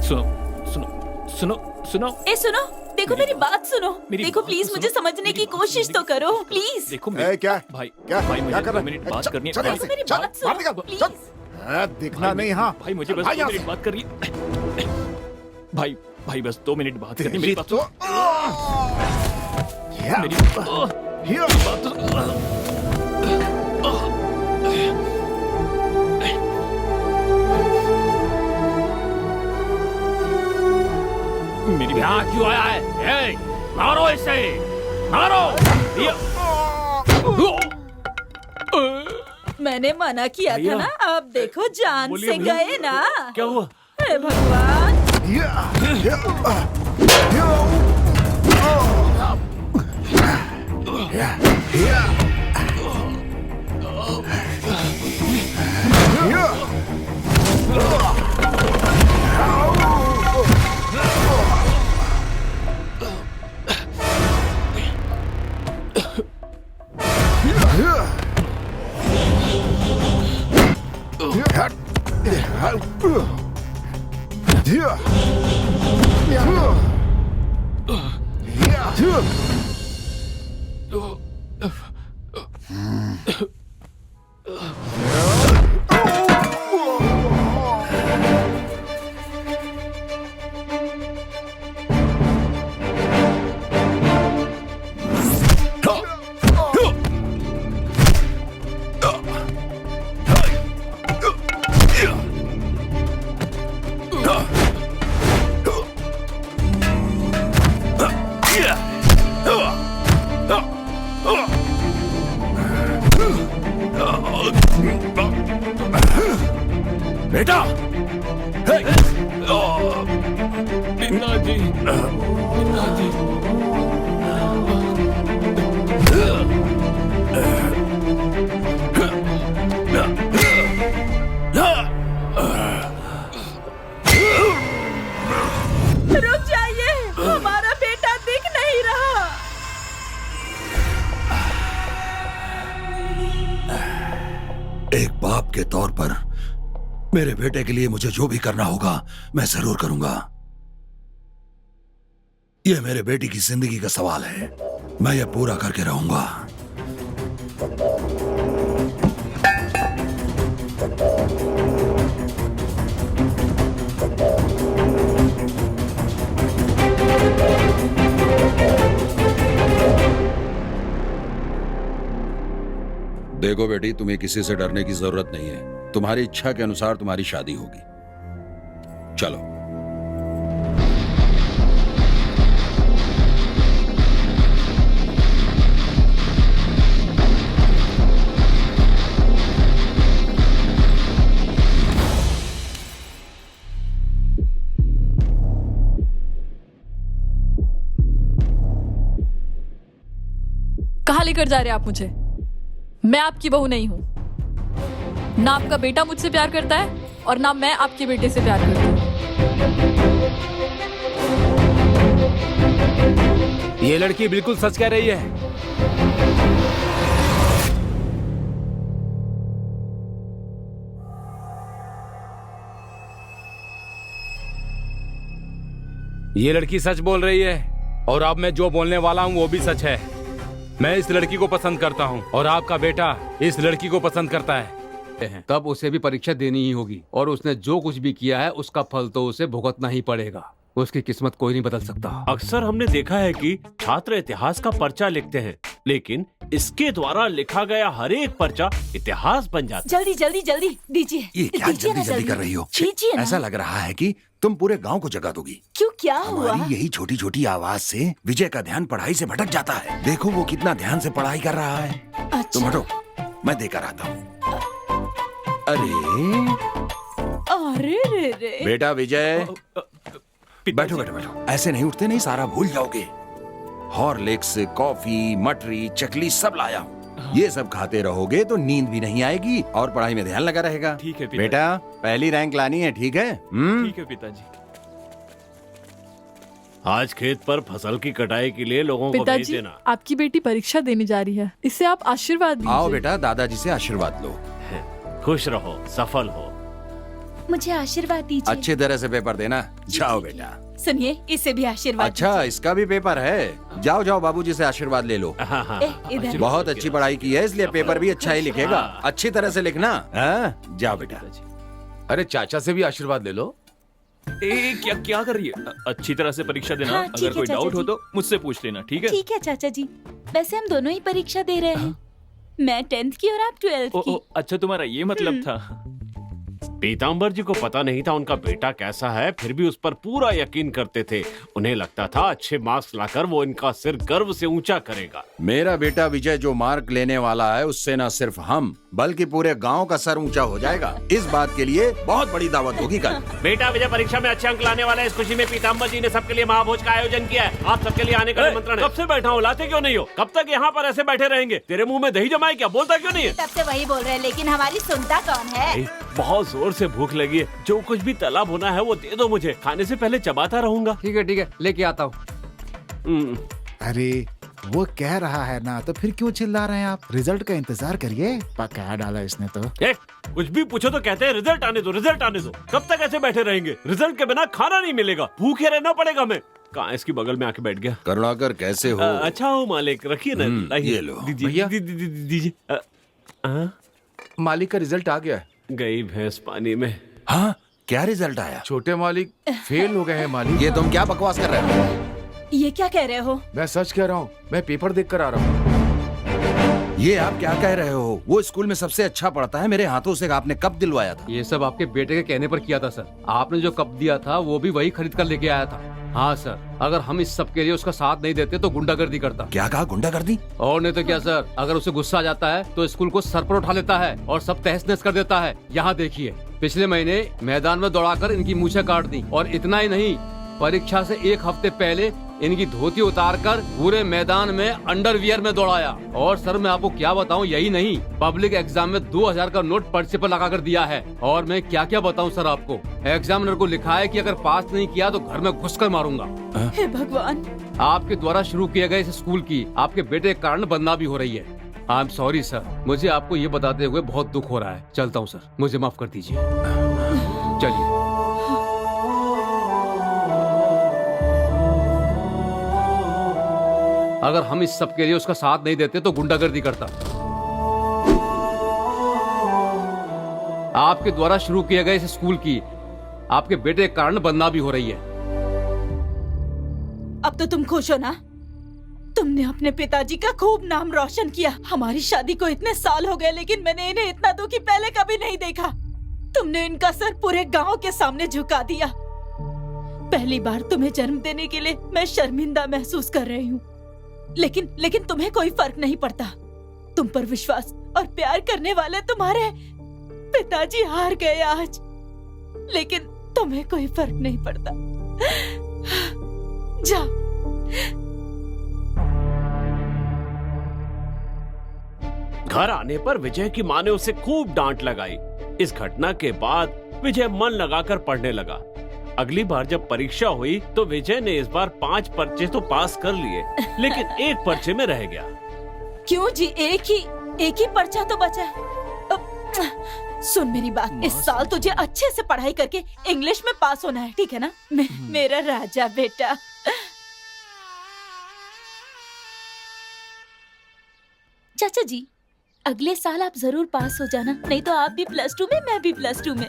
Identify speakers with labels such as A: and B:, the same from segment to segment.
A: सुनो सुनो सुनो सुनो
B: ए सुनो, देखो मेरी बात सुनो। देखो
A: बात
B: प्लीज
A: तो
B: मुझे
A: सुनो,
B: समझने
A: मेरी
B: की
A: बात
B: कोशिश
A: सुनो,
B: तो करो प्लीज।
A: देखो
C: क्या
A: भाई
C: क्या
A: भाई
C: क्या
A: मुझे
C: कर
A: 2
C: रहा
A: मिनट
C: है?
A: बात करनी है।
B: देखो मेरी बात सुनो प्लीज।
C: दिखना नहीं। हाँ
A: भाई मुझे बस 2 मिनट बात करनी है। भाई भाई बस 2 मिनट बात करनी है। मेरी बात सुनो। मेरी बात तो मेरी
D: यहाँ क्यों आया है? ए, मारो इसे, मारो।
B: मैंने मना किया था ना, अब देखो जान
A: बोलिए,
B: से
A: बोलिए।
B: गए ना।
A: क्या हुआ?
B: हे भगवान।
D: बेटा,
A: पिताजी पिताजी
B: रुक जाइए, हमारा बेटा दिख नहीं रहा।
E: एक बाप के तौर पर मेरे बेटे के लिए मुझे जो भी करना होगा मैं जरूर करूंगा। यह मेरे बेटी की जिंदगी का सवाल है, मैं यह पूरा करके रहूंगा। देखो बेटी, तुम्हें किसी से डरने की जरूरत नहीं है। तुम्हारी इच्छा के अनुसार तुम्हारी शादी होगी। चलो।
F: कहाँ लेकर जा रहे हैं आप मुझे? मैं आपकी बहू नहीं हूँ। ना आपका बेटा मुझसे प्यार करता है और ना मैं आपके बेटे से प्यार करती हूँ।
D: ये लड़की बिल्कुल सच कह रही है। ये लड़की सच बोल रही है और अब मैं जो बोलने वाला हूँ वो भी सच है। मैं इस लड़की को पसंद करता हूँ और आपका बेटा इस लड़की को पसंद करता है।
G: तब उसे भी परीक्षा देनी ही होगी और उसने जो कुछ भी किया है उसका फल तो उसे भुगतना ही पड़ेगा। उसकी किस्मत कोई नहीं बदल सकता।
H: अक्सर हमने देखा है कि छात्र इतिहास का पर्चा लिखते हैं, लेकिन इसके द्वारा लिखा गया हर एक पर्चा इतिहास बन जाता है।
B: जल्दी जल्दी जल्दी दीजिए।
E: ये क्या
B: दीजिए ना
E: जल्दी जल्दी कर रही हो?
B: दीजिए ना।
E: ऐसा लग रहा है कि तुम पूरे गांव को जगा दोगी।
B: क्यों, क्या हुआ?
E: हमारी यही छोटी छोटी आवाज से विजय का ध्यान पढ़ाई से भटक जाता है। देखो वो कितना ध्यान से पढ़ाई कर रहा है।
B: अच्छा।
E: तुम हटो, मैं देकर आता हूँ। अरे
B: अरे रे रे।
E: बेटा विजय, बैठो बैठो बैठो। ऐसे नहीं उठते, नहीं सारा भूल जाओगे। हॉर्लिक्स, कॉफी, मटरी, चकली सब लाया हूँ। ये सब खाते रहोगे तो नींद भी नहीं आएगी और पढ़ाई में ध्यान लगा रहेगा।
A: ठीक है
E: बेटा, पहली रैंक लानी है, ठीक है?
A: ठीक है पिताजी।
H: आज खेत पर फसल की कटाई के लिए लोगों को भेज
F: पिताजी,
H: देना।
F: आपकी बेटी परीक्षा देने जा रही है, इससे आप आशीर्वाद दीजिए।
E: आओ बेटा, दादाजी से आशीर्वाद लो।
H: खुश रहो, सफल हो।
B: मुझे आशीर्वाद दीजिए।
E: अच्छी तरह से पेपर देना। जाओ बेटा।
B: सुनिए, इसे भी आशीर्वाद
E: अच्छा, इसका भी पेपर है। जाओ जाओ, बाबूजी से आशीर्वाद ले लो।
B: दीजिए। इधर
E: बहुत अच्छी पढ़ाई की है, इसलिए पेपर भी अच्छा ही लिखेगा। अच्छी तरह से लिखना। हाँ? जाओ बेटा।
D: अरे चाचा से भी आशीर्वाद ले लो।
A: क्या क्या कर रही है? अच्छी तरह से परीक्षा देना।
B: हाँ, ठीक
A: अगर
B: है,
A: कोई
B: चाचा
A: डाउट हो
B: जी।
A: तो मुझसे पूछ लेना, ठीक है?
B: ठीक है चाचा जी। वैसे हम दोनों ही परीक्षा दे रहे हैं। मैं 10th की और आप 12th की।
A: अच्छा, तुम्हारा ये मतलब था।
H: पीताम्बर जी को पता नहीं था उनका बेटा कैसा है, फिर भी उस पर पूरा यकीन करते थे। उन्हें लगता था अच्छे मार्क्स लाकर वो इनका सिर गर्व से ऊंचा करेगा।
E: मेरा बेटा विजय जो मार्क लेने वाला है, उससे न सिर्फ हम बल्कि पूरे गांव का सर ऊंचा हो जाएगा। इस बात के लिए बहुत बड़ी दावत होगी कल।
H: बेटा विजय परीक्षा में अच्छे अंक लाने वाला है। इस खुशी में पीताम्बर जी ने सबके लिए महाभोज का आयोजन किया है। आप सबके लिए आने का निमंत्रण है। कब से बैठा हूँ, लाते क्यों नहीं हो? कब तक यहाँ पर ऐसे बैठे रहेंगे? तेरे मुंह में दही जमाए क्या? बोलता क्यों नहीं है?
B: तब से वही बोल रहे हैं, लेकिन हमारी सुनता कौन है?
H: बहुत जोर से भूख लगी है। जो कुछ भी तला भुना है वो दे दो मुझे। खाने से पहले चबाता रहूंगा।
G: ठीक है, लेके आता हूँ।
C: अरे वो कह रहा है ना, तो फिर क्यों चिल्ला रहे हैं आप? रिजल्ट का इंतजार करिए। पका डाला इसने तो।
H: कुछ भी पूछो तो कहते हैं रिजल्ट आने दो, रिजल्ट आने दो। कब तक ऐसे बैठे रहेंगे? रिजल्ट के बिना खाना नहीं मिलेगा, भूखे रहना पड़ेगा। मैं कहाँ इसकी बगल में आके बैठ गया।
E: करुणाकर कैसे हो?
H: अच्छा हो मालिक, रखिए ना।
E: ये लो।
H: दीजिए दीजिए।
D: मालिक का रिजल्ट आ गया है।
H: गई भैंस पानी में।
E: हाँ, क्या रिजल्ट आया?
D: छोटे मालिक फेल हो गए हैं मालिक।
E: ये तुम क्या बकवास कर रहे हो?
B: ये क्या कह रहे हो?
D: मैं सच कह रहा हूँ, मैं पेपर देख कर आ रहा हूँ।
E: ये आप क्या कह रहे हो? वो स्कूल में सबसे अच्छा पढ़ता है। मेरे हाथों से आपने कप दिलवाया था।
G: ये सब आपके बेटे के कहने पर किया था सर। आपने जो कप दिया था वो भी वही खरीद कर लेके आया था। हाँ सर, अगर हम इस सब के लिए उसका साथ नहीं देते तो गुंडागर्दी करता।
E: क्या कहा? गुंडागर्दी?
G: और नहीं तो क्या सर, अगर उसे गुस्सा आ जाता है तो स्कूल को सर पर उठा लेता है और सब तहस नहस कर देता है। यहाँ देखिए, पिछले महीने मैदान में दौड़ाकर इनकी मूछें काट दी। और इतना ही नहीं, परीक्षा से एक हफ्ते पहले इनकी धोती उतारकर पूरे मैदान में अंडरवियर में दौड़ाया। और सर मैं आपको क्या बताऊं, यही नहीं, पब्लिक एग्जाम में 2000 का नोट पर्चे पर लगाकर दिया है। और मैं क्या क्या बताऊं सर आपको, एग्जामिनर को लिखा है कि अगर पास नहीं किया तो घर में घुसकर मारूंगा।
B: हे भगवान।
G: आपके द्वारा शुरू किए गए इस स्कूल की आपके बेटे के कारण बदनामी हो रही है। आई एम सॉरी सर, मुझे आपको ये बताते हुए बहुत दुख हो रहा है। चलता हूँ सर, मुझे माफ कर दीजिए। चलिए। अगर हम इस सब के लिए उसका साथ नहीं देते तो गुंडागर्दी करता। आपके द्वारा शुरू किए गए इस स्कूल की आपके बेटे के कारण बदनामी हो रही है।
B: अब तो तुम खुश हो ना? तुमने अपने पिताजी का खूब नाम रोशन किया। हमारी शादी को इतने साल हो गए, लेकिन मैंने इन्हें इतना दुखी पहले कभी नहीं देखा। तुमने इनका सर पूरे गांव के सामने झुका दिया। पहली बार तुम्हें जन्म देने के लिए मैं शर्मिंदा महसूस कर रही हूँ, लेकिन तुम्हें कोई फर्क नहीं पड़ता। तुम पर विश्वास और प्यार करने वाले तुम्हारे पिताजी हार गए आज, लेकिन तुम्हें कोई फर्क नहीं पड़ता। जाओ।
H: घर आने पर विजय की माँ ने उसे खूब डांट लगाई। इस घटना के बाद विजय मन लगाकर पढ़ने लगा। अगली बार जब परीक्षा हुई तो विजय ने इस बार 5 पर्चे तो पास कर लिए, लेकिन एक पर्चे में रह गया।
B: क्यों जी? एक ही पर्चा तो बचा है। सुन मेरी बात, इस साल तुझे अच्छे से पढ़ाई करके इंग्लिश में पास होना है, ठीक है ना? मेरा राजा बेटा। चाचा जी, अगले साल आप जरूर पास हो जाना, नहीं तो आप भी +2 में, मैं भी +2 में।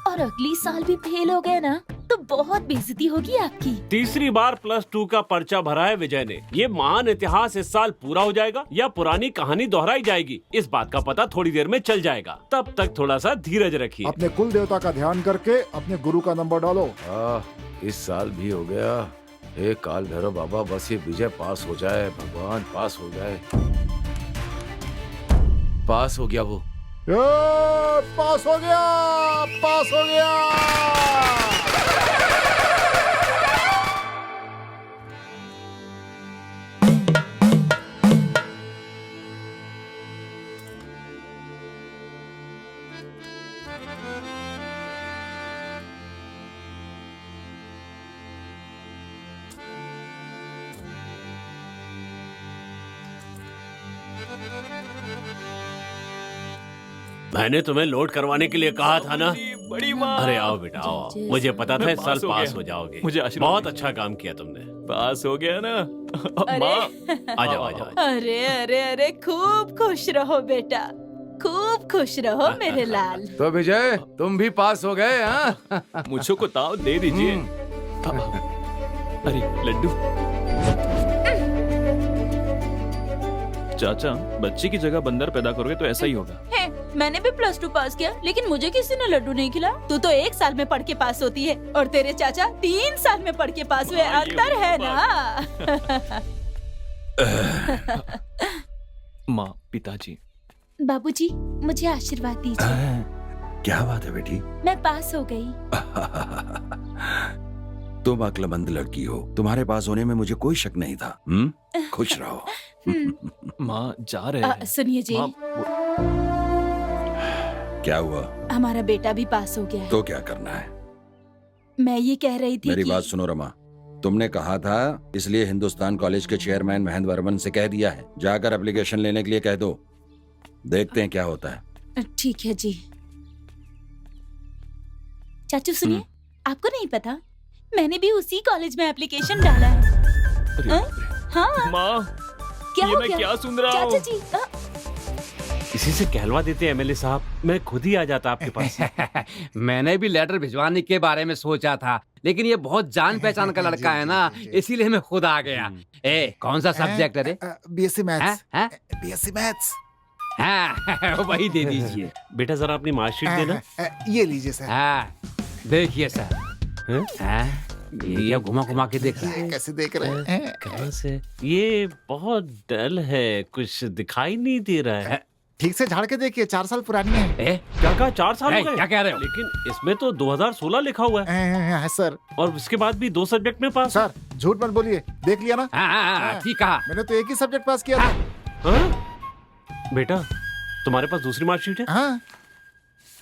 B: और अगली साल भी फेल हो गए ना तो बहुत बेइज्जती होगी आपकी।
H: तीसरी बार +2 का पर्चा भरा है विजय ने। ये महान इतिहास इस साल पूरा हो जाएगा या पुरानी कहानी दोहराई जाएगी, इस बात का पता थोड़ी देर में चल जाएगा। तब तक थोड़ा सा धीरज रखिए।
C: अपने कुल देवता का ध्यान करके अपने गुरु का नंबर डालो।
D: इस साल भी हो गया। हे काल भैरव बाबा, बस ये विजय पास हो जाए, भगवान पास हो जाए। पास हो गया वो।
C: पास हो गया, पास हो गया।
H: मैंने तुम्हें लोड करवाने के लिए कहा था ना,
A: बड़ी माँ।
H: अरे आओ बेटा आओ, मुझे पता था
A: मैं
H: इस साल
A: पास हो
H: पास
A: गया।
H: हो जाओगे।
A: मुझे आशीर्वाद
H: बहुत
A: दीजिए।
H: अच्छा काम किया तुमने।
A: पास हो गया ना
B: अरे।
A: माँ।
H: आ जाओ आ जाओ।
B: अरे अरे अरे खूब खुश रहो बेटा, खूब खुश रहो मेरे लाल।
I: तो विजय तुम भी पास हो गए हाँ?
A: मुझको को ताव दे दीजिए। अरे लड्डू। चाचा, बच्चे की जगह बंदर पैदा करोगे तो ऐसा ही होगा।
B: है, मैंने भी +2 पास किया, लेकिन मुझे किसी ने लड्डू नहीं खिला। तू तो 1 साल में पढ़ के पास होती है और तेरे चाचा 3 साल में पढ़ के पास हुए।
A: हाँ, ये
B: अंतर है
A: वो
B: ना।
A: माँ, पिताजी।
B: बाबूजी, मुझे आशीर्वाद दीजिए।
E: क्या बात है बेटी?
B: मैं पास हो गई।
E: तुम अक्लमंद लड़की हो, तुम्हारे पास होने में मुझे कोई शक नहीं था। खुश रहो।
A: माँ जा रहे हैं।
B: सुनिए जी,
A: माँ,
E: क्या हुआ?
B: हमारा बेटा भी पास हो गया है।
E: तो क्या करना है?
B: मैं ये कह रही थी
E: मेरी
B: कि
E: बात सुनो रमा, तुमने कहा था इसलिए हिंदुस्तान कॉलेज के चेयरमैन महेंद्र वर्मन से कह दिया है, जाकर एप्लीकेशन लेने के लिए कह दो। देखते हैं क्या होता है।
B: ठीक है जी। चाचू सुनिए, आपको नहीं पता मैंने भी उसी कॉलेज में एप्लीकेशन डाला है।
A: अरे
B: हाँ?
A: बाप रे।
B: हाँ,
A: माँ,
B: क्या
A: ये
B: हो
A: मैं
B: गया?
A: क्या सुन रहा
B: चाचा
A: हूँ?
B: जी,
H: इसी से कहलवा देते एमएलए साहब, मैं खुद ही आ जाता आपके पास।
G: मैंने भी लेटर भिजवाने के बारे में सोचा था, लेकिन ये बहुत जान पहचान का लड़का है ना, इसीलिए मैं खुद आ गया। ए, कौन सा सब्जेक्ट है रे?
C: BSc maths.
G: हैं?
C: BSc maths.
G: हाँ, वही दे दीजिए।
H: बेटा जरा अपनी मार्कशीट देना।
C: ये लीजिए सर।
G: हाँ, देखिए सर।
H: हैं?
G: हाँ, ये घुमा घुमा के देख रहा है।
C: कैसे देख रहे हैं?
H: कहाँ से? ये बहुत डल है, कुछ दिखाई नहीं दे रहा है।
C: ठीक से झाड़ के देखिए, 4 साल पुरानी है।
G: ए,
H: क्या कहा 4 साल हो
G: ए,
H: गए?
G: क्या कह रहे हो?
H: लेकिन इसमें तो 2016 लिखा हुआ है
C: सर।
H: और उसके बाद भी 2 सब्जेक्ट में पास।
C: सर झूठ मत बोलिए, देख लिया ना?
G: हाँ, हाँ, हाँ, ठीक कहा।
C: मैंने तो एक ही सब्जेक्ट पास किया था।
H: हाँ? बेटा तुम्हारे पास दूसरी मार्कशीट है?
C: हाँ,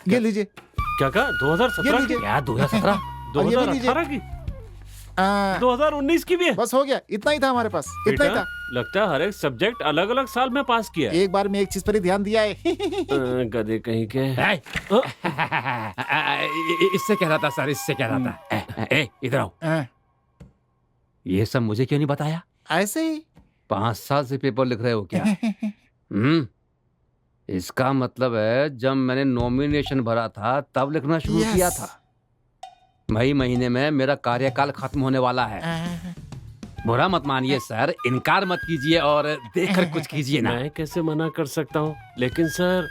C: ये लीजिए।
H: क्या कहा 2017
C: ये
H: की?
C: लीजिए।
G: क्या 2017?
C: और ये भी लीजिए।
H: 2018 की? 2019 की भी है?
C: बस हो गया, इतना ही था हमारे पास, इतना ही
H: बेटा
C: था।
H: लगता है हर एक सब्जेक्ट अलग अलग साल में पास किया है।
C: एक बार में एक चीज पर ही ध्यान दिया है।
H: गधे कहीं के।
G: ए, इससे कह रहा था सर, इससे कह रहा था। ए, इधर आओ। ये सब मुझे क्यों नहीं बताया?
C: ऐसे ही
G: 5 साल से पेपर लिख रहे हो क्या? इसका मतलब है जब मैंने नॉमिनेशन भरा था तब लिखना शुरू
C: Yes.
G: किया था। मई महीने में मेरा कार्यकाल खत्म होने वाला है। बुरा मत मानिए सर, इनकार मत कीजिए और देखकर कुछ कीजिए ना।
H: मैं कैसे मना कर सकता हूँ? लेकिन सर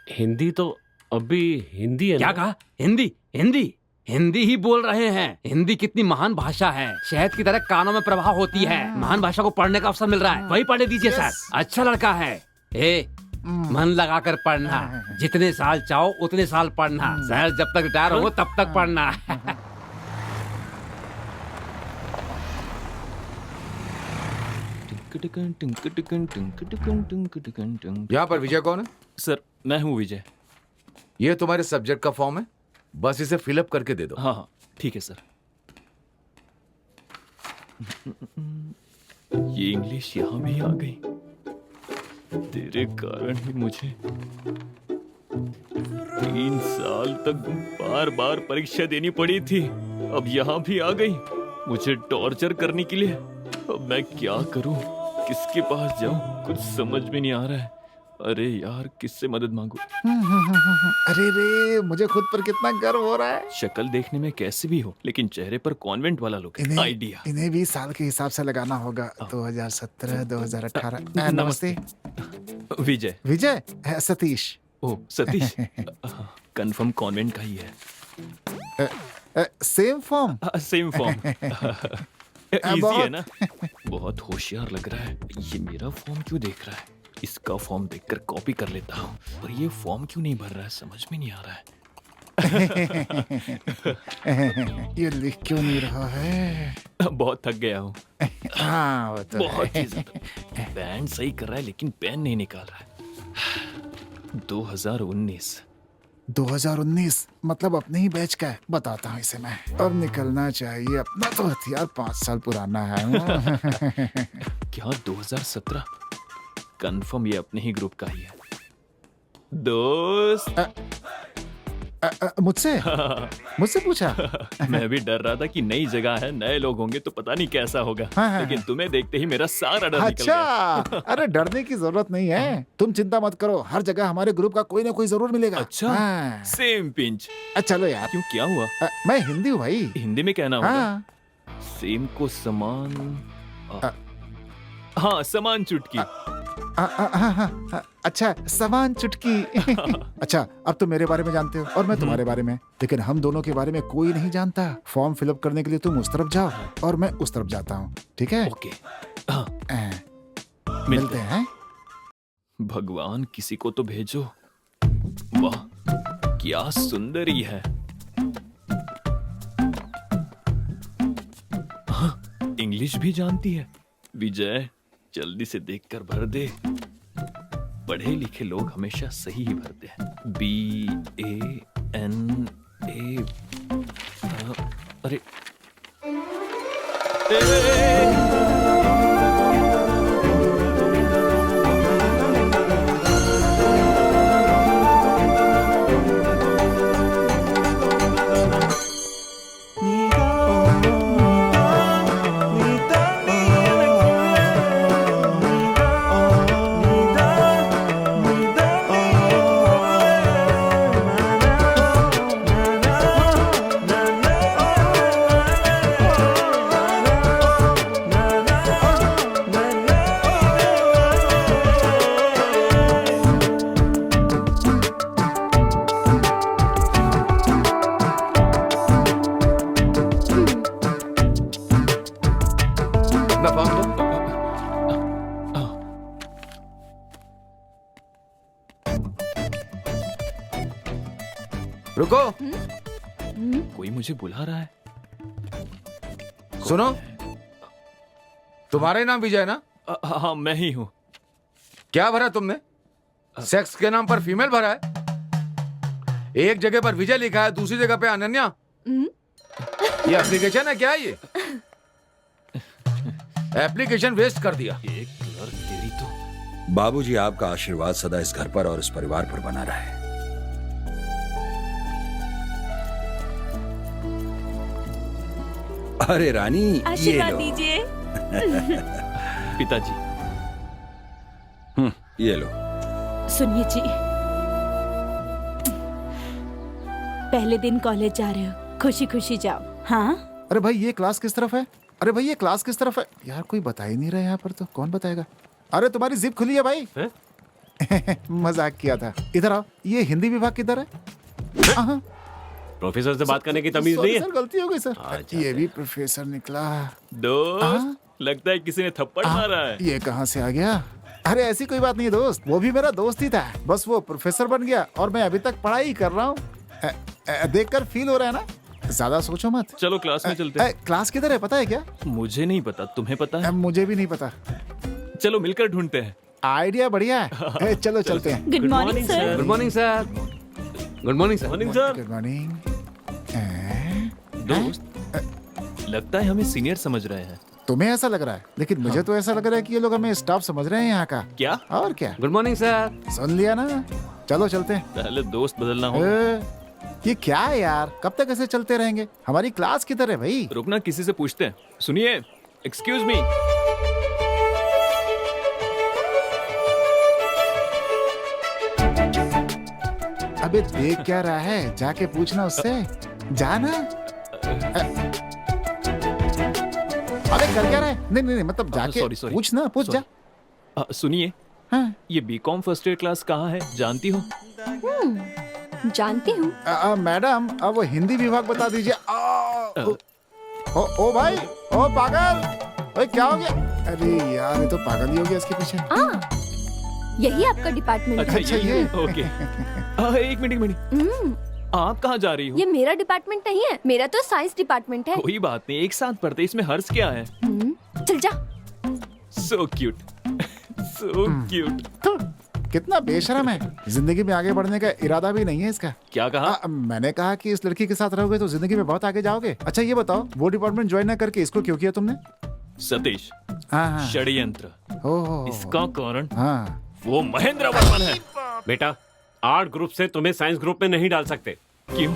H: हिंदी तो अभी हिंदी है
G: क्या
H: ना?
G: कहा? हिंदी? हिंदी? हिंदी ही बोल रहे हैं। हिंदी कितनी महान भाषा है, शहद की तरह कानों में प्रवाह होती है। महान भाषा को पढ़ने का अवसर मिल रहा है, वही पढ़ने दीजिए
C: Yes.
G: सर। अच्छा लड़का है। ए, मन लगाकर पढ़ना, जितने साल चाहो उतने साल पढ़ना। सर जब तक रिटायर हो तब तक पढ़ना।
I: यहाँ पर विजय कौन है?
A: सर मैं हूँ विजय।
I: ये तुम्हारे सब्जेक्ट का फॉर्म है, बस इसे फिलअप करके दे दो।
A: हाँ हाँ ठीक है सर। ये इंग्लिश यहाँ भी आ गई, तेरे कारण ही मुझे 3 साल तक बार बार परीक्षा देनी पड़ी थी। अब यहाँ भी आ गई मुझे टॉर्चर करने के लिए। अब मैं क्या करूं, किसके पास जाऊं, कुछ समझ में नहीं आ रहा है। अरे यार किससे मदद मांगू?
C: अरे रे, मुझे खुद पर कितना गर्व हो रहा है।
A: शक्ल देखने में कैसे भी हो, लेकिन चेहरे पर कॉन्वेंट वाला लुक है। आइडिया।
C: इन्हें भी साल के हिसाब से लगाना होगा। 2017, 2018। नमस्ते
A: विजय।
C: विजय, सतीश।
A: ओ सतीश। कंफर्म कॉन्वेंट का ही है।
C: Same form.
A: Same form. Easy है ना? बहुत होशियार लग रहा है। ये मेरा फॉर्म क्यों देख रहा है? इसका फॉर्म देखकर कॉपी कर लेता हूँ। और ये फॉर्म क्यों नहीं भर रहा है, समझ में नहीं आ रहा है।
C: ये लिख क्यों नहीं रहा है?
A: बहुत थक गया हूँ।
C: हाँ वो तो
A: बहुत
C: है।
A: ही ज्यादा। पेन सही कर रहा है लेकिन पेन नहीं निकाल रहा है।
C: 2019 मतलब अपने ही बैच का है। बताता हूँ इसे मैं। अब निकलना चाहिए, अपना तो हथियार 5 साल पुराना है।
A: क्या 2017? कंफर्म ये अपने ही ग्रुप का ही है। दोस्त
C: मुझसे मुझसे पूछा?
A: मैं भी डर रहा था कि नई जगह है, नए लोग होंगे तो पता नहीं कैसा होगा।
C: हाँ।
A: लेकिन तुम्हें देखते ही मेरा सारा डर निकल
C: अच्छा,
A: गया।
C: अरे डरने की जरूरत नहीं है, तुम चिंता मत करो, हर जगह हमारे ग्रुप का कोई ना कोई जरूर मिलेगा।
A: अच्छा,
C: हाँ।
A: Same pinch.
C: चलो यार।
A: क्यों, क्या हुआ?
C: मैं हिंदी हूँ भाई।
A: हिंदी में कहना होगा।
C: हाँ।
A: सेम को समान। हाँ, समान चुटकी।
C: हाँ, अच्छा, समान चुटकी। अच्छा, अब तुम मेरे बारे में जानते हो और मैं तुम्हारे बारे में, लेकिन हम दोनों के बारे में कोई नहीं जानता। फॉर्म फिलअप करने के लिए तुम उस तरफ जाओ और मैं उस तरफ जाता हूँ, ठीक है?
A: ओके। हाँ,
C: मिलते हैं।
A: भगवान किसी को तो भेजो। वाह, क्या सुंदरी है। हाँ, इंग्लिश भी जानती है। विजय, जल्दी से देखकर भर दे। पढ़े लिखे लोग हमेशा सही ही भरते हैं। BANA। अरे
I: अपना फॉर्म दो। रुको,
A: कोई मुझे बुला रहा है।
I: सुनो, तुम्हारा ही नाम विजय है ना?
A: हाँ, मैं ही हूँ।
I: क्या भरा तुमने? सेक्स के नाम पर फीमेल भरा है। एक जगह पर विजय लिखा है, दूसरी जगह पे अनन्या। ये एप्लीकेशन है क्या? ये एप्लीकेशन वेस्ट कर दिया।
A: एक क्लर्क तेरी तो।
E: बाबूजी, आपका आशीर्वाद सदा इस घर पर और इस परिवार पर बना रहे। अरे रानी, ये
B: आशीर्वाद
E: लो।
B: दीजिए।
A: पिताजी।
E: ये लो।
B: सुनिए जी, पहले दिन कॉलेज जा रहे हो, खुशी खुशी जाओ। हाँ,
C: अरे भाई, ये क्लास किस तरफ है? अरे भाई, ये क्लास किस तरफ है? यार कोई बता ही नहीं रहा यहाँ पर, तो कौन बताएगा? अरे तुम्हारी जिप खुली है भाई। मजाक किया था। इधर आओ। ये हिंदी विभाग किधर है? हाँ।
H: प्रोफेसर से बात करने की तमीज नहीं है।
C: सर, गलती हो गई सर।
H: अच्छा,
C: ये भी प्रोफेसर निकला।
A: दोस्त, लगता है किसी ने थप्पड़ मारा है।
C: ये कहाँ से आ गया? अरे ऐसी कोई बात नहीं दोस्त, वो भी मेरा दोस्त ही था, बस वो प्रोफेसर बन गया और मैं अभी तक पढ़ाई कर रहा हूँ। देखकर फील हो रहा है ना? ज्यादा सोचो मत।
A: चलो क्लास में चलते हैं।
C: क्लास किधर है पता है क्या?
A: मुझे नहीं पता, तुम्हें पता है?
C: मुझे भी नहीं पता।
A: चलो मिलकर ढूंढते हैं।
C: आइडिया बढ़िया है। चलो चलते हैं।
B: Good morning sir.
G: Good morning sir. Good morning sir.
H: Morning sir.
C: Good morning.
A: दोस्त, लगता है हमें सीनियर समझ रहे हैं।
C: तुम्हें ऐसा लग रहा है, लेकिन मुझे तो ऐसा लग रहा है कि ये लोग हमें स्टाफ समझ रहे हैं यहाँ का।
A: क्या?
C: और क्या?
G: Good morning sir.
C: सुन लिया ना? चलो चलते हैं।
A: पहले दोस्त बदलना होगा।
C: ये क्या है यार, कब तक ऐसे चलते रहेंगे? हमारी क्लास किधर है भाई?
A: रुकना, किसी से पूछते हैं। सुनिए, एक्सक्यूज मी।
C: अबे देख क्या रहा है? जाके पूछना उससे। जाना। अबे कर क्या रहा है? नहीं नहीं नहीं, मतलब जाके
A: sorry.
C: पूछना, पूछ जा।
A: सुनिए,
C: हाँ।
A: ये बीकॉम फर्स्ट ईयर क्लास कहाँ है, जानती हो?
J: जानती हूँ।
C: मैडम, अब वो हिंदी विभाग बता दीजिए। ओ भाई, ओ पागल, ओए क्या हो गया? अरे यार, ये तो पागल ही हो गया इसके पीछे।
J: यही आपका डिपार्टमेंट है।
C: अच्छा, ये
A: ओके। एक मिनट। आप कहाँ जा रही हो?
J: ये मेरा डिपार्टमेंट नहीं है, मेरा तो साइंस डिपार्टमेंट है।
A: कोई बात नहीं, एक साथ पढ़ते, इसमें हर्ष क्या है?
J: चल जा।
A: So cute, so cute.
C: कितना बेशरम है। जिंदगी में आगे बढ़ने का इरादा भी नहीं है इसका।
A: क्या कहा?
C: मैंने कहा कि इस लड़की के साथ रहोगे तो जिंदगी में बहुत आगे जाओगे। अच्छा ये बताओ, वो डिपार्टमेंट ज्वाइन न करके इसको क्यों किया तुमने?
A: सतीश,
C: हाँ।
A: षड्यंत्र। इसका कारण
C: हाँ।
A: वो महेंद्र वर्मन है।
H: बेटा, आर्ट ग्रुप से तुम्हें साइंस ग्रुप में नहीं डाल सकते।
A: क्यों?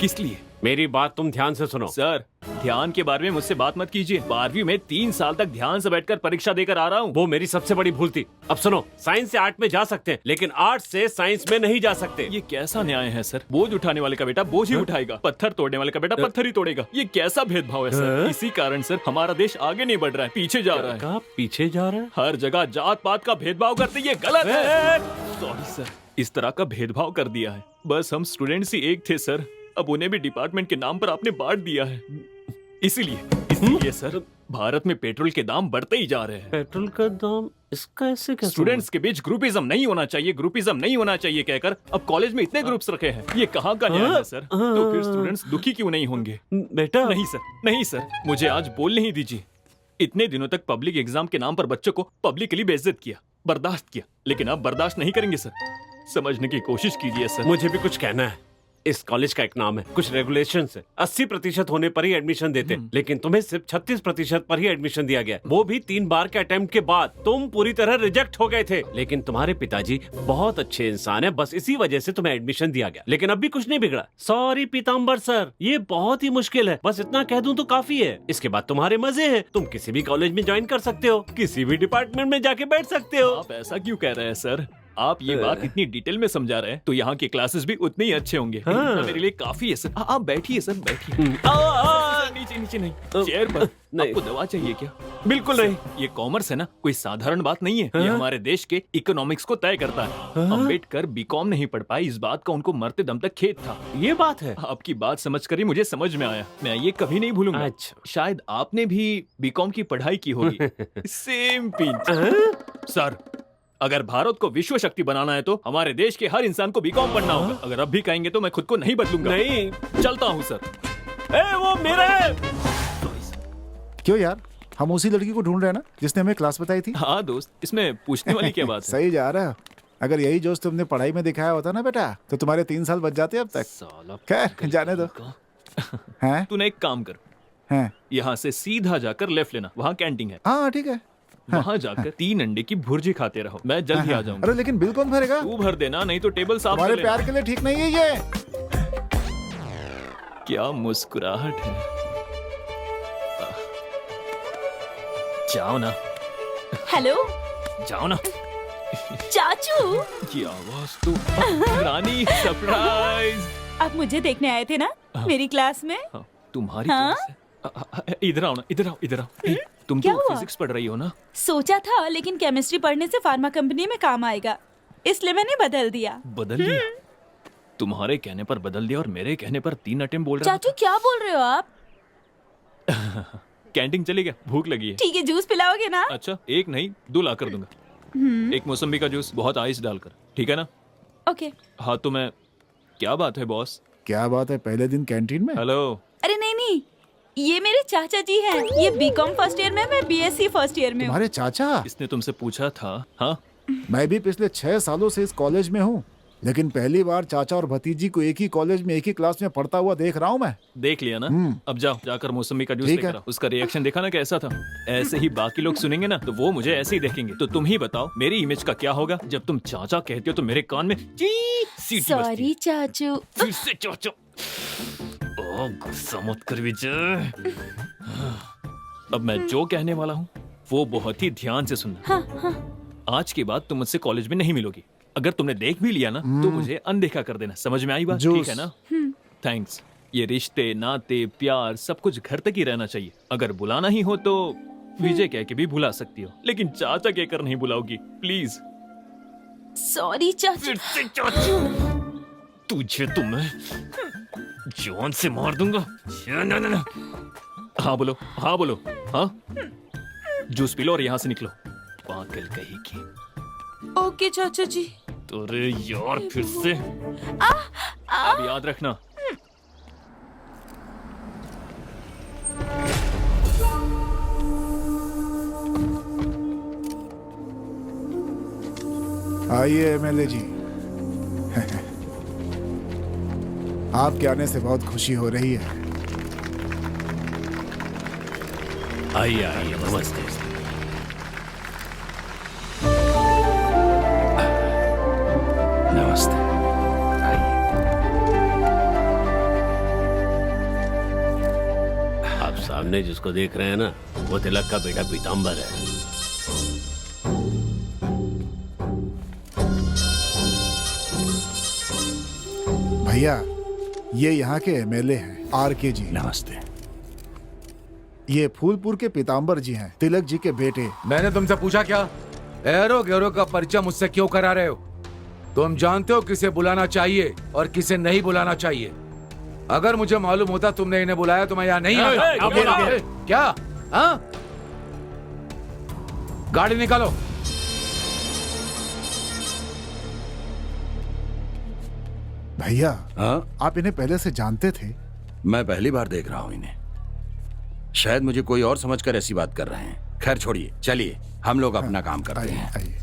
A: किस लिए?
H: मेरी बात तुम ध्यान से सुनो।
A: सर, ध्यान के बारे में मुझसे बात मत कीजिए। 12वीं में 3 साल तक ध्यान से बैठकर परीक्षा देकर आ रहा हूँ।
H: वो मेरी सबसे बड़ी भूल थी। अब सुनो, साइंस से आर्ट में जा सकते हैं, लेकिन आर्ट से साइंस में नहीं जा सकते।
A: ये कैसा न्याय है सर? बोझ उठाने वाले का बेटा बोझ ही उठाएगा, पत्थर तोड़ने वाले का बेटा पत्थर ही तोड़ेगा। ये कैसा भेदभाव है सर? इसी कारण सर हमारा देश आगे नहीं बढ़ रहा है, पीछे जा रहा है।
H: कहाँ पीछे जा रहा है?
A: हर जगह जात पात का भेदभाव करते, ये गलत है। सॉरी सर, इस तरह का भेदभाव कर दिया है। बस हम स्टूडेंट्स ही एक थे सर, अब उन्हें भी डिपार्टमेंट के नाम पर आपने बांट दिया है। इसीलिए सर भारत में पेट्रोल के दाम बढ़ते ही जा रहे हैं।
H: पेट्रोल का दाम इसका ऐसे कैसे?
A: स्टूडेंट्स के बीच ग्रुपिज्म नहीं होना चाहिए, ग्रुपिज्म नहीं होना चाहिए कहकर अब कॉलेज में इतने ग्रुप्स रखे हैं। ये कहाँ का न्याय है सर? तो फिर स्टूडेंट्स दुखी क्यों नहीं होंगे?
H: बेटा
A: नहीं सर, नहीं सर, मुझे आज बोलने ही दीजिए। इतने दिनों तक पब्लिक एग्जाम के नाम पर बच्चों को पब्लिकली बेइज्जत किया, बर्दाश्त किया, लेकिन अब बर्दाश्त नहीं करेंगे सर। समझने की कोशिश कीजिए सर।
H: मुझे भी कुछ कहना है। इस कॉलेज का एक नाम है, कुछ रेगुलेशन है। 80% होने पर ही एडमिशन देते, लेकिन तुम्हें सिर्फ 36% पर ही एडमिशन दिया गया। वो भी 3 बार के अटेम्प्ट के बाद। तुम पूरी तरह रिजेक्ट हो गए थे, लेकिन तुम्हारे पिताजी बहुत अच्छे इंसान है, बस इसी वजह से तुम्हें एडमिशन दिया गया। लेकिन अब भी कुछ नहीं बिगड़ा। सॉरी पीताम्बर सर, ये बहुत ही मुश्किल है, बस इतना कह दूं तो काफी है। इसके बाद तुम्हारे मजे हैं, तुम किसी भी कॉलेज में ज्वाइन कर सकते हो, किसी भी डिपार्टमेंट में जाके बैठ सकते हो।
A: आप ऐसा क्यों कह रहे हैं सर? आप ये बात इतनी डिटेल में समझा रहे हैं तो यहाँ के क्लासेस भी उतने ही अच्छे होंगे। मेरे लिए काफी है सर। आप बैठिए सर, बैठिए। नीचे नीचे नहीं, चेयर पर। आपको दवा चाहिए क्या?
H: बिल्कुल नहीं।
A: ये कॉमर्स है ना, कोई साधारण बात नहीं है। ये हमारे देश के इकोनॉमिक्स को तय करता है। अम्बेडकर बीकॉम नहीं पढ़ पाए, इस बात का उनको मरते दम तक खेद था।
H: ये बात है।
A: आपकी बात समझ कर ही मुझे समझ में आया, मैं ये कभी नहीं भूलूंगा।
H: अच्छा।
A: शायद आपने भी बीकॉम की पढ़ाई की होगी। Same pinch. सर, अगर भारत को विश्व शक्ति बनाना है तो हमारे देश के हर इंसान को बीकॉम पढ़ना होगा। अगर अब भी कहेंगे तो मैं खुद को नहीं बदलूंगा।
H: नहीं,
A: चलता हूँ सर।
H: वो मेरा है।
C: क्यों यार, हम उसी लड़की को ढूंढ रहे हैं ना जिसने हमें क्लास बताई थी।
A: हाँ दोस्त, इसमें पूछने वाली क्या बात है?
C: सही जा रहा है। अगर यही जोश तुमने पढ़ाई में दिखाया होता ना बेटा, तो तुम्हारे 3 साल बच जाते अब तक।
A: साला
C: खैर जाने दो। हैं?
A: तूने एक काम कर,
C: हैं?
A: यहाँ से सीधा जाकर लेफ्ट लेना, वहाँ कैंटीन है।
C: हाँ ठीक है।
A: वहाँ जाकर 3 अंडे की भुर्जी खाते रहो, मैं जल्द ही आ जाऊंगा।
C: अरे लेकिन बिल कौन भरेगा?
A: तू भर देना, नहीं तो टेबल साफ कर
C: हमारे
A: लेना।
C: प्यार के लिए ठीक नहीं है ये।
A: क्या मुस्कुराहट है। जाओ ना,
B: हेलो
A: जाओ ना।
B: चाचू,
A: ये आवाज तो रानी, सरप्राइज।
B: आप मुझे देखने आए थे ना मेरी क्लास में?
A: तुम्हारी
B: हाँ?
A: क्लास है? इधर आओ ना, इधर आओ, इधर आओ। तुम
B: क्या
A: तो
B: हुआ?
A: फिजिक्स पढ़ रही हो ना?
B: सोचा था, लेकिन केमिस्ट्री पढ़ने से फार्मा कंपनी में काम आएगा, इसलिए मैंने बदल दिया।
A: बदल दिया? तुम्हारे कहने पर बदल दिया और मेरे कहने पर 3 अटेम्प्ट बोल रहा
B: चाचू क्या बोल रहे हो आप?
A: था। कैंटीन चली गया, भूख लगी है।
B: ठीक है, जूस पिलाओगे ना?
A: अच्छा, 1 नहीं 2 ला कर दूंगा। 1 मौसम्बी का जूस, बहुत आइस डालकर, ठीक है ना?
B: ओके।
A: हाँ तो मैं, क्या बात है बॉस?
C: क्या बात है, पहले दिन कैंटीन में?
A: हेलो।
B: अरे नहीं नहीं, ये मेरे चाचा जी हैं। ये बीकॉम फर्स्ट ईयर में, मैं बीएससी फर्स्ट ईयर में हूँ।
C: तुम्हारे चाचा?
A: इसने तुमसे पूछा था? हाँ,
C: मैं भी पिछले 6 सालों से इस कॉलेज में हूँ, लेकिन पहली बार चाचा और भतीजी को एक ही कॉलेज में एक ही क्लास में पढ़ता हुआ देख रहा हूँ मैं।
A: देख लिया ना? अब जाओ, जाकर मौसमी का जूस
C: ठीक
A: लेकर
C: है।
A: आओ। उसका रिएक्शन देखा ना कैसा था? ऐसे ही बाकी लोग सुनेंगे ना तो वो मुझे ऐसे ही देखेंगे। तो तुम ही बताओ मेरी इमेज का क्या होगा? जब तुम चाचा कहते हो तो मेरे कान में जी सीटी बजती है।
B: सॉरी चाचू।
A: फिर से चाचा। ओ, गुस्सा मत कर विजय। अब मैं जो कहने वाला हूँ वो बहुत ही ध्यान से सुनना।
B: हाँ हाँ।
A: आज के बाद तुम मुझसे कॉलेज में नहीं मिलोगी। अगर तुमने देख भी लिया ना तो मुझे अनदेखा कर देना। समझ में आई बात?
C: जूस।
A: ठीक है ना? थैंक्स। ये रिश्ते नाते प्यार सब कुछ घर तक ही रहना चाहिए। अगर बुलाना ही हो तो विजय कह के भी बुला सकती हो, लेकिन चाचा कहकर नहीं बुलाओगी प्लीज।
B: सॉरी चाचू।
A: फिर से चाचू। तुझे तो मैं जान से मार दूंगा। ना, ना, ना। हाँ बोलो, हाँ बोलो। हाँ, जूस पी लो और यहाँ से निकलो, पागल कहीं की।
B: ओके चाचा जी।
A: अरे यार, फिर से। अब याद रखना।
C: आइए एमएलए जी। आपके आने से बहुत खुशी हो रही है।
H: आइए आइए, नमस्ते।
E: नमस्ते।
H: सामने जिसको देख रहे हैं ना, वो तिलक का बेटा पीताम्बर है।
C: भैया, ये यहाँ के एमएलए हैं, आरके जी।
E: नमस्ते।
C: ये फूलपुर के पीताम्बर जी हैं, तिलक जी के बेटे।
I: मैंने तुमसे पूछा क्या? एरो गैरो का परिचय मुझसे क्यों करा रहे हो? तुम जानते हो किसे बुलाना चाहिए और किसे नहीं बुलाना चाहिए। अगर मुझे मालूम होता तुमने इन्हें बुलाया तो मैं यहाँ नहीं आता। क्या? हाँ? गाड़ी निकालो।
C: भैया,
E: हाँ?
C: आप इन्हें पहले से जानते थे?
E: मैं पहली बार देख रहा हूँ इन्हें। शायद मुझे कोई और समझकर ऐसी बात कर रहे हैं। खैर छोड़िए, चलिए हम लोग अपना काम करते हैं।
C: आइए।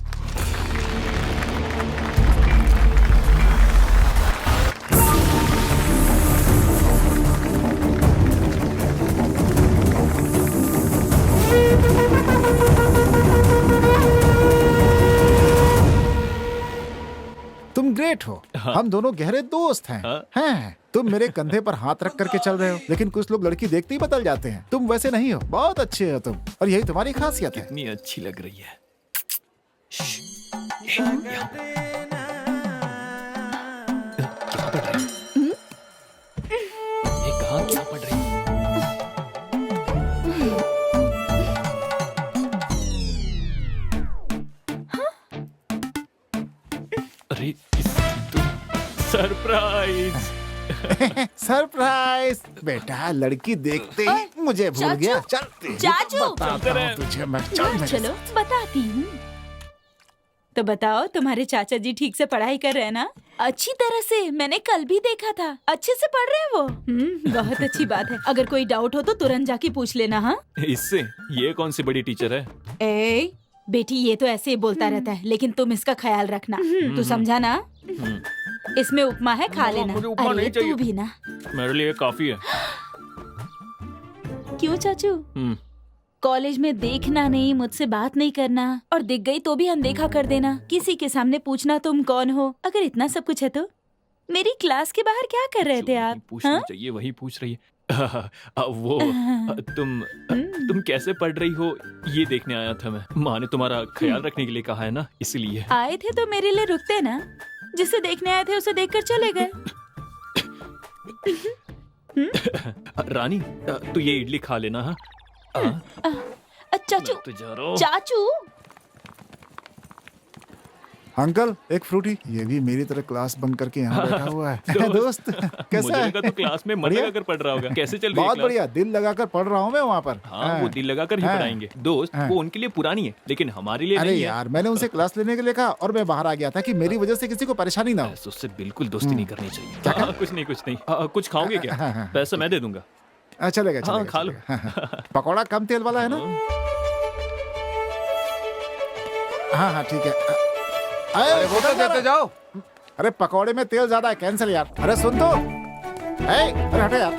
C: तुम ग्रेट हो। हम दोनों गहरे दोस्त हैं। हैं। तुम मेरे कंधे पर हाथ रख करके चल रहे हो, लेकिन कुछ लोग लड़की देखते ही बदल जाते हैं। तुम वैसे नहीं हो, बहुत अच्छे हो तुम, और यही तुम्हारी खासियत है।
A: कितनी अच्छी लग रही है। कहाँ क्या पढ़ रही है? अरे सरप्राइज।
C: सरप्राइज। बेटा, लड़की देखते ही मुझे भूल गया। चल
B: चाचू,
C: बताता हूँ तुझे मैं। चल मेरे
B: चलो बताती हूँ। तो बताओ, तुम्हारे चाचा जी ठीक से पढ़ाई कर रहे हैं ना? अच्छी तरह से, मैंने कल भी देखा था। अच्छे से पढ़ रहे हैं वो। बहुत अच्छी बात है। अगर कोई डाउट हो तो तुरंत जाके पूछ लेना। हाँ,
A: इससे ये कौन सी बड़ी टीचर है?
B: ए बेटी, ये तो ऐसे ही बोलता रहता है, लेकिन तुम इसका ख्याल रखना। तू समझा ना? इसमें उपमा है, खा लेना।
A: मुझे उपमा
B: अरे
A: नहीं चाहिए।
B: तू भी ना।
A: मेरे लिए काफी है।
B: क्यों चाचू? कॉलेज में देखना नहीं, मुझसे बात नहीं करना, और दिख गई तो भी अनदेखा कर देना, किसी के सामने पूछना तुम कौन हो। अगर इतना सब कुछ है तो मेरी क्लास के बाहर क्या कर रहे थे आप?
A: पूछना चाहिए, वही पूछ रही है। वो तुम कैसे पढ़ रही हो ये देखने आया था मैं। माँ ने तुम्हारा ख्याल रखने के लिए कहा है ना, इसलिए।
B: आए थे तो मेरे लिए रुकते ना। जिसे देखने आए थे उसे देखकर चले गए।
A: रानी, तू ये इडली खा लेना। हाँ,
B: चाचू,
A: मैं तो जा रहा हूँ।
B: चाचू।
C: अंकल, एक फ्रूटी। ये भी मेरी तरह क्लास बंक करके यहाँ बैठा हुआ है। दोस्त, कैसा
A: मुझे
C: है?
A: लगा तो क्लास में मन
C: बढ़िया?
A: लगाकर पढ़ रहा होगा। कैसे चल रही है
C: बहुत
A: क्लास?
C: बढ़िया, दिल लगाकर पढ़ रहा हूँ मैं वहाँ पर।
A: हाँ, वो दिल लगाकर ही
C: हाँ।
A: पढ़ाएंगे दोस्त।
C: हाँ।
A: वो उनके लिए पुरानी है, लेकिन हमारे लिए
C: अरे
A: नहीं है।
C: यार, मैंने उनसे क्लास लेने के लिए कहा और मैं बाहर आ गया था कि मेरी वजह से किसी को परेशानी ना हो।
A: ऐसे उससे बिल्कुल दोस्ती नहीं करनी चाहिए।
C: क्या कहा?
A: कुछ नहीं। कुछ खाओगे क्या?
C: हाँ।
A: पैसा मैं दे दूंगा।
C: चलेगा,
A: हाँ,
C: चलेगा,
A: खा लो।
C: चलेगा। पकौड़ा कम तेल वाला है ना? हाँ, ठीक है।
I: अरे वो तो देते जाओ।
C: अरे पकौड़े में तेल ज्यादा है, कैंसिल यार। अरे सुन तो। अरे हटे यार।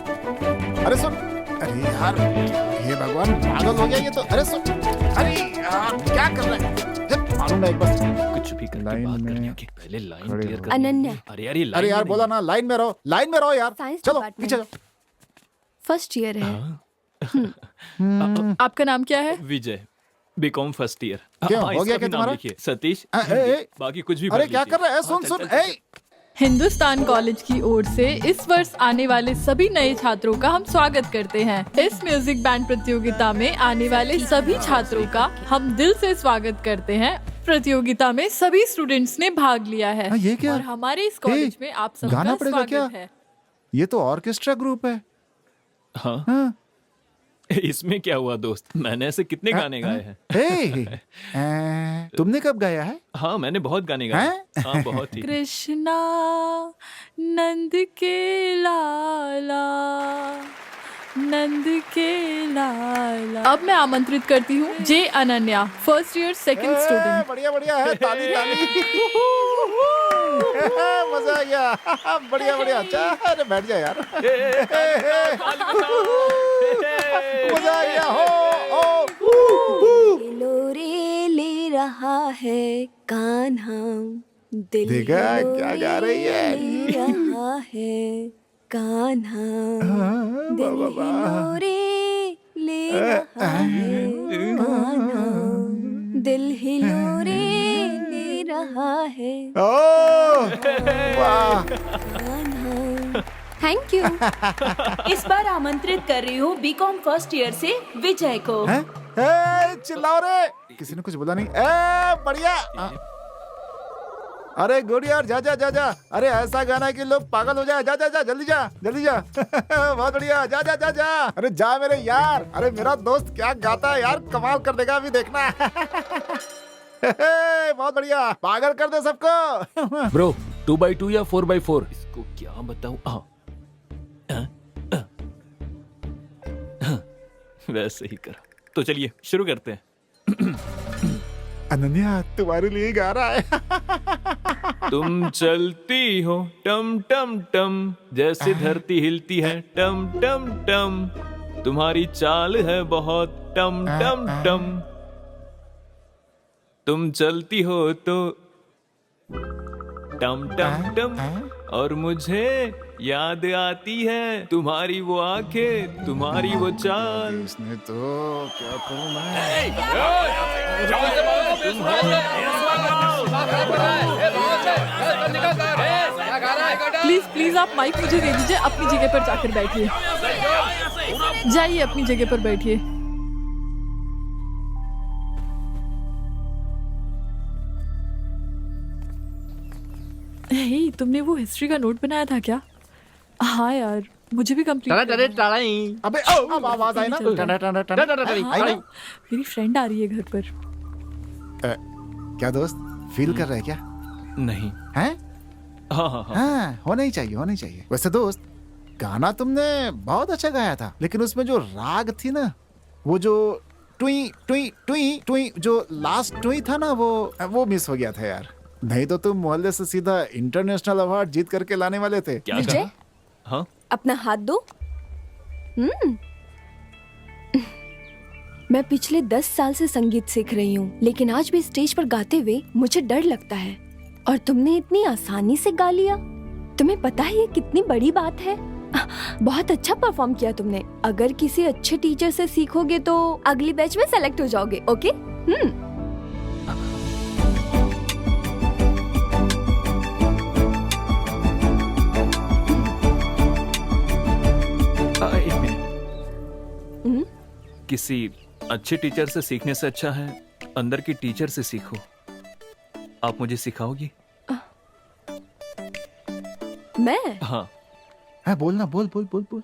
C: अरे सुन। अरे यार, ये भगवान, पागल हो गया ये तो। अरे सुन। अरे यार, क्या कर रहा है? मालूम एक बार।
A: कुछ भी करके
C: लाइन
A: बात
C: में
A: करनी होगी। पहले लाइन
C: खड़े
A: क्लियर
C: हो।
A: कर।
J: अनन्या।
A: अरे यार, ये लाइन
C: अरे यार,
A: में
C: बोला ना लाइन में रहो, लाइन में रहो यार।
J: साइंस
C: चलो
J: डिपार्टमेंट।
C: पीछे जाओ।
J: फर्स्ट ईयर है।
F: आपका नाम क्या है?
A: नहीं। विजय, बीकॉम फर्स्ट ईयर।
C: क्यों, हो गया क्या
A: नाम
C: तुम्हारा?
A: लिखिए, सतीश।
C: ए,
A: बाकी कुछ भी
C: अरे
A: भर
C: क्या
A: लीजिए।
C: कर रहा है? सुन
A: चल,
C: सुन।
A: चल, चल।
F: हिंदुस्तान कॉलेज की ओर से इस वर्ष आने वाले सभी नए छात्रों का हम स्वागत करते हैं। इस म्यूजिक बैंड प्रतियोगिता में आने वाले सभी छात्रों का हम दिल से स्वागत करते हैं। प्रतियोगिता में सभी स्टूडेंट्स ने भाग लिया है।
C: हाँ, ये क्या?
F: और हमारे इस कॉलेज में आप सबका
C: गाना पड़ेगा
F: स्वागत
C: क्या?
F: है।
C: ये तो ऑर्केस्ट्रा ग्रुप है।
A: हाँ,
C: हाँ।
A: इसमें क्या हुआ दोस्त? मैंने ऐसे कितने गाने गाए हैं।
C: तुमने कब गाया है?
A: हाँ, मैंने बहुत गाने गाए हैं। हाँ, बहुत ही।
F: कृष्णा नंद के लाला, नंद के लाला। अब मैं आमंत्रित करती हूँ J Ananya, first year second student.
C: बढ़िया बढ़िया है, ताली ताली। मजा आ गया। बढ़िया बढ़िया। अरे बैठ जा यार। मजा आ गया। हो
J: लोरे ले रहा है कान्हा, दिल
C: देखा क्या गा रही है?
J: ले रहा है कान्हा, दिल लोरे रहा है कान्हा, दिल हिलोरे ले रहा है
C: वाह
J: कान्हा। Thank you.
B: इस बार आमंत्रित कर रही हूँ बीकॉम फर्स्ट ईयर से विजय को।
C: हैं? ए, चिल्लाओ रे, किसी ने कुछ बोला नहीं। ए, बढ़िया। अरे गुड यार, जा जा जा जा। अरे ऐसा गाना है कि लोग पागल हो जाए। जा जा जा, जल्दी जा, जल्दी जा। बहुत बढ़िया, जा जा जा जा। अरे जा मेरे यार। अरे मेरा दोस्त क्या गाता है यार, कमाल कर देगा, अभी देखना। बहुत बढ़िया, पागल कर दे सबको।
D: ब्रो 2x2 या 4x4?
A: इसको क्या बताऊं? वैसे ही करा। तो चलिए शुरू करते हैं।
C: अनन्या तुम्हारे लिए गा रहा है।
A: तुम चलती हो टम टम टम, जैसे धरती हिलती है टम टम टम, तुम्हारी चाल है बहुत टम टम टम। तुम चलती हो तो टम टम टम, और मुझे याद आती है तुम्हारी वो आंखें, तुम्हारी वो चाल।
C: इसने तो क्या करूं मैं?
F: प्लीज प्लीज आप माइक मुझे दे दीजिए, अपनी जगह पर जाकर बैठिए। जाइए अपनी जगह पर बैठिए। हे, तुमने वो हिस्ट्री का नोट बनाया था क्या? हाँ यार, मुझे भी कंप्लीट।
C: अबे अब आवाज आई ना, टना टना टना आई ना।
F: मेरी फ्रेंड आ रही है घर पर।
C: क्या दोस्त, फील कर रहा है क्या?
A: नहीं।
C: हैं?
A: हाँ हाँ हाँ।
C: हाँ, होना ही चाहिए, होना ही चाहिए। वैसे दोस्त, गाना तुमने बहुत अच्छा गाया था, लेकिन उसमें जो राग थी ना, वो जो टुई टुई टुई टुई, जो लास्ट टुई था ना, वो मिस हो गया था यार। नहीं तो तुम मोहल्ले से सीधा इंटरनेशनल अवार्ड जीत करके लाने वाले थे।
A: क्या
J: विजय,
A: कहा? हाँ?
J: अपना हाथ दो। मैं पिछले 10 साल से संगीत सीख रही हूँ, लेकिन आज भी स्टेज पर गाते हुए मुझे डर लगता है, और तुमने इतनी आसानी से गा लिया। तुम्हें पता है ये कितनी बड़ी बात है? बहुत अच्छा परफॉर्म किया तुमने। अगर किसी अच्छे टीचर से सीखोगे तो अगली बैच में सेलेक्ट हो जाओगे। ओके?
A: एक मिनट। किसी अच्छे टीचर से सीखने से अच्छा है अंदर की टीचर से सीखो। आप मुझे सिखाओगी?
J: मैं?
A: हाँ।
C: हाँ, बोलना, बोल बोल बोल बोल।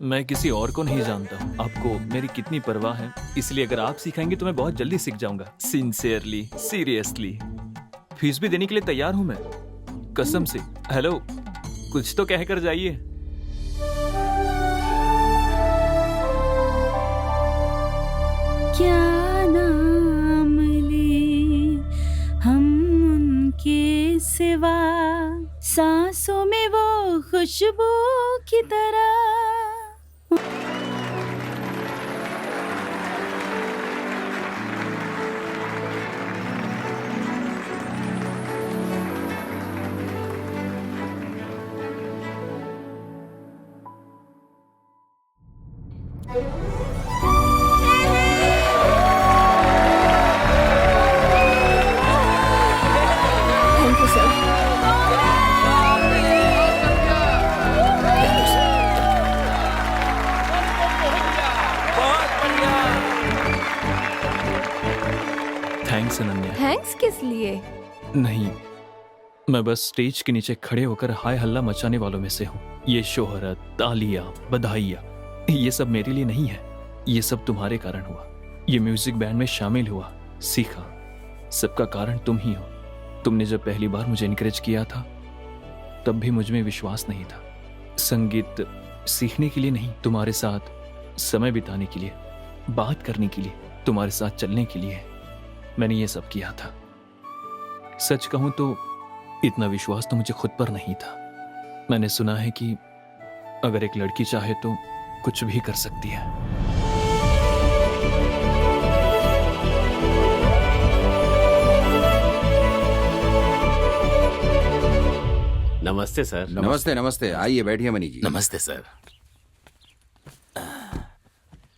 A: मैं किसी और को नहीं जानता हूँ, आपको मेरी कितनी परवाह है, इसलिए अगर आप सिखाएंगे तो मैं बहुत जल्दी सीख जाऊंगा। Sincerely, seriously. फीस भी देने के लिए तैयार हूँ मैं, कसम से। हेलो, कुछ तो कहकर जाइए।
B: क्या नाम ले हम उनके सिवा, सांसों में वो खुशबू की तरह।
J: Thank you sir.
A: Thanks Ananya.
J: Thanks किस लिए?
A: नहीं, मैं बस स्टेज के नीचे खड़े होकर हाय हल्ला मचाने वालों में से हूँ। ये शोहरत, तालियां, बधाइयाँ, ये सब मेरे लिए नहीं है। ये सब तुम्हारे कारण हुआ। ये म्यूजिक बैंड में शामिल हुआ, सीखा, सबका कारण तुम ही हो। तुमने जब पहली बार मुझे इनकरेज किया था, तब भी मुझ में विश्वास नहीं था। संगीत सीखने के लिए नहीं, तुम्हारे साथ समय बिताने के लिए, बात करने के लिए, तुम्हारे साथ चलने के लिए मैंने ये सब किया था। सच कहूं तो इतना विश्वास तो मुझे खुद पर नहीं था। मैंने सुना है कि अगर एक लड़की चाहे तो कुछ भी कर सकती है।
H: नमस्ते सर।
E: नमस्ते नमस्ते, आइए बैठिए मनी जी।
D: नमस्ते सर।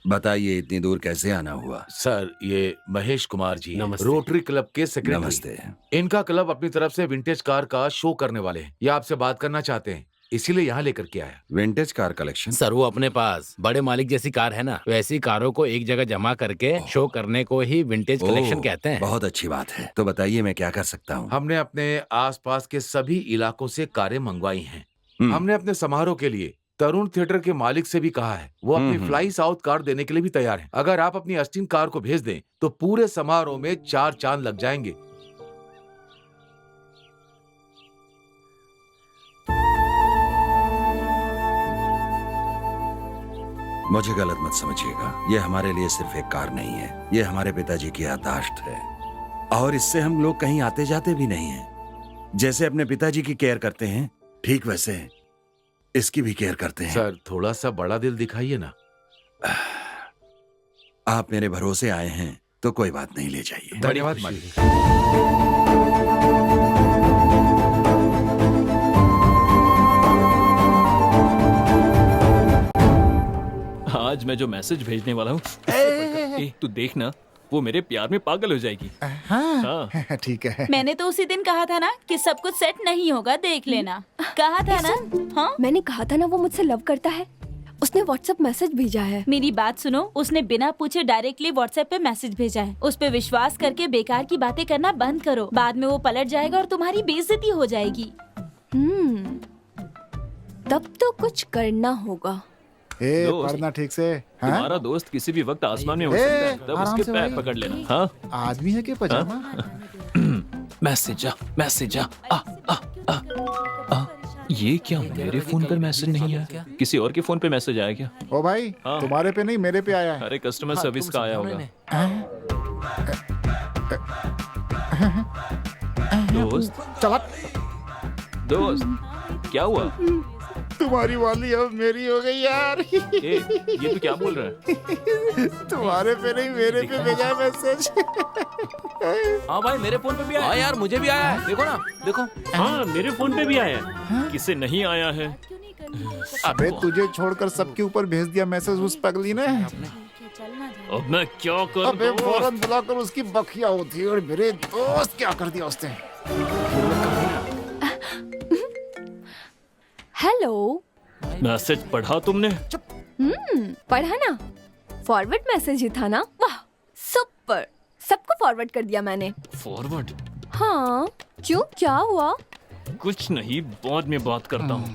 E: बताइए इतनी दूर कैसे आना हुआ?
I: सर, ये महेश कुमार जी
H: नमस्ते।
I: रोटरी क्लब के सेक्रेटरी।
E: नमस्ते।
I: इनका क्लब अपनी तरफ से विंटेज कार का शो करने वाले हैं। ये आपसे बात करना चाहते हैं, इसीलिए यहाँ लेकर के आया।
E: Vintage car collection?
D: सर, वो अपने पास बड़े मालिक जैसी कार है ना, वैसी कारों को एक जगह जमा करके शो करने को ही विंटेज कलेक्शन कहते हैं।
E: बहुत अच्छी बात है। तो बताइए मैं क्या कर सकता हूँ?
I: हमने अपने आसपास के सभी इलाकों से कारें मंगवाई हैं। हमने अपने समारोह के लिए तरुण थिएटर के मालिक से भी कहा है, वो अपनी फ्लाई साउथ कार देने के लिए भी तैयार हैं। अगर आप अपनी अस्टीन कार को भेज दें तो पूरे समारोह में 4 चांद लग जाएंगे।
E: मुझे गलत मत समझिएगा, ये हमारे लिए सिर्फ एक कार नहीं है, ये हमारे पिताजी की याददाश्त है और इससे हम लोग कहीं आते जाते भी नहीं हैं। जैसे अपने पिताजी की केयर करते हैं, ठीक वैसे इसकी भी केयर करते हैं।
I: सर, थोड़ा सा बड़ा दिल दिखाइए ना।
E: आप मेरे भरोसे आए हैं तो कोई बात नहीं, ले जाइए।
I: धन्यवाद मालिक।
A: आज मैं जो मैसेज भेजने वाला हूँ, तू देखना, वो मेरे प्यार में पागल हो जाएगी।
C: हाँ ठीक है।
B: मैंने तो उसी दिन कहा था ना कि सब कुछ सेट नहीं होगा, देख लेना। कहा था ना? हाँ,
J: मैंने कहा था ना वो मुझसे लव करता है। उसने व्हाट्सएप मैसेज भेजा है।
B: मेरी बात सुनो, उसने बिना पूछे डायरेक्टली व्हाट्सएप पे मैसेज भेजा है। उस पे विश्वास करके बेकार की बातें करना बंद करो, बाद में वो पलट जाएगा और तुम्हारी बेइज्जती हो जाएगी।
J: तब तो कुछ करना होगा।
C: ए,
A: दोस्त,
C: पढ़ना ठीक से। हाँ?
A: तुम्हारा दोस्त किसी भी वक्त आसमान में हो सकता है, तब
C: आराम
A: उसके
C: से
A: पैर
C: भाई।
A: पकड़ लेना। हाँ,
C: आदमी है कि पजामा?
A: मैसेज आ। ये क्या मेरे फोन पर मैसेज नहीं आया? किसी और के फोन पे मैसेज आया क्या?
C: ओ भाई,
A: हाँ।
C: तुम्हारे पे नहीं मेरे पे आया है।
A: अरे कस्टमर सर्विस का आया होगा। दोस्त,
C: चला,
A: क्या हुआ?
C: तुम्हारी वाली अब मेरी हो गई यार।
A: ये तू क्या बोल रहा है?
C: तुम्हारे पे नहीं मेरे पे भेजा है मैसेज।
A: हाँ भाई, मेरे फोन पे भी आया।
D: हाँ यार, मुझे भी आया है। देखो ना, देखो।
H: हाँ, मेरे फोन पे भी आया है।
A: किसे नहीं आया है?
C: अबे तुझे छोड़कर सबके ऊपर भेज दिया मैसेज उस पगली ने।
A: अब मैं क्या करूं?
C: अबे फौरन बुलाकर उसकी बखिया होती और मेरे दोस्त क्या कर दिया उसने।
J: हेलो।
A: मैसेज पढ़ा तुमने?
J: पढ़ा ना, फॉरवर्ड मैसेज ही था ना। वाह, सुपर, सबको फॉरवर्ड कर दिया मैंने।
A: फॉरवर्ड?
J: हाँ, क्यों, क्या हुआ?
A: कुछ नहीं, बाद में बात करता हूँ।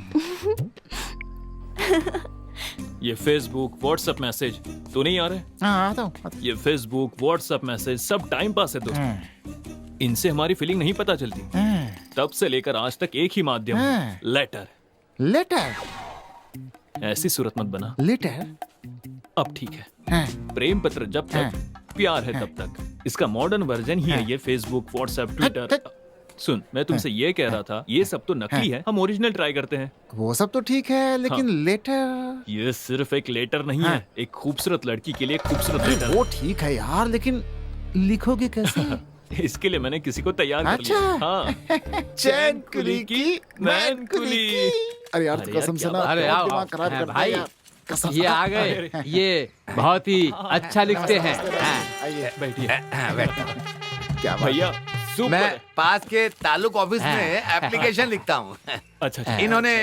A: ये फेसबुक व्हाट्सएप मैसेज तो नहीं आ रहे?
C: हाँ, आता हूँ।
A: ये फेसबुक व्हाट्सएप मैसेज सब टाइम पास है दोस्त। इनसे हमारी फीलिंग नहीं पता चलती। तब से लेकर आज तक एक ही माध्यम है, लेटर।
C: लेटर?
A: ऐसी सूरत मत बना।
C: लेटर?
A: अब ठीक है। प्रेम पत्र जब तक, प्यार है तब तक। इसका मॉडर्न वर्जन ही है ये फेसबुक व्हाट्सएप ट्विटर। सुन, मैं तुमसे ये कह रहा था, ये सब तो नकली है, हम ओरिजिनल ट्राई करते हैं।
C: वो सब तो ठीक है, लेकिन लेटर?
A: ये सिर्फ एक लेटर नहीं है, एक खूबसूरत लड़की के लिए एक खूबसूरत लेटर।
C: वो ठीक है यार, लेकिन लिखोगे कैसे?
A: इसके लिए मैंने किसी को तैयार कर
C: अच्छा।
A: लिया। हाँ।
C: चैन कुली की मैन कुली। अरे यार,
A: अरे
C: कसम
A: यार,
C: से
A: क्या
C: ना,
A: बात
G: अरे
C: बहुत
G: आओ,
C: दिमाग खराब
G: हाँ,
C: करता है
G: भाई।
C: यार। कसम
G: ये आ गए, ये बहुत ही अच्छा लिखते हैं।
C: आइए,
A: बैठिए।
C: क्या बात?
A: भैया, सुपर
I: मैं
A: है।
I: पास के तालुक ऑफिस में एप्लीकेशन लिखता हूँ।
A: अच्छा,
I: इन्होंने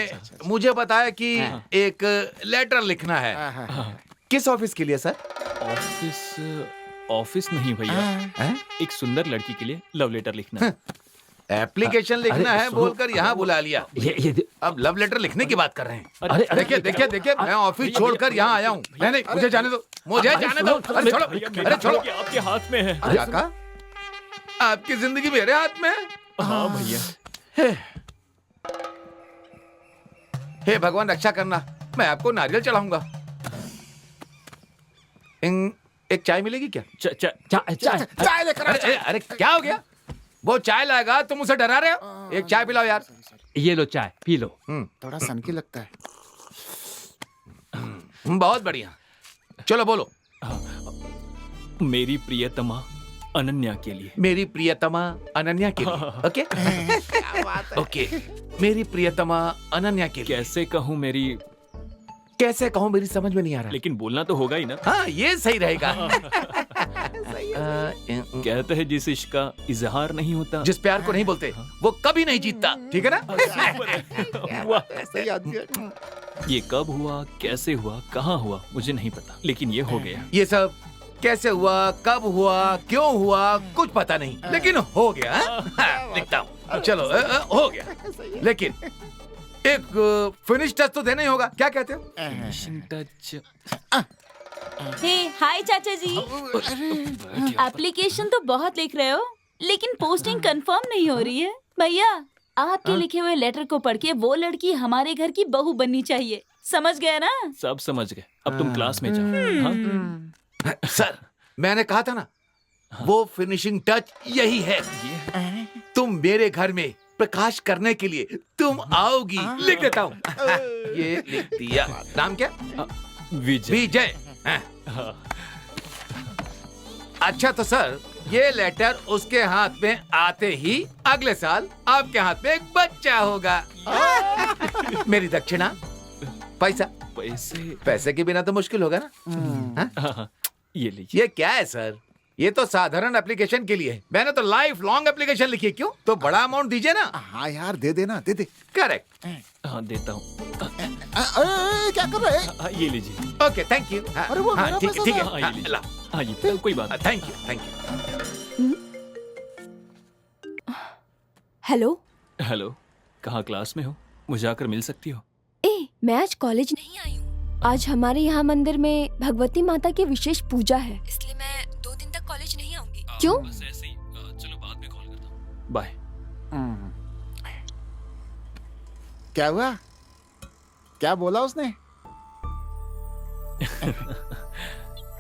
I: मुझे बताया कि एक लेटर लिखना है। किस ऑफिस के लिए सर?
A: ऑफिस नहीं भैया, एक सुंदर लड़की के लिए लव लेटर लिखना है।
I: एप्लीकेशन लिखना है बोलकर यहाँ बुला लिया।
G: ये
I: अब लव लेटर लिखने की बात कर रहे हैं।
A: अरे,
I: देखिए देखिए देखिए, मैं ऑफिस छोड़कर यहाँ आया हूँ। नहीं नहीं, मुझे जाने दो, मुझे जाने दो। अरे छोड़ो, अरे छोड़ो।
A: आपके हाथ में है।
I: क्या कहा? आपकी जिंदगी मेरे हाथ में है?
A: हाँ भैया।
I: हे भगवान, रक्षा करना, मैं आपको नारियल चढ़ाऊंगा। एक चाय मिलेगी क्या?
C: चाय लेकर आ।
I: अरे अरे अरे, क्या हो गया? वो चाय लाएगा, तुम उसे डरा रहे हो? एक चाय पिलाओ यार।
G: ये लो चाय, पी लो।
C: थोड़ा सनकी लगता है।
I: बहुत बढ़िया, चलो बोलो।
A: मेरी प्रियतमा अनन्या के लिए।
I: मेरी प्रियतमा अनन्या के लिए। ओके ओके, मेरी प्रियतमा अनन्या के लिए।
A: कैसे कहूँ, मेरी
I: कैसे कहूँ, मेरी समझ में नहीं आ रहा।
A: लेकिन बोलना तो होगा ही ना।
I: हाँ, ये सही रहेगा।
A: कहते हैं जिस इश्क का इजहार नहीं होता,
I: जिस प्यार को नहीं बोलते वो कभी नहीं जीतता, ठीक है ना?
C: सही आदमी है।
A: ये कब हुआ, कैसे हुआ, कहाँ हुआ, मुझे नहीं पता, लेकिन ये हो गया।
I: ये सब कैसे हुआ, कब हुआ, क्यों हुआ, कुछ पता नहीं, लेकिन हो गया। हाँ, लिखता हूँ। चलो, हो गया। लेकिन एक फिनिश टच तो देना ही होगा, क्या कहते हो?
A: टच।
B: हे हाय चाचा जी, एप्लीकेशन तो बहुत लिख रहे हो, लेकिन पोस्टिंग कंफर्म नहीं हो रही है। भैया, आपके लिखे हुए लेटर को पढ़ के वो लड़की हमारे घर की बहू बननी चाहिए, समझ गए ना?
A: सब समझ गए, अब तुम क्लास में जाओ। हाँ?
I: सर, मैंने कहा था ना, वो फिनिशिंग टच यही है। तुम मेरे घर में प्रकाश करने के लिए तुम आओगी। लिख देता हूँ। ये लिख दिया। नाम क्या?
A: विजय।
I: विजय। हाँ। अच्छा तो सर, ये लेटर उसके हाथ में आते ही अगले साल आपके हाथ में एक बच्चा होगा। मेरी दक्षिणा, पैसा। पैसे के बिना तो मुश्किल होगा ना।
A: हाँ? ये लीजिए।
I: ये क्या है सर? ये तो साधारण एप्लीकेशन के लिए है। मैंने तो लाइफ लॉन्ग एप्लीकेशन लिखी है। क्यों? तो बड़ा अमाउंट दीजिए ना।
C: हाँ यार, दे देना, दे दे।
I: करेक्ट।
A: हाँ देता हूँ।
C: क्या कर रहे हैं?
A: ये लीजिए।
I: Okay, thank you.
C: अरे वो मेरा
I: ठीक
C: पैसा
I: है।
A: हाँ, ये लीजिए। हाँ ये कोई बात।
I: Thank you, thank you.
J: Hello.
A: Hello, कहाँ क्लास में हो? मुझे आकर मिल सकती हो?
J: मैं आज कॉलेज नहीं आई हूँ। आज हमारे यहाँ मंदिर में भगवती माता की विशेष पूजा है, इसलिए मैं 2 दिन तक कॉलेज नहीं आऊंगी। क्यों?
A: बस ऐसे ही। चलो बाद में कॉल करता हूँ। बाय।
C: क्या हुआ? क्या बोला उसने?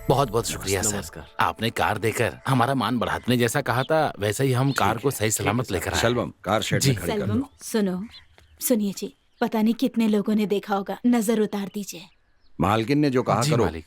D: बहुत बहुत शुक्रिया सर, आपने कार देकर हमारा मान बढ़ा। आपने जैसा कहा था वैसे ही हम कार को सही सलामत लेकर आए।
E: शलवम, कार शेड में खड़ी कर
B: सेल्वम,
E: दो।
B: सुनिए जी, पता नहीं कितने लोगों ने देखा होगा, नजर उतार दीजिए।
E: मालकिन ने जो कहा
D: जी
E: करो।
D: मालिक।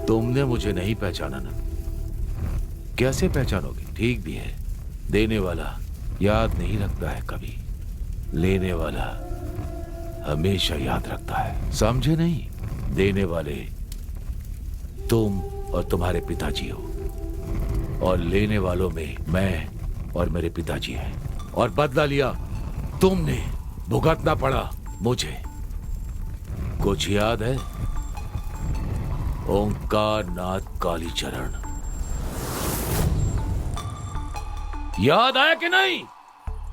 I: तुमने मुझे नहीं पहचाना ना? कैसे पहचानोगे? ठीक भी है। देने वाला याद नहीं रखता है कभी, लेने वाला हमेशा याद रखता है। समझे नहीं? देने वाले तुम और तुम्हारे पिताजी हो, और लेने वालों में मैं और मेरे पिताजी हैं। और बदला लिया तुमने, भुगतना पड़ा मुझे। कुछ याद है? ओंकार नाथ कालीचरण, याद आया कि नहीं?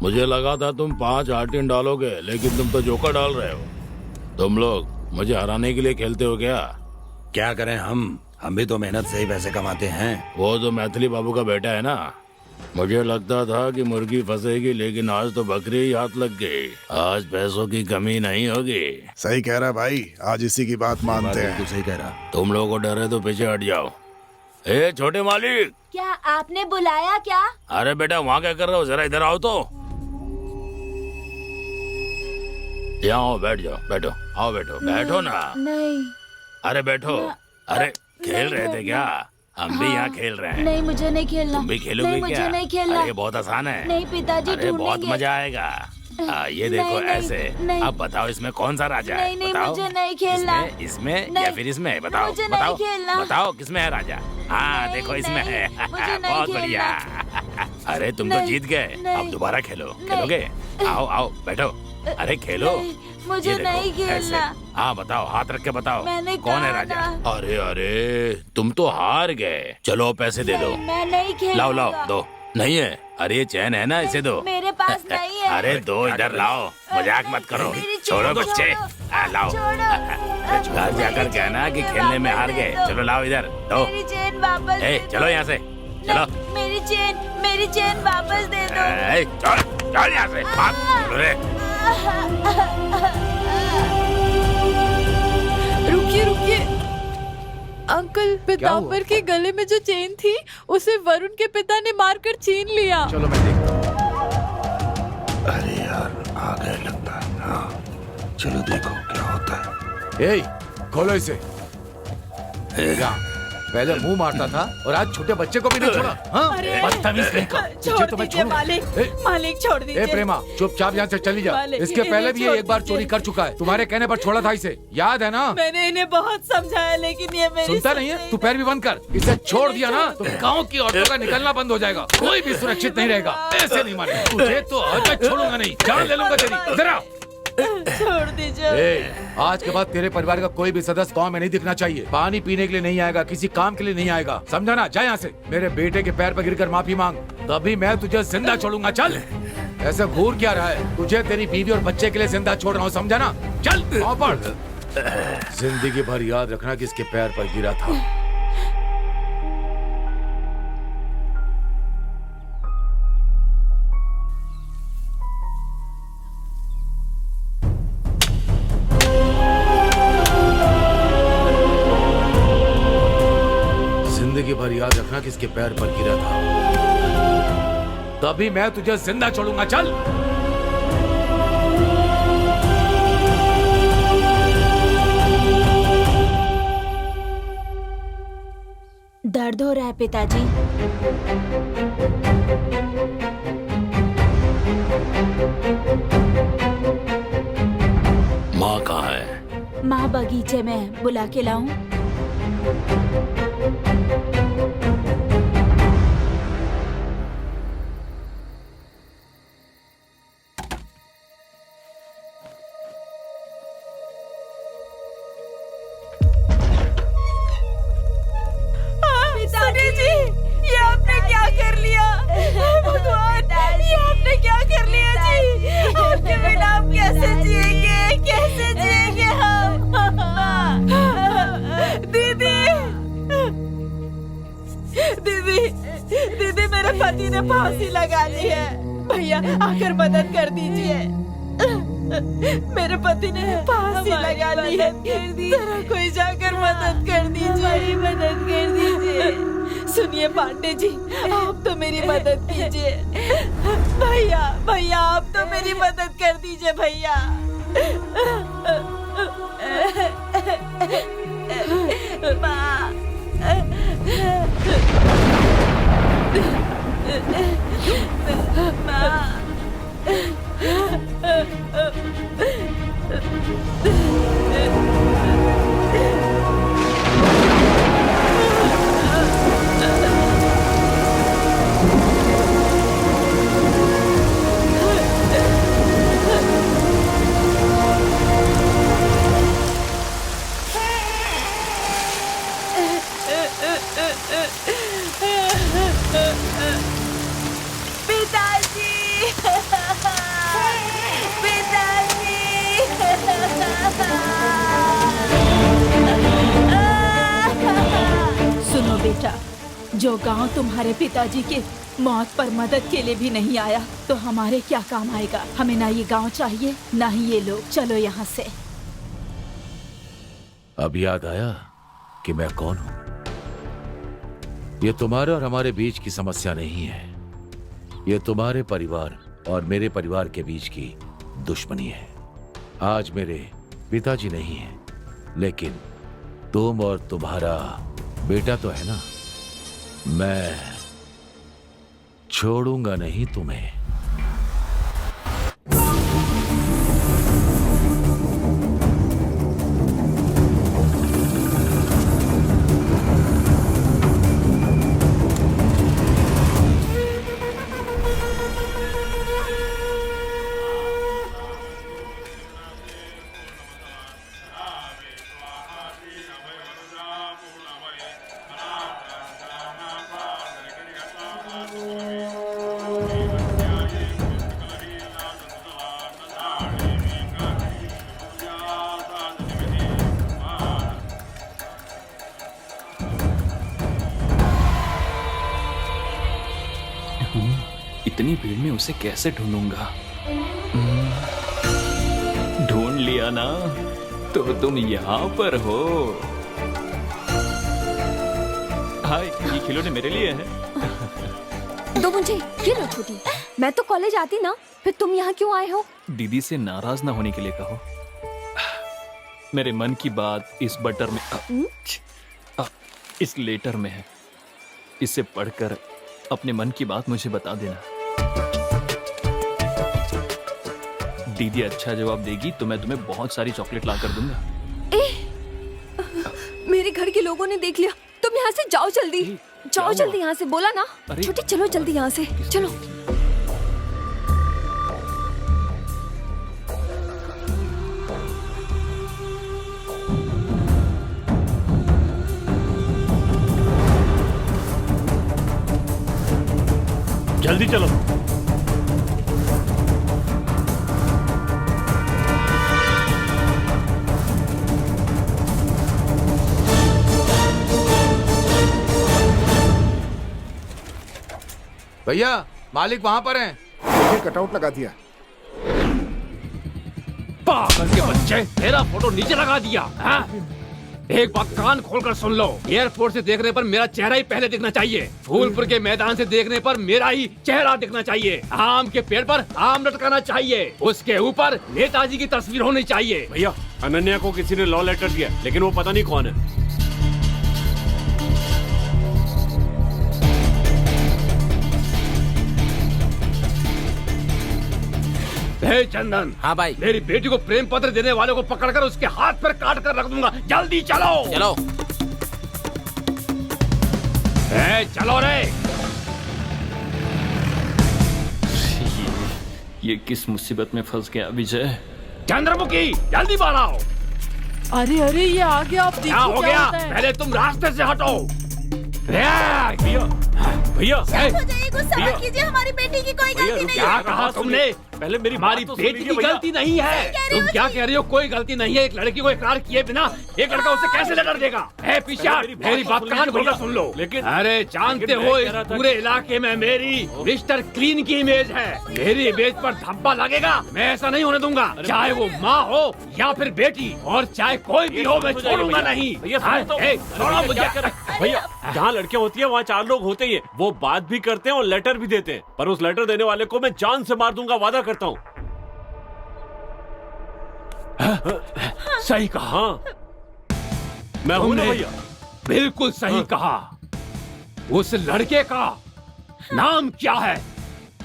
D: मुझे लगा था तुम 5 आर्टिन डालोगे, लेकिन तुम तो जोकर डाल रहे हो। तुम लोग मुझे हराने के लिए खेलते हो क्या?
E: क्या करें हम भी तो मेहनत से ही पैसे कमाते हैं।
D: वो तो मैथिली बाबू का बेटा है ना। मुझे लगता था कि मुर्गी फंसेगी, लेकिन आज तो बकरी ही हाथ लग गई। आज पैसों की कमी नहीं होगी।
C: सही कह रहा भाई, आज इसी की बात मानते हैं।
E: तू सही कह रहा।
D: तुम लोगों को डर है तो पीछे हट जाओ। ए छोटे मालिक,
B: क्या आपने बुलाया क्या?
D: अरे बेटा वहाँ क्या कर रहे हो? जरा इधर आओ तो। यहाँ आओ, बैठ जाओ, बैठो, आओ बैठो, बैठो ना।
B: नहीं
D: अरे बैठो। अरे खेल रहे थे क्या? हम भी यहाँ खेल रहे हैं।
B: नहीं, मुझे नहीं खेलना।
D: तुम भी खेलोगे
B: नहीं,
D: क्या?
B: मुझे नहीं खेलना।
D: अरे बहुत आसान है।
B: नहीं पिताजी,
D: अरे बहुत
B: ढूंढेंगे।
D: मजा आएगा। ये देखो
J: नहीं,
D: ऐसे।
J: नहीं।
D: अब बताओ इसमें कौन सा राजा है?
J: नहीं,
D: बताओ।
J: मुझे नहीं खेलना।
D: इसमें या
J: नहीं,
D: फिर इसमें? बताओ
J: मुझे नहीं
D: बताओ
J: खेलना।
D: बताओ किसमें है राजा? हाँ
J: नहीं,
D: देखो इसमें
J: नहीं,
D: है।
J: मुझे नहीं
D: बहुत बढ़िया। अरे तुम तो
J: नहीं,
D: जीत गए।
J: नहीं,
D: अब दोबारा खेलो।
J: नहीं।
D: खेलोगे? आओ आओ बैठो। अरे खेलो।
J: नहीं, मुझे
D: ये देखो,
J: नहीं खेलना।
D: ऐसे। हाँ बताओ, हाथ रख के बताओ।
J: मैंने
D: कौन है
J: कहा
D: राजा?
J: ना।
D: अरे अरे तुम तो हार गए। चलो पैसे दे दो।
J: मैं नहीं खेलूंगा।
D: लाओ लाओ दो। नहीं है? अरे ये चैन है ना, इसे दो।
J: मेरे पास नहीं है।
D: अरे दो इधर लाओ। मजाक मत करो।
J: मेरी चैन
D: छोड़ो
J: छोड़ो।
D: बच्चे। लाओ।
J: छोड़ो।
D: घर जाकर कहना कि खेलने में हार गए। चलो लाओ इधर दो।
J: मेरी चेन वापस
D: ए
J: दे दो।
D: चलो यहाँ से। चलो।
J: मेरी चेन वापस दे दो।
D: ए, चल चल यहाँ से। भाग। चलो रे।
F: रुकिए रुकिए अंकल, पिताम्बर के गले में जो चेन थी उसे वरुण के पिता ने मारकर छीन लिया।
I: चलो मैं देखता हूँ।
E: अरे यार आ गए लगता है। हाँ चलो देखो क्या होता है।
I: ए, खोलो इसे। क्या? पहले मुंह मारता था और आज छोटे बच्चे को भी नहीं छोड़ा। हाँ?
B: अरे,
I: बदतमीज कहीं का।
B: छोड़
I: तुझे तो मैं
B: दीजिए
I: छोड़ूं।
B: मालिक।
I: ए,
B: मालिक छोड़ दीजिए।
I: ए प्रेमा चुपचाप यहाँ से चली जा।
B: मालिक,
I: इसके
B: इन्हें
I: पहले भी ये
B: छोड़
I: एक बार
B: दीजिए।
I: चोरी कर चुका है। तुम्हारे कहने पर छोड़ा था इसे, याद है ना?
B: मैंने इन्हें बहुत समझाया लेकिन ये मेरी
I: सुनता नहीं है? तू पैर भी बंद कर। इसे छोड़ दिया ना तो गांव की औरतों का निकलना बंद हो जाएगा। कोई भी सुरक्षित नहीं रहेगा। ऐसे नहीं माने तुझे तो आज मैं छोड़ूंगा नहीं। जान ले लूंगा तेरी। जरा
B: छोड़ दीजिए।
I: ए, आज के बाद तेरे परिवार का कोई भी सदस्य गांव में नहीं दिखना चाहिए। पानी पीने के लिए नहीं आएगा, किसी काम के लिए नहीं आएगा, समझा ना? जा यहाँ से। मेरे बेटे के पैर पर गिरकर माफी मांग, तभी मैं तुझे जिंदा छोड़ूंगा। चल। ऐसे घूर क्या रहा है? तुझे तेरी बीवी और बच्चे के लिए जिंदा छोड़ रहा हूँ, समझा ना? चल पाँव पड़। जिंदगी भर याद रखना कि इसके पैर पर गिरा था। जिंदगी भर याद रखना कि इसके पैर पर गिरा था, तभी मैं तुझे जिंदा छोड़ूंगा। चल।
B: दर्द हो रहा है पिताजी?
D: माँ कहाँ है?
B: माँ बगीचे में है, बुला के लाऊं? सुनिए जी, ये आपने क्या कर लिया? भगवान, ये आपने क्या कर लिया जी? आपके बिना हम कैसे जिएंगे? कैसे जिएंगे हम? दीदी, दीदी, दीदी, मेरे पति ने फांसी लगा ली है। भैया आकर मदद कर दीजिए। मेरे पति ने फांसी लगा ली है। जरा कोई जाकर मदद कर दीजिए। मदद कर दीजिए। सुनिए पांडे जी, आप तो मेरी मदद कीजिए। भैया, भैया आप तो मेरी मदद कर दीजिए भैया। माँ। पिताजी, सुनो बेटा, जो गांव तुम्हारे पिताजी के मौत पर मदद के लिए भी नहीं आया तो हमारे क्या काम आएगा? हमें ना ये गांव चाहिए ना ही ये लोग। चलो यहाँ से।
I: अब याद आया कि मैं कौन हूं। ये तुम्हारे और हमारे बीच की समस्या नहीं है, ये तुम्हारे परिवार और मेरे परिवार के बीच की दुश्मनी है। आज मेरे पिताजी नहीं है, लेकिन तुम और तुम्हारा बेटा तो है ना। मैं छोड़ूंगा नहीं तुम्हें।
A: इतनी भीड़ में उसे कैसे ढूंढूंगा? ढूंढ लिया ना, तो तुम यहाँ पर हो। हाय, ये खिलौने मेरे लिए हैं।
J: दो मुझे, ये लो छोटी। मैं तो कॉलेज आती ना, फिर तुम यहाँ क्यों आए हो?
A: दीदी से नाराज ना होने के लिए कहो। मेरे मन की बात इस बटर में इस लेटर में है। इसे पढ़कर अपने मन की बात मुझे बता देना। दीदी अच्छा जवाब देगी तो मैं तुम्हें बहुत सारी चॉकलेट ला कर दूंगा।
J: मेरे घर के लोगों ने देख लिया। तुम यहाँ से जाओ जल्दी, जाओ जल्दी यहाँ से, बोला ना। छोटी चलो जल्दी यहाँ से, चलो।
H: जल्दी चलो।
I: भैया मालिक वहाँ पर हैं।
C: देखिए कटआउट लगा दिया।
G: पागल के बच्चे, मेरा फोटो नीचे लगा दिया। हाँ? एक बात कान खोलकर सुन लो, एयरपोर्ट से देखने पर मेरा चेहरा ही पहले दिखना चाहिए। फूलपुर के मैदान से देखने पर मेरा ही चेहरा दिखना चाहिए। आम के पेड़ पर आम लटकाना चाहिए, उसके ऊपर नेताजी की तस्वीर होनी चाहिए।
H: भैया, अनन्या को किसी ने लॉ लेटर दिया, लेकिन वो पता नहीं कौन है।
G: हे चंदन।
D: हाँ भाई।
G: मेरी बेटी को प्रेम पत्र देने वाले को पकड़कर उसके हाथ पर काट कर रख दूंगा। जल्दी चलो
D: चलो।
G: चलो रे।
A: ये किस मुसीबत में फंस गया विजय?
G: चंद्रमुखी, जल्दी बाहर आओ।
F: अरे अरे, ये आ गया। आप
G: क्या हो
F: देखिए क्या
G: गया?
F: होता है।
G: पहले तुम रास्ते से हटो।
H: भैया, भैया,
B: गुस्सा मत कीजिए, हमारी बेटी की कोई गलती नहीं
G: क्या
B: है।
G: कहा तुमने?
H: पहले मेरी
G: हमारी
H: बात तो
G: बेटी
H: सुनिए
G: की
H: भैया।
G: गलती नहीं है। तुम क्या कह रही हो? कोई गलती नहीं है। एक लड़की को इकरार किए बिना एक लड़का उसे कैसे लेटर देगा? है पीछा, मेरी बात कान खोलकर सुन लो।
H: लेकिन
G: अरे जानते
H: लेकिन
G: हो,
H: मैं
G: इस
H: कह रहा था
G: पूरे इलाके में मेरी मिस्टर क्लीन की इमेज है। मेरी इमेज पर धब्बा लगेगा, मैं ऐसा नहीं होने दूंगा। चाहे वो माँ हो या फिर बेटी, और चाहे कोई भी हो, मैं छोड़ूंगा नहीं। छोड़ो मुझे।
H: भैया, जहाँ लड़कियाँ होती है वहाँ 4 लोग होते ही हैं। वो बात भी करते हैं और लेटर भी देते हैं, पर उस लेटर देने वाले को मैं जान से मार दूंगा, वादा करता हूँ।
G: सही कहा।
H: हाँ, मैं हूँ ना भैया।
G: बिल्कुल सही कहा। उस लड़के का नाम क्या है?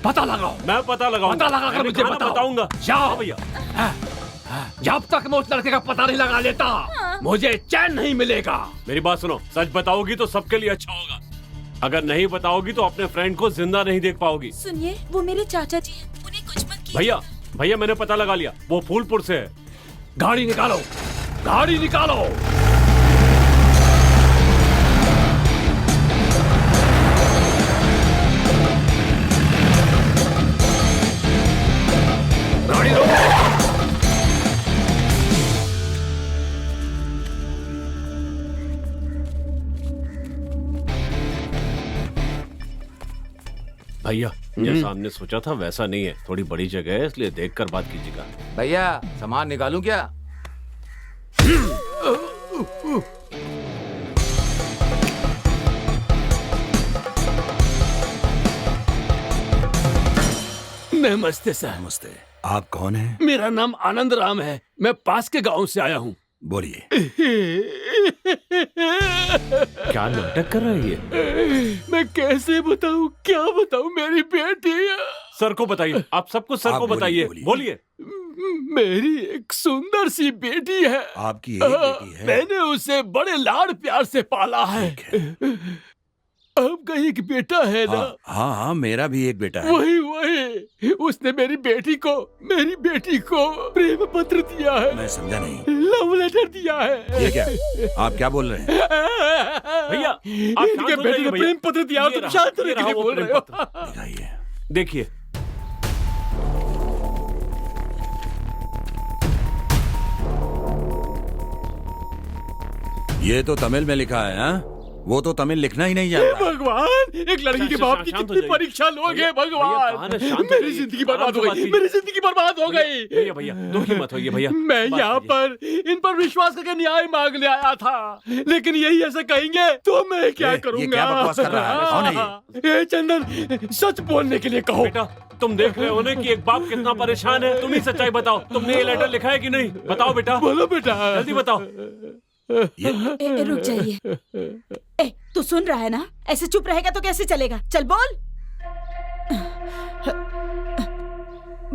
G: पता लगाओ।
H: मैं पता लगाऊंगा।
G: पता लगाकर मुझे
H: बताऊंगा।
G: जाओ
H: भैया।
G: जब तक मैं उस लड़के का पता नहीं लगा लेता, मुझे चैन नहीं मिलेगा।
H: मेरी बात सुनो, सच बताओगी तो सबके लिए अच्छा होगा। अगर नहीं बताओगी तो अपने फ्रेंड को जिंदा नहीं देख पाओगी।
B: सुनिए, वो मेरे चाचा जी हैं, उन्हें कुछ मत कीजिए।
H: भैया, भैया मैंने पता लगा लिया, वो फूलपुर से है।
G: गाड़ी निकालो, गाड़ी निकालो। गाड़ी रोको।
H: भैया, जैसा हमने सोचा था वैसा नहीं है। थोड़ी बड़ी जगह है, इसलिए देखकर बात कीजिएगा।
I: भैया सामान निकालूं क्या?
G: नमस्ते सर।
E: नमस्ते। आप कौन हैं?
G: मेरा नाम आनंद राम है, मैं पास के गांव से आया हूँ।
E: बोलिए।
H: क्या नाटक कर रहा है ये?
G: मैं कैसे बताऊँ, क्या बताऊँ? मेरी बेटी।
H: सर को बताइए, आप सब कुछ सर
E: आप
H: को बताइए।
E: बोलिए।
H: बोलिए।
G: मेरी एक सुंदर सी बेटी है।
E: आपकी एक बेटी है?
G: मैंने उसे बड़े लाड़ प्यार से पाला है। आपका एक बेटा है ना?
E: हाँ हाँ, मेरा भी एक बेटा है।
G: वही उसने मेरी बेटी को प्रेम पत्र दिया है।
E: मैं समझा नहीं।
G: लव लेटर दिया है।
E: ये क्या? आप क्या बोल रहे हैं?
H: भैया, आप शांत
G: इनके
H: हो
G: बेटे
H: जाइए
G: ने
H: भैया।
G: प्रेम पत्र दिया,
H: ये
G: तुम
H: रहा,
G: शांत
H: ये
G: रहने के
H: रहा
G: लिए
H: वो
G: बोल
H: प्रेम
G: रहे हो।
H: पत्र।
E: दिखाइए।
H: देखिए।
E: ये तो तमिल में लिखा है। हाँ? वो तो तमिल लिखना ही नहीं जानता।
G: भगवान, एक लड़की के बाप की
H: शांत हो
G: कितनी
H: जाइए।
G: परीक्षा लोगे
H: भैया,
G: भगवान।
H: कहाँ ना, शांत हो
G: मेरी
H: जाइए।
G: जिंदगी बर्बाद हो
H: आराम से
G: गई,
H: बात
G: मेरी जिंदगी बर्बाद हो गई।
H: भैया भैया दुखी मत होइए भैया।
G: मैं
H: बात
G: यहाँ
H: कीजिए।
G: पर इन पर विश्वास करके न्याय मांगने आया था, लेकिन यही ऐसे कहेंगे तो मैं क्या
E: ये
G: करूँगा?
E: क्या बकवास कर रहा है? कौन है
G: ये चंदन, सच बोलने के लिए कहो।
H: बेटा तुम देख रहे हो ना कि एक बाप कितना परेशान है। तुम ही सच्चाई बताओ, तुमने ये लेटर लिखा है कि नहीं? बताओ बेटा,
G: बोलो बेटा,
H: जल्दी बताओ।
B: रुक जाइए। तू सुन रहा है ना? ऐसे चुप रहेगा तो कैसे चलेगा? चल बोल,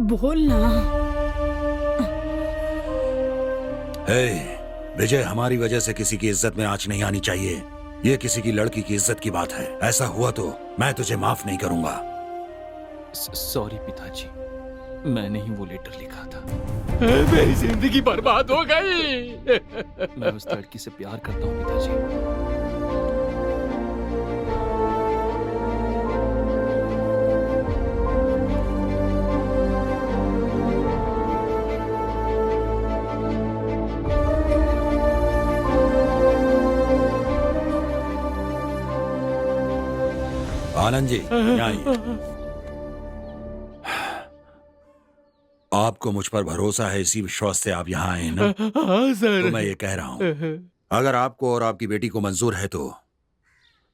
B: बोल ना।
E: विजय, हमारी वजह से किसी की इज्जत में आंच नहीं आनी चाहिए। ये किसी की लड़की की इज्जत की बात है। ऐसा हुआ तो मैं तुझे माफ नहीं करूंगा।
A: सॉरी पिताजी, मैंने ही वो लेटर लिखा था।
G: मेरी जिंदगी बर्बाद हो गई।
A: मैं उस लड़की से प्यार करता हूँ पिताजी।
E: आनंद जी, यहाँ आइए। आपको मुझ पर भरोसा है, इसी विश्वास से आप यहाँ आए हैं ना?
G: हाँ सर।
E: तो मैं ये कह रहा हूँ, अगर आपको और आपकी बेटी को मंजूर है तो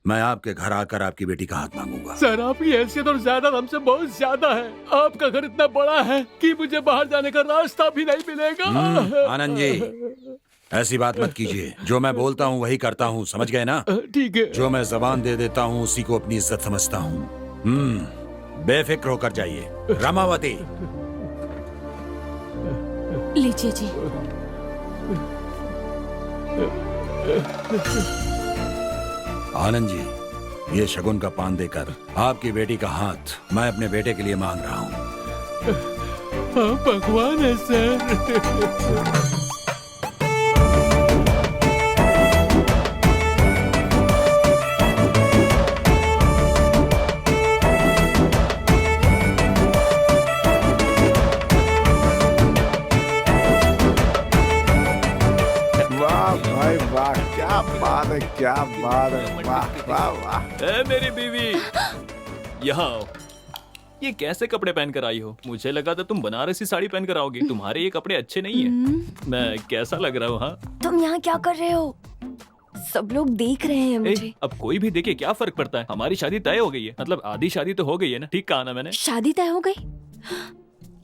E: मैं आपके घर आकर आपकी बेटी का हाथ मांगूंगा।
G: सर, आपकी हैसियत और जायदाद हमसे बहुत ज्यादा है। आपका घर इतना बड़ा है कि मुझे बाहर जाने का रास्ता भी नहीं मिलेगा।
E: आनंद जी, ऐसी बात मत कीजिए। जो मैं बोलता हूँ वही करता हूँ, समझ गए ना?
G: ठीक है।
E: जो मैं जबान दे देता हूँ उसी को अपनी इज्जत समझता हूँ। बेफिक्र होकर जाइए। रामावती,
B: लीजिए जी।
E: आनंद जी, ये शगुन का पान देकर आपकी बेटी का हाथ मैं अपने बेटे के लिए मांग रहा हूँ।
G: हाँ, भगवान है सर।
C: वाह भाई वाह, क्या बात है, क्या बात है, वाह वाह वाह।
A: ए मेरी बीवी, यहाँ आओ। ये कैसे कपड़े पहन कर आई हो? मुझे लगा था तुम बनारसी साड़ी पहन कर आओगी। तुम्हारे ये कपड़े अच्छे नहीं है। मैं कैसा लग रहा हूँ? हाँ,
J: तुम यहाँ क्या कर रहे हो? सब लोग देख रहे हैं मुझे।
A: अब कोई भी देखे क्या फर्क पड़ता है? हमारी शादी तय हो गई है, मतलब आधी शादी तो हो गई है ना। ठीक कहा ना मैंने?
J: शादी तय हो गई?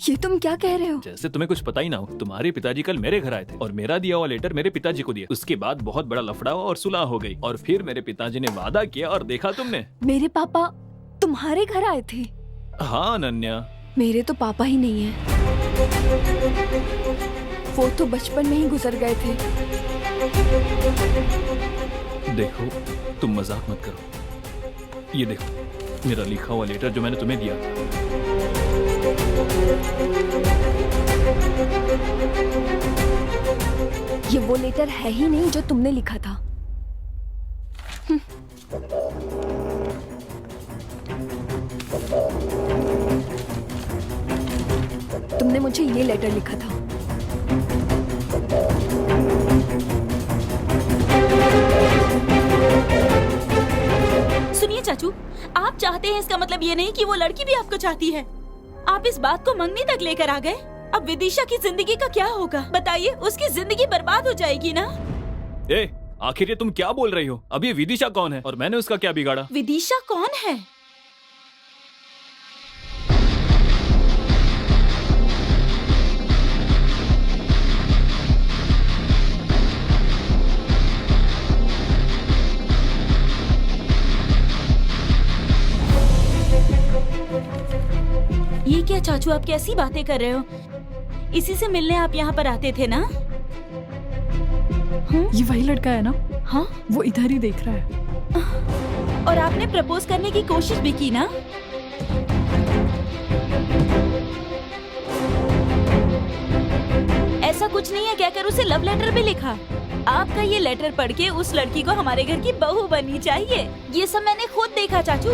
J: ये तुम क्या कह रहे हो?
A: जैसे तुम्हें कुछ पता ही ना हो। तुम्हारे पिताजी कल मेरे घर आए थे और मेरा दिया हुआ लेटर मेरे पिताजी को दिया। उसके बाद बहुत बड़ा लफड़ा हुआ और सुलह हो गई। और फिर मेरे पिताजी ने वादा किया और देखा तुमने।
J: मेरे पापा तुम्हारे घर आए थे?
A: हाँ अनन्या,
J: मेरे तो पापा ही नहीं है। वो तो बचपन में ही गुजर गए थे।
A: देखो तुम मजाक मत करो। ये देखो मेरा लिखा हुआ लेटर जो मैंने तुम्हें दिया था।
J: ये वो लेटर है ही नहीं जो तुमने लिखा था। तुमने मुझे ये लेटर लिखा था।
B: सुनिए चाचू, आप चाहते हैं इसका मतलब ये नहीं कि वो लड़की भी आपको चाहती है। आप इस बात को मंगनी तक लेकर आ गए। अब विदिशा की जिंदगी का क्या होगा? बताइए, उसकी जिंदगी बर्बाद हो जाएगी ना?
A: आखिर ये तुम क्या बोल रही हो? अब ये विदिशा कौन है और मैंने उसका क्या बिगाड़ा?
B: विदिशा कौन है? ये क्या चाचू, आप कैसी बातें कर रहे हो? इसी से मिलने आप यहाँ पर आते थे ना?
F: ये वही लड़का है ना?
B: हाँ,
F: वो इधर ही देख रहा है।
B: और आपने प्रपोज करने की कोशिश भी की ना? ऐसा कुछ नहीं है, कहकर उसे लव लेटर भी लिखा। आपका ये लेटर पढ़ के उस लड़की को हमारे घर की बहू बननी चाहिए। ये सब मैंने खुद देखा चाचू।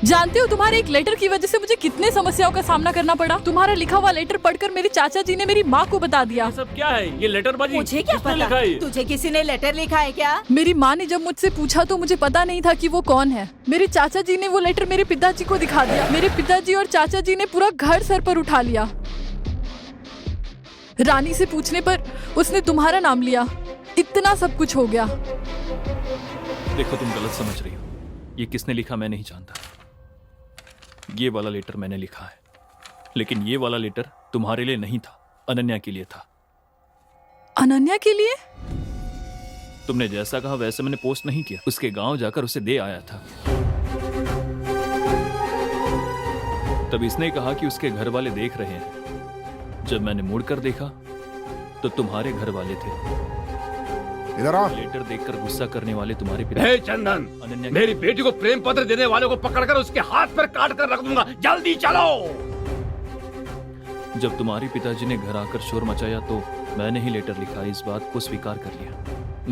F: जानते हो तुम्हारे एक लेटर की वजह से मुझे कितने समस्याओं का सामना करना पड़ा। तुम्हारा लिखा हुआ लेटर पढ़कर मेरे चाचा जी ने मेरी माँ को बता दिया।
H: ये सब क्या है? ये लेटरबाजी
B: मुझे क्या
H: किसने
B: पता?
H: लिखा है?
B: तुझे किसी ने लेटर लिखा है क्या?
F: मेरी माँ ने जब मुझसे पूछा तो मुझे पता नहीं था कि वो कौन है। मेरे चाचा जी ने वो लेटर मेरे पिताजी को दिखा दिया। मेरे पिताजी और चाचा जी ने पूरा घर सर पर उठा लिया। रानी से पूछने पर उसने तुम्हारा नाम लिया। इतना सब कुछ हो गया।
A: देखो, तुम गलत समझ रही हो। ये किसने लिखा मैं नहीं जानता। ये वाला लेटर मैंने लिखा है, लेकिन ये वाला लेटर तुम्हारे लिए नहीं था, अनन्या के लिए था।
F: अनन्या के लिए?
A: तुमने जैसा कहा वैसे मैंने पोस्ट नहीं किया, उसके गांव जाकर उसे दे आया था। तब इसने कहा कि उसके घर वाले देख रहे हैं। जब मैंने मुड़कर देखा तो तुम्हारे घर वाले थे।
C: इधर आओ।
A: लेटर देखकर गुस्सा करने वाले तुम्हारे पिता।
G: हे चंदन,
A: अनन्या
G: मेरी बेटी को प्रेम पत्र देने वालों को पकड़कर उसके हाथ पर काट कर रख दूंगा। जल्दी चलो।
A: जब तुम्हारे पिताजी ने घर आकर शोर मचाया तो मैंने ही लेटर लिखा। इस बात को स्वीकार कर लिया।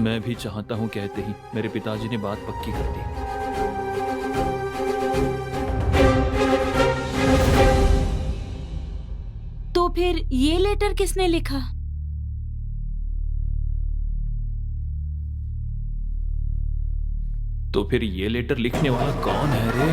A: मैं भी चाहता हूँ कहते ही मेरे पिताजी ने बात पक्की कर दी।
B: तो फिर ये लेटर किसने लिखा?
A: तो फिर ये लेटर लिखने वाला कौन है रे?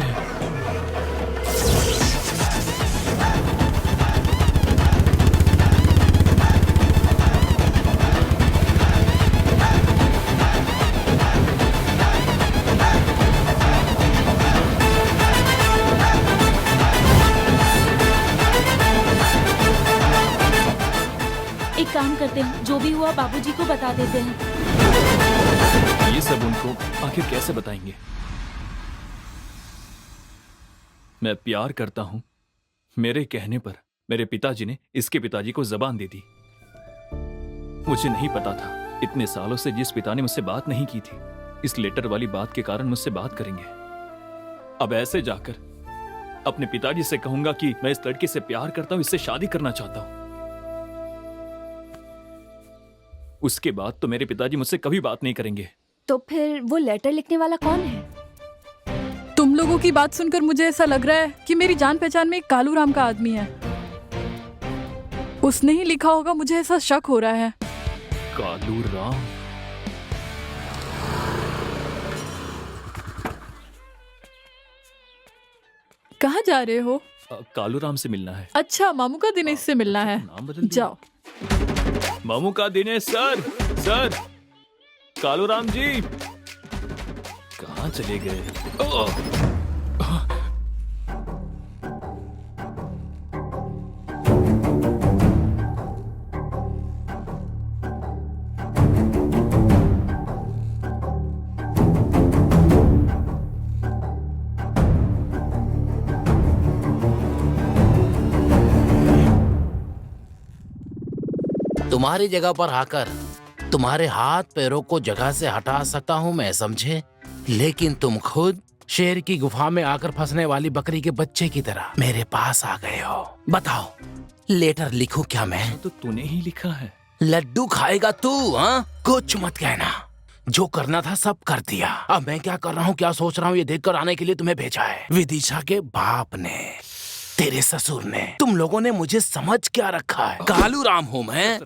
B: एक काम करते हैं, जो भी हुआ बाबूजी को बता देते हैं।
A: ये सब उनको आखिर कैसे बताएंगे? मैं प्यार करता हूं। मेरे कहने पर मेरे पिताजी ने इसके पिताजी को जबान दे दी। मुझे नहीं पता था इतने सालों से जिस पिता ने मुझसे बात नहीं की थी, इस लेटर वाली बात के कारण मुझसे बात करेंगे। अब ऐसे जाकर अपने पिताजी से कहूंगा कि मैं इस लड़की से प्यार करता हूं, इससे शादी करना चाहता हूं। उसके बाद तो मेरे पिताजी मुझसे कभी बात नहीं करेंगे।
J: तो फिर वो लेटर लिखने वाला कौन है?
F: तुम लोगों की बात सुनकर मुझे ऐसा लग रहा है कि मेरी जान पहचान में एक कालू राम का आदमी है। उसने ही लिखा होगा, मुझे ऐसा शक हो रहा है।
A: कालू राम?
F: कहाँ जा रहे हो?
A: कालू राम से मिलना है।
F: अच्छा, मामू का दिनेश से मिलना है।
A: नाम बदल दिया।
F: जाओ।
A: मामू का दिनेश सर। सर, कालू राम जी कहाँ चले गए?
K: तुम्हारी जगह पर आकर तुम्हारे हाथ पैरों को जगह से हटा सकता हूँ मैं, समझे? लेकिन तुम खुद शेर की गुफा में आकर फंसने वाली बकरी के बच्चे की तरह मेरे पास आ गए हो। बताओ, लेटर लिखूं क्या मैं?
A: तो तूने ही लिखा है।
K: लड्डू खाएगा तू? हाँ, कुछ मत कहना। जो करना था सब कर दिया। अब मैं क्या कर रहा हूँ, क्या सोच रहा हूँ, ये देखकर आने के लिए तुम्हें भेजा है। विदिशा के बाप ने, तेरे ससुर ने, तुम लोगों ने मुझे समझ क्या रखा है? कालू राम हूँ मैं।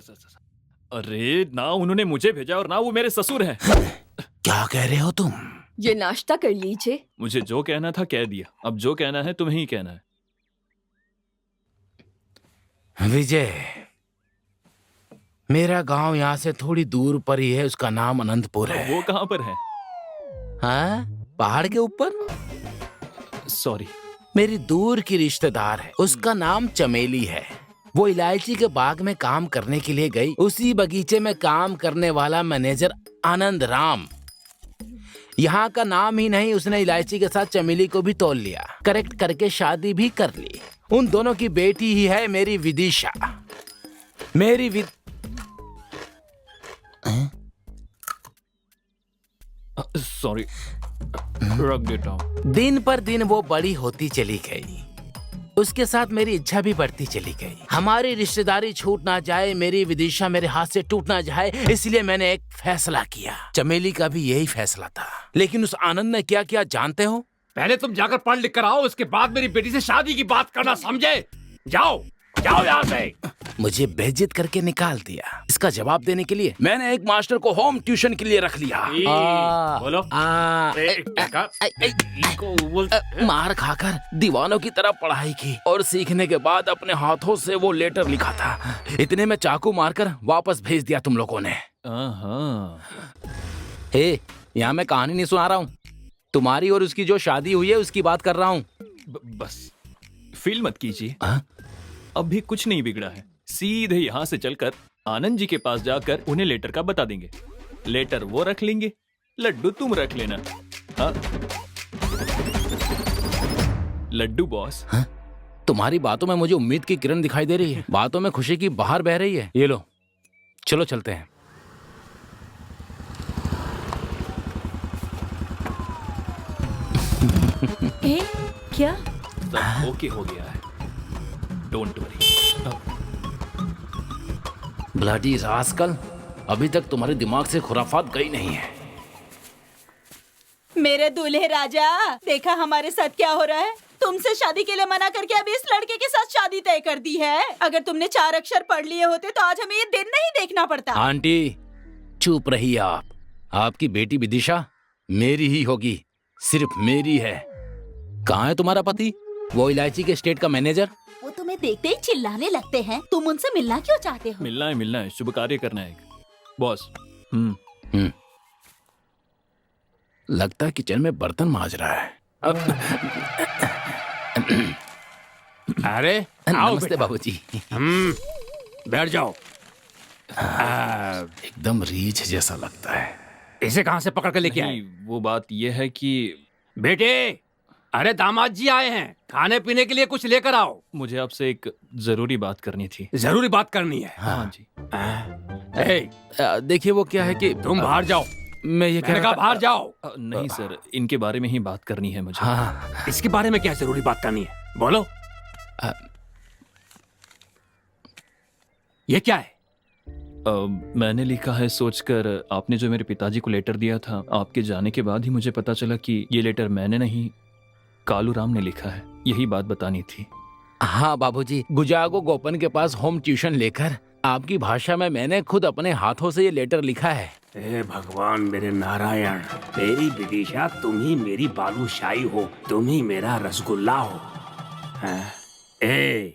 A: अरे ना, उन्होंने मुझे भेजा और ना वो मेरे ससुर हैं।
K: क्या कह रहे हो तुम?
J: ये नाश्ता कर लीजिए।
A: मुझे जो कहना था कह दिया, अब जो कहना है तुम्हें ही कहना है।
K: विजय, मेरा गांव यहाँ से थोड़ी दूर पर ही है, उसका नाम अनंतपुर है।
A: वो कहाँ पर है?
K: हाँ, पहाड़ के ऊपर।
A: सॉरी।
K: मेरी दूर की रिश्तेदार है, उसका नाम चमेली है। वो इलायची के बाग में काम करने के लिए गई। उसी बगीचे में काम करने वाला मैनेजर आनंद राम, यहाँ का नाम ही नहीं, उसने इलायची के साथ चमेली को भी तोल लिया, करेक्ट करके शादी भी कर ली। उन दोनों की बेटी ही है मेरी विदिशा। मेरी
A: सॉरी, रख देता हूँ।
K: दिन पर दिन वो बड़ी होती चली गई। उसके साथ मेरी इच्छा भी बढ़ती चली गई। हमारी रिश्तेदारी छूट ना जाए, मेरी विदिशा मेरे हाथ से टूट ना जाए, इसलिए मैंने एक फैसला किया। चमेली का भी यही फैसला था। लेकिन उस आनंद ने क्या किया जानते हो?
G: पहले तुम जाकर पढ़ लिख कर आओ, उसके बाद मेरी बेटी से शादी की बात करना, समझे? जाओ जाओ यहाँ से।
K: मुझे बेइज्जत करके निकाल दिया। इसका जवाब देने के लिए मैंने एक मास्टर को होम ट्यूशन के लिए रख लिया।
H: बोलो।
K: मार खाकर दीवानों की तरह पढ़ाई की और सीखने के बाद अपने हाथों से वो लेटर लिखा था। इतने में चाकू मारकर वापस भेज दिया तुम लोगों ने। हे, यहाँ मैं कहानी नहीं सुना रहा हूँ, तुम्हारी और उसकी जो शादी हुई है उसकी बात कर रहा हूँ।
A: बस फील मत कीजिए, अभी कुछ नहीं बिगड़ा है। सीधे यहाँ से चलकर आनंद जी के पास जाकर उन्हें लेटर का बता देंगे। लेटर वो रख लेंगे, लड्डू तुम रख लेना। हाँ? लड्डू बॉस।
K: हाँ? तुम्हारी बातों में मुझे उम्मीद की किरण दिखाई दे रही है, बातों में खुशी की बहार बह रही है। ये लो, चलो चलते हैं।
B: क्या?
A: सब ओके हो गया है, डोंट वरी।
K: ब्लडी रास्कल, अभी तक तुम्हारे दिमाग से खुराफात गई नहीं है।
B: मेरे दूल्हे राजा, देखा हमारे साथ क्या हो रहा है? तुमसे शादी के लिए मना करके अभी इस लड़के के साथ शादी तय कर दी है। अगर तुमने 4 अक्षर पढ़ लिए होते तो आज हमें ये दिन नहीं देखना पड़ता।
K: आंटी चुप रहिए आप। आपकी बेटी विदिशा मेरी ही होगी, सिर्फ मेरी है। कहाँ है तुम्हारा पति, वो इलायची के स्टेट का मैनेजर?
B: वो तुम्हें देखते ही चिल्लाने लगते हैं। तुम उनसे मिलना क्यों चाहते हो?
A: मिलना है, शुभ कार्य करना है बॉस।
K: लगता है किचन में बर्तन मांज रहा है।
G: अरे
K: नमस्ते बाबूजी।
G: बैठ जाओ।
K: एकदम रीछ जैसा लगता है।
G: इसे कहाँ से पकड़ कर लेके आए?
A: वो बात ये है कि
G: बेटे, अरे दामाद जी आए हैं, खाने पीने के लिए कुछ लेकर आओ।
A: मुझे आपसे एक जरूरी बात करनी थी।
G: जरूरी बात करनी है?
A: हाँ जी।
K: देखिए वो क्या है कि
G: तुम बाहर जाओ।
K: मैं ये कह रहा था,
G: बाहर जाओ।
A: नहीं सर, इनके बारे में ही बात करनी है मुझे।
K: हाँ।
G: इसके बारे में क्या जरूरी बात करनी है, बोलो। ये क्या है?
A: मैंने लिखा है सोचकर, आपने जो मेरे पिताजी को लेटर दिया था, आपके जाने के बाद ही मुझे पता चला कि ये लेटर मैंने नहीं, कालू राम ने लिखा है। यही बात बतानी थी।
K: हाँ बाबूजी, गुजागो गोपन के पास होम ट्यूशन लेकर आपकी भाषा में मैंने खुद अपने हाथों से ये लेटर लिखा है।
H: हे भगवान मेरे नारायण, मेरी विदिशा, तुम ही मेरी बालूशाही हो, तुम ही मेरा रसगुल्ला हो।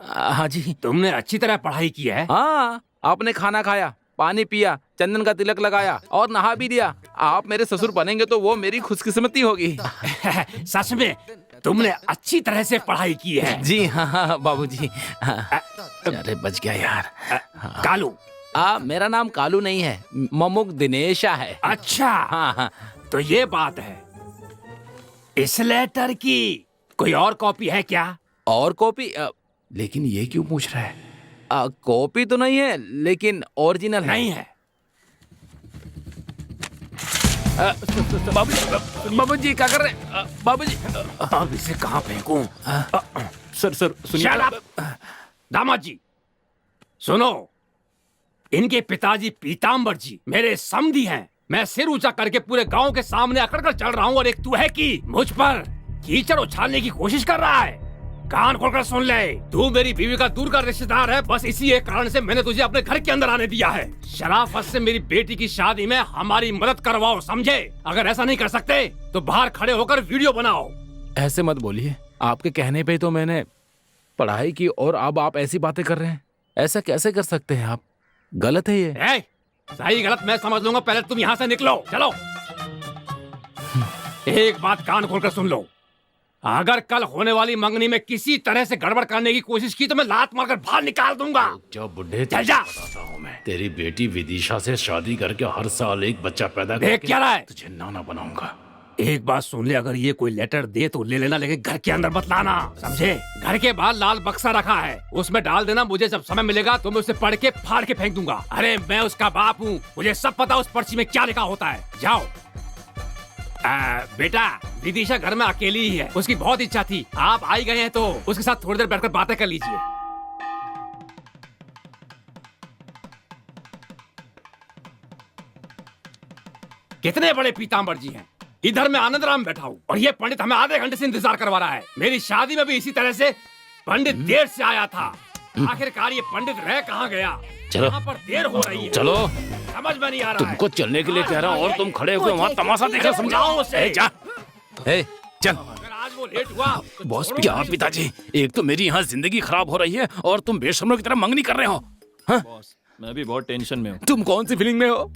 K: हाँ जी।
G: तुमने अच्छी तरह पढ़ाई की है?
K: हाँ, आपने खाना खाया, पानी पिया, चंदन का तिलक लगाया और नहा भी दिया। आप मेरे ससुर बनेंगे तो वो मेरी खुशकिस्मती होगी।
G: सच में तुमने अच्छी तरह से पढ़ाई की है।
K: जी हाँ बाबूजी। अरे बच गया यार।
G: कालू?
K: मेरा नाम कालू नहीं है, ममुक दिनेशा है।
G: अच्छा।
K: हाँ।
G: तो ये बात है। इस लेटर की कोई और कॉपी है क्या?
K: और कॉपी? लेकिन ये क्यों पूछ रहा है? कॉपी तो नहीं है, लेकिन ओरिजिनल
G: नहीं है।
K: बाबूजी क्या कर रहे? बाबूजी
G: अब इसे कहाँ फेंकूं?
A: सर सुनिए।
G: दामाद जी सुनो, इनके पिताजी पीताम्बर जी मेरे समधी हैं। मैं सिर ऊंचा करके पूरे गांव के सामने अकड़ कर चल रहा हूँ और एक तू है कि मुझ पर कीचड़ उछालने की कोशिश कर रहा है। कान खोलकर सुन ले, तू मेरी बीवी का दूर का रिश्तेदार है। बस इसी एक कारण से मैंने तुझे अपने घर के अंदर आने दिया है। शराफत से मेरी बेटी की शादी में हमारी मदद करवाओ, समझे? अगर ऐसा नहीं कर सकते तो बाहर खड़े होकर वीडियो बनाओ।
K: ऐसे मत बोलिए, आपके कहने पे तो मैंने पढ़ाई की और अब आप ऐसी बातें कर रहे हैं। ऐसा कैसे कर सकते हैं आप? गलत है ये।
G: सही गलत मैं समझ लूंगा, पहले तुम यहाँ से निकलो। चलो। एक बात कान खोलकर सुन लो, अगर कल होने वाली मंगनी में किसी तरह से गड़बड़ करने की कोशिश की तो मैं लात मारकर बाहर निकाल दूंगा।
K: जो बुढ़े
G: चल जा।
K: बताता हूँ मैं, तेरी बेटी विदिशा से शादी करके हर साल एक बच्चा पैदा
G: देख क्या रहा है?
K: तुझे नाना बनाऊंगा।
G: एक बात सुन ले, अगर ये कोई लेटर दे तो ले लेना, लेकिन घर के अंदर मत लाना, समझे? घर के बाहर लाल बक्सा रखा है, उसमें डाल देना। मुझे जब समय मिलेगा तो मैं उसे पढ़ के फाड़ के फेंक दूंगा। अरे मैं उसका बाप हूँ, मुझे सब पता उस पर्ची में क्या लिखा होता है। जाओ। बेटा, विदिशा घर में अकेली ही है, उसकी बहुत इच्छा थी। आप आई गए हैं तो उसके साथ थोड़ी देर बैठकर बातें कर लीजिए। कितने बड़े पीताम्बर जी हैं,
D: इधर मैं आनंद राम बैठा हूँ और ये पंडित हमें आधे घंटे से इंतजार करवा रहा है। मेरी शादी में भी इसी तरह से पंडित देर से आया था। आखिरकार ये पंडित रह कहाँ गया?
K: चलो।
D: यहाँ पर देर हो रही है।
K: चलो,
D: समझ में नहीं आ रहा
K: तुमको चलने के लिए कह रहा हूँ और तुम खड़े हुए वहाँ तमाशा देखा,
D: समझाओ उसे।
K: ए, जा। ए, चल।
D: अगर आज वो लेट हुआ तो
K: बॉस,
D: छोड़ो
K: क्या
D: नहीं
K: पिताजी, एक तो मेरी यहाँ जिंदगी खराब हो रही है और तुम बेशर्मों की तरह मंगनी कर रहे हो। हाँ?
A: बॉस, मैं भी बहुत टेंशन में हूँ।
K: तुम कौन सी फीलिंग में हो?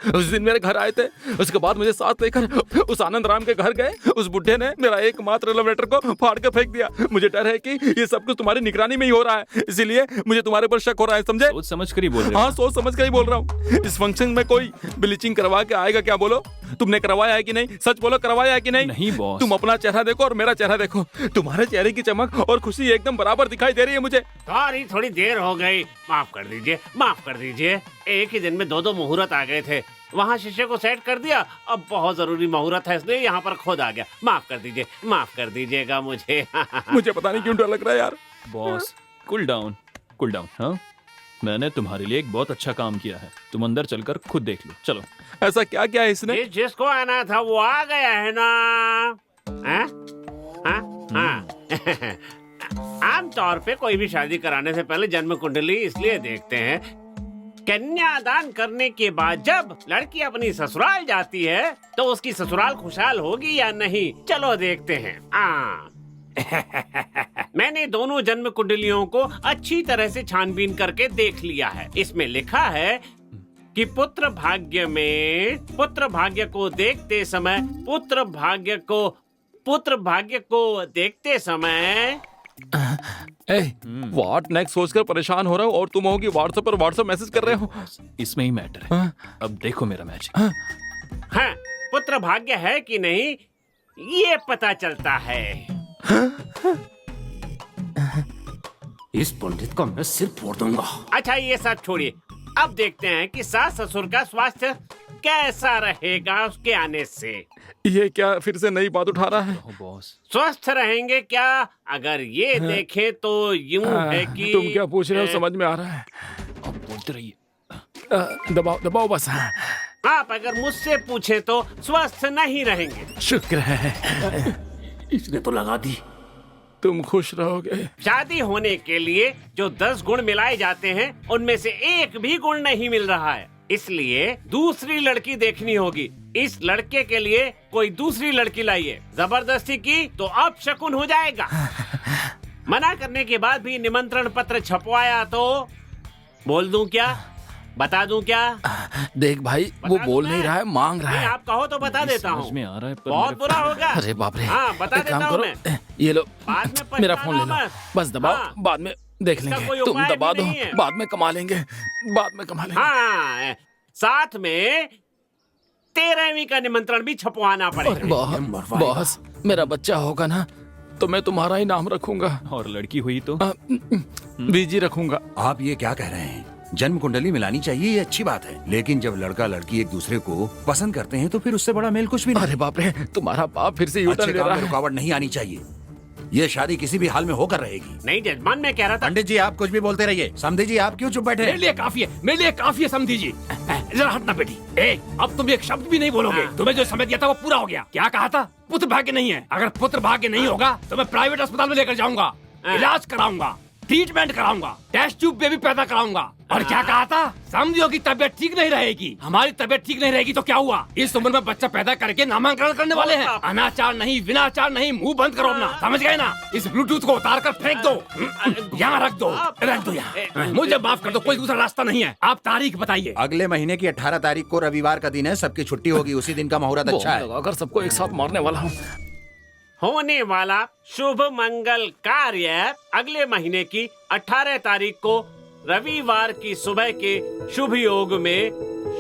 K: उस दिन मेरे घर आए थे, उसके बाद मुझे साथ लेकर उस आनंद राम के घर गए। उस बुढ़े ने मेरा एकमात्र लव लेटर को फाड़ कर फेंक दिया। मुझे डर है कि ये सब कुछ तुम्हारी निगरानी में ही हो रहा है, इसीलिए मुझे तुम्हारे पर शक हो रहा है, समझे?
A: सोच समझ कर ही बोल रहे हो।
K: हाँ, सोच समझ कर ही बोल रहा हूँ। इस फंक्शन में कोई ब्लीचिंग करवा के आएगा क्या? बोलो, तुमने करवाया है कि नहीं? सच बोलो, करवाया है कि नहीं?
A: नहीं बॉस।
K: तुम अपना चेहरा देखो और मेरा चेहरा देखो, तुम्हारे चेहरे की चमक और खुशी एकदम बराबर दिखाई दे रही है मुझे।
H: सॉरी, थोड़ी देर हो गई, माफ कर दीजिए, माफ कर दीजिए। एक ही दिन में दो मुहूर्त आ गए थे। वहाँ शीशे को सेट कर दिया, अब बहुत जरूरी मुहूर्त है इसलिए यहाँ पर खुद आ गया। माफ कर दीजिए, माफ कर दीजिएगा मुझे।
K: मुझे पता नहीं क्यों डर लग रहा है यार।
A: Boss, cool down, cool down. हाँ, मैंने तुम्हारे लिए एक बहुत अच्छा काम किया है, तुम अंदर चलकर खुद देख लो। चलो।
K: ऐसा क्या क्या है इसने?
H: जिसको आना था वो आ गया है ना? हाँ? हाँ? हाँ। आमतौर पे कोई भी शादी कराने से पहले जन्म कुंडली इसलिए देखते हैं, कन्यादान करने के बाद जब लड़की अपनी ससुराल जाती है तो उसकी ससुराल खुशहाल होगी या नहीं, चलो देखते हैं। मैंने दोनों जन्म कुंडलियों को अच्छी तरह से छानबीन करके देख लिया है। इसमें लिखा है कि पुत्र भाग्य को देखते समय देखते समय
K: व्हाट नेक्स्ट सोचकर परेशान हो रहा हूँ और तुम होगी व्हाट्सएप पर व्हाट्सएप मैसेज कर रहे हो।
A: इसमें ही मैटर है। अब देखो मेरा मैजिक।
H: हाँ, पुत्र भाग्य है कि नहीं ये पता चलता है।
G: इस पंडित का मैं सिर फोड़ दूंगा।
H: अच्छा, ये सब छोड़िए, अब देखते हैं कि सास ससुर का स्वास्थ्य कैसा रहेगा उसके आने से।
K: ये क्या फिर से नई बात उठा रहा है?
A: बॉस,
H: स्वस्थ रहेंगे क्या? अगर ये देखें तो यूं है कि
K: तुम क्या पूछ रहे हो समझ में आ रहा है।
A: अब बोलते रहिए।
K: दबाओ दबाओ बस।
H: आप अगर मुझसे पूछे तो स्वस्थ नहीं रहेंगे।
K: शुक्र है
G: इसने तो लगा दी।
K: तुम खुश रहोगे।
H: शादी होने के लिए जो 10 गुण मिलाए जाते हैं उनमें से एक भी गुण नहीं मिल रहा है, इसलिए दूसरी लड़की देखनी होगी। इस लड़के के लिए कोई दूसरी लड़की लाइए। जबरदस्ती की तो अब शकुन हो जाएगा। मना करने के बाद भी निमंत्रण पत्र छपवाया तो बोल दूं क्या? बता दूं क्या?
K: देख भाई, वो बोल नहीं रहा है, मांग रहा
H: नहीं,
K: है।
H: आप कहो तो बता देता हूँ।
A: समझ में आ रहा है पर
H: बहुत बुरा होगा।
K: अरे बाप रे।
H: हाँ, बता
K: एक काम
H: देता हूँ
K: करो,
H: मैं।
K: ये लो
H: बाद में
K: मेरा
H: पछताना
K: फोन ले लो,
H: मत।
K: बस दबाओ,
H: हाँ।
K: बाद में देख
H: इसका
K: लेंगे।
H: कोई
K: तुम
H: उपाय
K: दबा
H: भी
K: दो,
H: नहीं है।
K: बाद में कमा लेंगे, बाद में कमा लेंगे।
H: हाँ, साथ में 13वीं का निमंत्रण भी छपवाना पड़ेगा।
K: बॉस, मेरा बच्चा होगा ना तो मैं तुम्हारा ही नाम रखूंगा
A: और लड़की हुई तो
K: बीजी रखूंगा।
E: आप ये क्या कह रहे हैं? जन्म कुंडली मिलानी चाहिए, ये अच्छी बात है, लेकिन जब लड़का लड़की एक दूसरे को पसंद करते हैं तो फिर उससे बड़ा मेल कुछ भी नहीं।
K: अरे बाप रे, तुम्हारा बाप फिर से यूटर्न
E: अच्छे
K: ले
E: काम
K: रहा
E: में
K: है।
E: रुकावट नहीं आनी चाहिए। ये शादी किसी भी हाल में होकर रहेगी।
H: नहीं जजमान, मैं कह रहा था।
E: पंडित जी आप कुछ भी बोलते रहिए। समधी जी आप क्यों चुप बैठे?
D: मेरे लिए काफी है, मेरे लिए काफी है समझी जी। जरा हटना बेटी। अब तुम एक शब्द भी नहीं बोलोगे। तुम्हें जो समय दिया था वो पूरा हो गया। क्या कहा था? पुत्र भाग्य नहीं है। अगर पुत्र भाग्य नहीं होगा तो मैं प्राइवेट अस्पताल में लेकर जाऊंगा, इलाज कराऊंगा, ट्रीटमेंट कराऊंगा, टेस्ट ट्यूब बेबी पैदा कराऊंगा। और क्या कहा था? समझियो की तबियत ठीक नहीं रहेगी। हमारी तबियत ठीक नहीं रहेगी तो क्या हुआ? इस उम्र में बच्चा पैदा करके नामांकन करने वाले हैं। अनाचार नहीं, विनाचार नहीं, मुंह बंद करो अपना, समझ गए ना? इस ब्लूटूथ को उतार कर फेंक दो, यहाँ रख दो, यहाँ। मुझे माफ कर दो, कोई दूसरा रास्ता नहीं है। आप तारीख बताइए।
E: अगले महीने की 18 तारीख को रविवार का दिन है, सबकी छुट्टी होगी, उसी दिन का मुहूर्त अच्छा है।
K: अगर सबको एक साथ मारने वाला हूँ।
H: होने वाला शुभ मंगल कार्य अगले महीने की 18 तारीख को रविवार की सुबह के शुभ योग में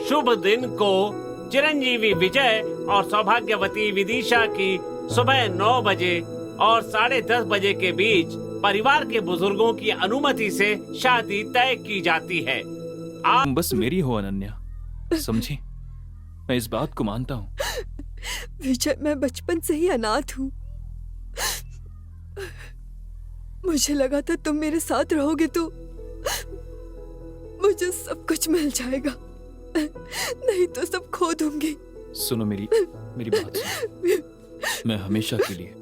H: शुभ दिन को चिरंजीवी विजय और सौभाग्यवती विदिशा की सुबह 9 बजे और 10:30 बजे के बीच परिवार के बुजुर्गों की अनुमति से शादी तय की जाती है।
A: तुम बस मेरी हो अनन्या, समझी? मैं इस बात को मानता हूँ।
J: विजय, मैं बचपन से ही अनाथ हूँ। मुझे लगा था तुम मेरे साथ रहोगे तो मुझे सब कुछ मिल जाएगा, नहीं तो सब खो दूंगी।
A: सुनो मेरी बात सुनो। मैं हमेशा के लिए।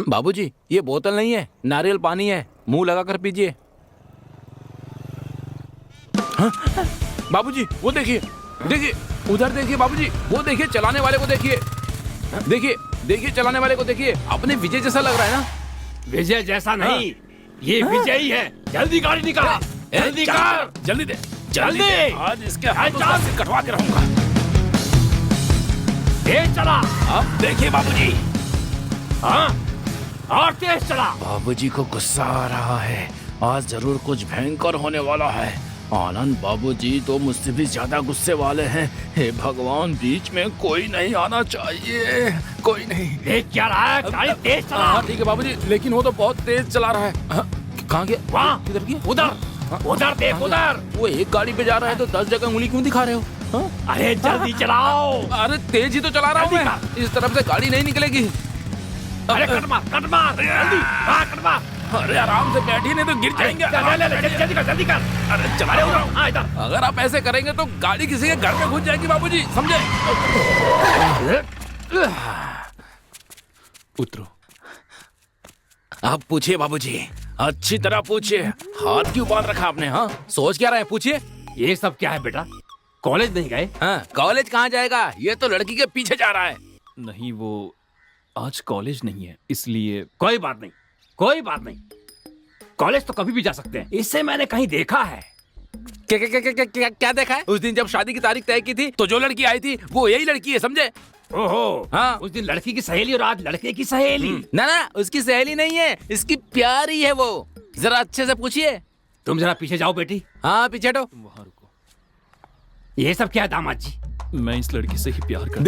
K: बाबूजी, ये बोतल नहीं है, नारियल पानी है, मुंह लगा कर पीजिए। हाँ? बाबूजी, वो देखिए, देखिए उधर देखिए बाबूजी, वो देखिए चलाने वाले को देखिए, देखिए देखिए चलाने वाले को देखिए, अपने विजय जैसा लग रहा है ना।
D: विजय जैसा नहीं, ये विजय ही है। जल्दी गाड़ी निकाल, जल्दी कर,
K: जल्दी दे,
D: जल्दी।
K: आज इसके हाथों से कटवा के रहूंगा।
D: तेज चला।
K: अब देखिए बाबूजी।
D: हाँ, और तेज चला।
K: बाबूजी को गुस्सा आ रहा है, आज जरूर कुछ भयंकर होने वाला है। आनंद बाबूजी तो मुझसे भी ज्यादा गुस्से वाले हैं। हे भगवान, बीच में कोई नहीं आना चाहिए, कोई नहीं।
D: देख क्या रहा है, गाड़ी तेज चला।
K: हाँ ठीक है बाबूजी, लेकिन वो तो बहुत तेज चला रहा है। कहाँ गया?
D: वहाँ,
K: किधर गया?
D: उधर, उधर देख, उधर।
K: वो एक गाड़ी पे जा रहा है तो 10 जगह उंगली क्यों दिखा रहे हो? हाँ?
D: अरे जल्दी चलाओ।
K: अरे तेज ही तो चला रहा हूँ मैं, इस तरफ से गाड़ी नहीं निकलेगी।
D: अरे कट मार, जल्दी, हाँ कट मार।
K: अरे आराम से बैठिए, नहीं तो गिर जाएंगे।
D: जल्दी कर, जल्दी कर।
K: अरे चला रहा हूँ इधर। अगर आप ऐसे करेंगे तो गाड़ी किसी के घर में घुस जाएगी बाबूजी, समझे?
A: उतरो।
K: आप पूछिए बाबूजी, अच्छी तरह पूछिए। हाथ क्यों बांध रखा आपने? हाँ, सोच क्या रहे हैं? पूछिए।
D: ये सब क्या है बेटा? कॉलेज नहीं गए?
K: हाँ, कॉलेज कहाँ जाएगा? ये तो लड़की के पीछे जा रहा है।
A: नहीं, वो आज कॉलेज नहीं है, इसलिए।
D: कोई बात नहीं, कोई बात नहीं। कॉलेज तो कभी भी जा सकते हैं, इससे मैंने कहीं देखा है।
K: क्या देखा है? उस दिन जब शादी की तारीख तय की थी तो जो लड़की आई थी वो यही लड़की है, समझे?
D: ओहो,
K: हाँ।
D: उस दिन लड़की की सहेली और आज लड़के की सहेली।
K: ना, उसकी सहेली नहीं है, इसकी प्यारी है वो। जरा अच्छे से पूछिए।
D: तुम जरा पीछे जाओ बेटी।
K: हाँ, पीछे हटो।
A: वहाँ रुको।
D: ये सब क्या है दामाद जी?
A: मैं इस लड़की से ही प्यार करता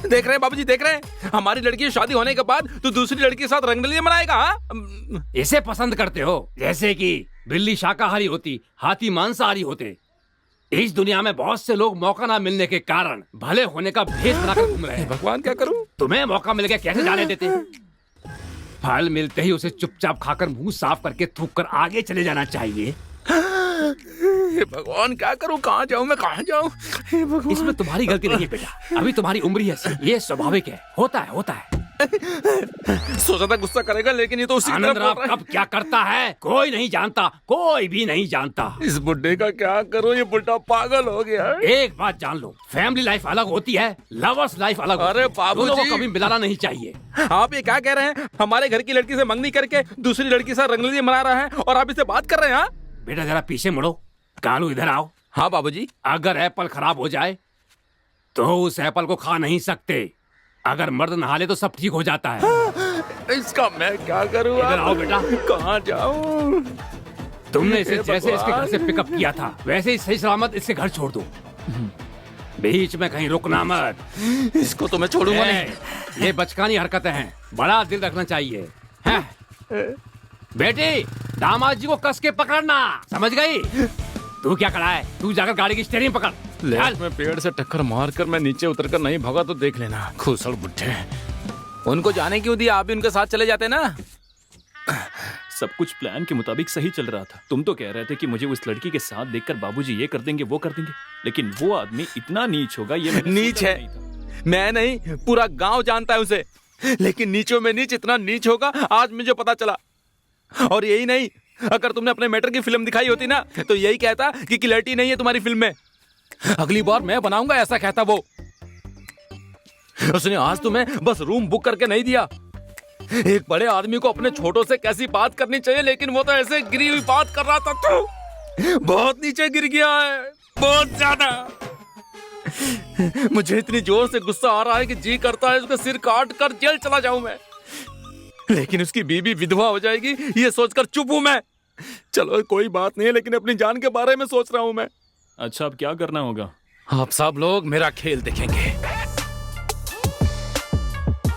K: देख रहे हैं बाबूजी, देख रहे हैं? हमारी लड़की की शादी होने के बाद तो दूसरी लड़की के साथ रंगरलियां मनाएगा। हाँ?
D: इसे पसंद करते हो? जैसे कि बिल्ली शाकाहारी होती, हाथी मांसाहारी होते। इस दुनिया में बहुत से लोग मौका ना मिलने के कारण भले होने का भेष बनाकर घूम रहे हैं।
K: भगवान, क्या करूं?
D: तुम्हें मौका मिल गया, कैसे जाने देते? फल मिलते ही उसे चुपचाप खाकर मुंह साफ करके थूक कर आगे चले जाना चाहिए।
K: भगवान, क्या करूं? कहाँ जाऊं मैं, कहाँ जाऊं?
D: इसमें तुम्हारी गलती नहीं है बेटा, अभी तुम्हारी उम्र ही ऐसी, ये स्वाभाविक है, होता है।
K: सोचा था गुस्सा करेगा, लेकिन ये तो उसी
D: आनंद राव कब क्या करता है कोई नहीं जानता, कोई भी नहीं जानता।
K: इस बुड्ढे का क्या करूं? ये बुड्ढा पागल हो गया है।
D: एक बात जान लो, फैमिली लाइफ अलग होती है, लवर्स लाइफ अलग।
K: अरे बाबूजी,
D: दोनों को कभी मिलाना नहीं चाहिए।
K: आप ये क्या कह रहे हैं? हमारे घर की लड़की से मंगनी करके दूसरी लड़की से रंगरलियां मना रहा है और आप इससे बात कर रहे हैं?
D: बेटा जरा पीछे मुड़ो, कालू इधर आओ।
K: हाँ बाबूजी।
D: अगर एप्पल खराब हो जाए तो उस एप्पल को खा नहीं सकते। अगर मर्द नहा ले तो सब ठीक हो जाता है।
K: इसका मैं क्या करूँ?
D: इधर आओ बेटा।
K: कहाँ जाऊँ?
D: तुमने इसे जैसे इसके घर से पिकअप किया था वैसे ही सही सलामत इसके घर छोड़ दो। बीच में कहीं रुकना मत।
K: इसको तो मैं छोड़ूंगा नहीं।
D: ये बचकानी हरकतें हैं, बड़ा दिल रखना चाहिए। बेटी, दामाद जी को कस के पकड़ना, समझ गई? तू क्या खड़ा है? तू जाकर गाड़ी की स्टीयरिंग पकड़।
K: में पेड़ से टक्कर मारकर मैं नीचे उतरकर नहीं भागा तो देख लेना। खुसड़ बुड्ढे, उनको जाने क्यों दिया? आप भी उनके साथ चले जाते ना।
A: सब कुछ प्लान के मुताबिक सही चल रहा था। तुम तो कह रहे थे कि मुझे उस लड़की के साथ देखकर बाबूजी ये कर देंगे, वो कर देंगे, लेकिन वो आदमी इतना नीच होगा ये मैंने
K: नीच है? मैं नहीं, पूरा गांव जानता है उसे। लेकिन नीचों में नीच इतना नीच होगा आज मुझे पता चला। और यही नहीं, अगर तुमने अपने मैटर की फिल्म दिखाई होती ना तो यही कहता कि क्लैरिटी नहीं है तुम्हारी फिल्म में। अगली बार मैं बनाऊंगा, ऐसा कहता वो। उसने आज तुम्हें बस रूम बुक करके नहीं दिया। एक बड़े आदमी को अपने छोटों से कैसी बात करनी चाहिए, लेकिन वो तो ऐसे गिरी हुई बात कर रहा था। तो बहुत नीचे गिर गया है, बहुत ज्यादा। मुझे इतनी जोर से गुस्सा आ रहा है कि जी करता है उसका सिर काट कर जेल चला जाऊं मैं, लेकिन उसकी बीवी विधवा हो जाएगी ये सोचकर चुप हूं मैं। चलो कोई बात नहीं, लेकिन अपनी जान के बारे में सोच रहा हूं मैं।
A: अच्छा, अब क्या करना होगा?
K: आप सब लोग मेरा खेल देखेंगे।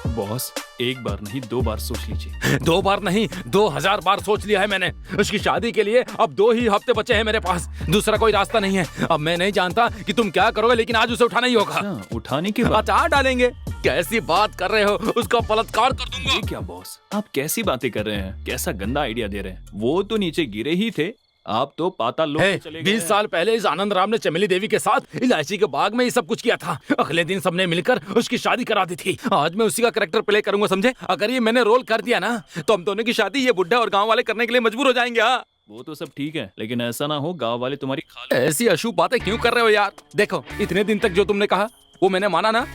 A: बॉस, एक बार नहीं 2 बार सोच लीजिए।
K: 2 बार नहीं, 2000 बार सोच लिया है मैंने। उसकी शादी के लिए अब 2 ही हफ्ते बचे हैं मेरे पास, दूसरा कोई रास्ता नहीं है। अब मैं नहीं जानता कि तुम क्या करोगे, लेकिन आज उसे उठाना ही होगा।
A: अच्छा, उठाने के बाद
K: अचार डालेंगे। कैसी बात कर रहे हो? उसका बलात्कार कर दूंगा।
A: ये क्या बॉस, आप कैसी बातें कर रहे हैं? कैसा गंदा आइडिया दे रहे हैं? वो तो नीचे गिरे ही थे, आप तो पाताल लोक में चले गए
K: 20 साल पहले इस आनंद राम ने चमेली देवी के साथ इलायची के बाग में ये सब कुछ किया था। अगले दिन सबने मिलकर उसकी शादी करा दी थी। आज मैं उसी का कैरेक्टर प्ले करूंगा, समझे? अगर ये मैंने रोल कर दिया ना तो हम दोनों की शादी ये बुढ़ा और गांव वाले करने के लिए मजबूर हो जाएंगे। हाँ,
A: वो तो सब ठीक है, लेकिन ऐसा ना हो गांव वाले तुम्हारी खाल।
K: ऐसी अशुभ बातें क्यों कर रहे हो यार? देखो, इतने दिन तक जो तुमने कहा वो मैंने माना ना,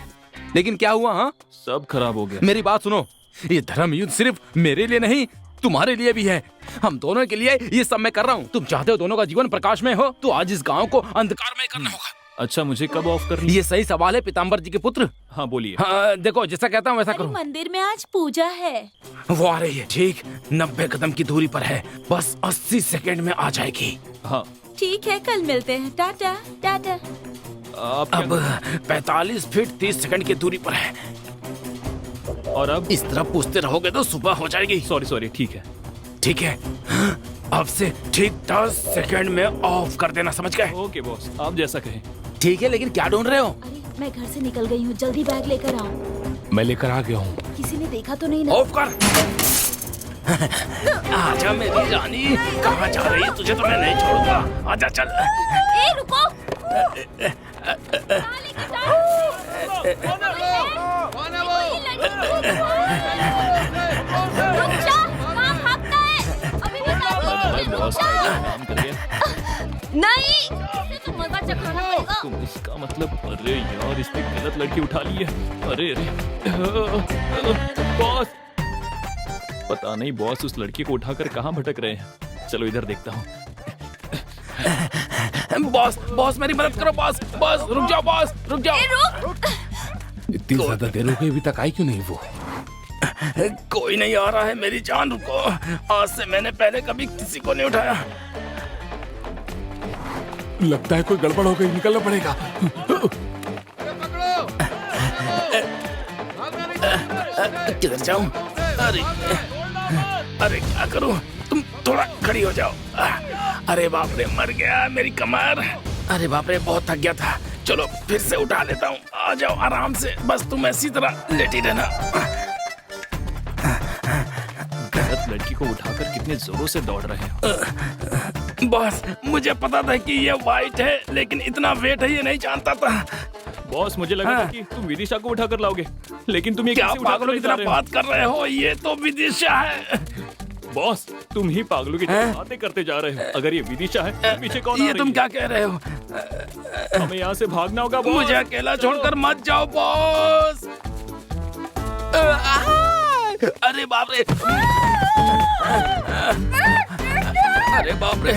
K: लेकिन क्या हुआ? हाँ,
A: सब खराब हो गया।
K: मेरी बात सुनो, ये धर्म युद्ध सिर्फ मेरे लिए नहीं तुम्हारे लिए भी है। हम दोनों के लिए ये सब मैं कर रहा हूँ। तुम चाहते हो दोनों का जीवन प्रकाश में हो, तो आज इस गांव को अंधकार में करना होगा।
A: अच्छा, मुझे कब ऑफ करनी?
K: ये सही सवाल है पीताम्बर जी के पुत्र।
A: हाँ बोलिए।
K: हाँ, देखो जैसा कहता हूँ वैसा करो।
B: मंदिर में आज पूजा है।
K: वो आ रही है, ठीक 90 कदम की दूरी पर है, बस 80 सेकंड में आ जाएगी।
A: हाँ
B: ठीक है, कल मिलते हैं। टाटा टाटा।
A: आप
K: अब 45 फीट 30 सेकंड की दूरी पर है।
A: और अब
K: इस तरह पूछते रहोगे तो सुबह हो जाएगी।
A: सॉरी, ठीक है।
K: ठीक है, अब से ठीक 10 सेकंड में ऑफ कर देना, समझ गए?
A: ओके बॉस, आप जैसा कहें।
K: ठीक है, लेकिन क्या ढूंढ रहे हो?
B: अरे मैं घर से निकल गई हूँ, जल्दी बैग लेकर आओ।
K: मैं लेकर आ गया हूँ।
B: किसी ने देखा तो नहीं ना?
K: ऑफ कर। आजा मेरी रानी, कहाँ जा रही है? तुझे तो मैं नहीं छोड़ूंगा। आजा चल।
B: ए रुको। नहीं, तो मजा चखना पड़ेगा।
A: तुम इसका मतलब, अरे यार इसने गलत लड़की उठा ली है। अरे बॉस, पता नहीं बॉस उस लड़की को उठाकर कहाँ भटक रहे हैं। चलो इधर देखता हूँ।
K: बॉस मेरी मदद करो। बॉस रुक जाओ, बॉस रुक जाओ। इतनी ज्यादा देर हो गई, अभी तक आई क्यों नहीं वो? कोई नहीं आ रहा है मेरी जान, रुको। आज से मैंने पहले कभी किसी को नहीं उठाया। लगता है कोई गड़बड़ हो गई, निकलना पड़ेगा। किधर जाऊं? अरे क्या करूं? तुम थोड़ा खड़ी हो जाओ। अरे बाप रे, मर गया मेरी कमर। अरे बाप रे, बहुत थक गया था। चलो फिर से उठा लेता हूँ। आ जाओ आराम से, बस तुम ऐसी तरह लेटी रहना।
A: गलत लड़की को उठाकर कितने जोरों से दौड़ रहे हो।
K: बॉस, मुझे पता था कि ये वाइट है, लेकिन इतना वेट है ये नहीं जानता था।
A: बॉस, मुझे लगा था कि तुम विदिशा को उठाकर लाओगे, लेकिन तुम ये
K: क्या
A: कैसे उठाकर
K: पागलों की
A: ले जा
K: तरह
A: रहे हो?
K: बात कर रहे हो? ये तो विदिशा है।
A: बॉस, तुम ही पागलों की तरह बातें करते जा रहे हो। अगर ये विदिशा है तो पीछे कौन आ
K: ये
A: रही
K: तुम
A: है?
K: क्या कह रहे हो?
A: हमें यहाँ से भागना होगा बॉस।
K: मुझे अकेला छोड़कर मत जाओ बॉस। अरे बाप रे, अरे बाप रे,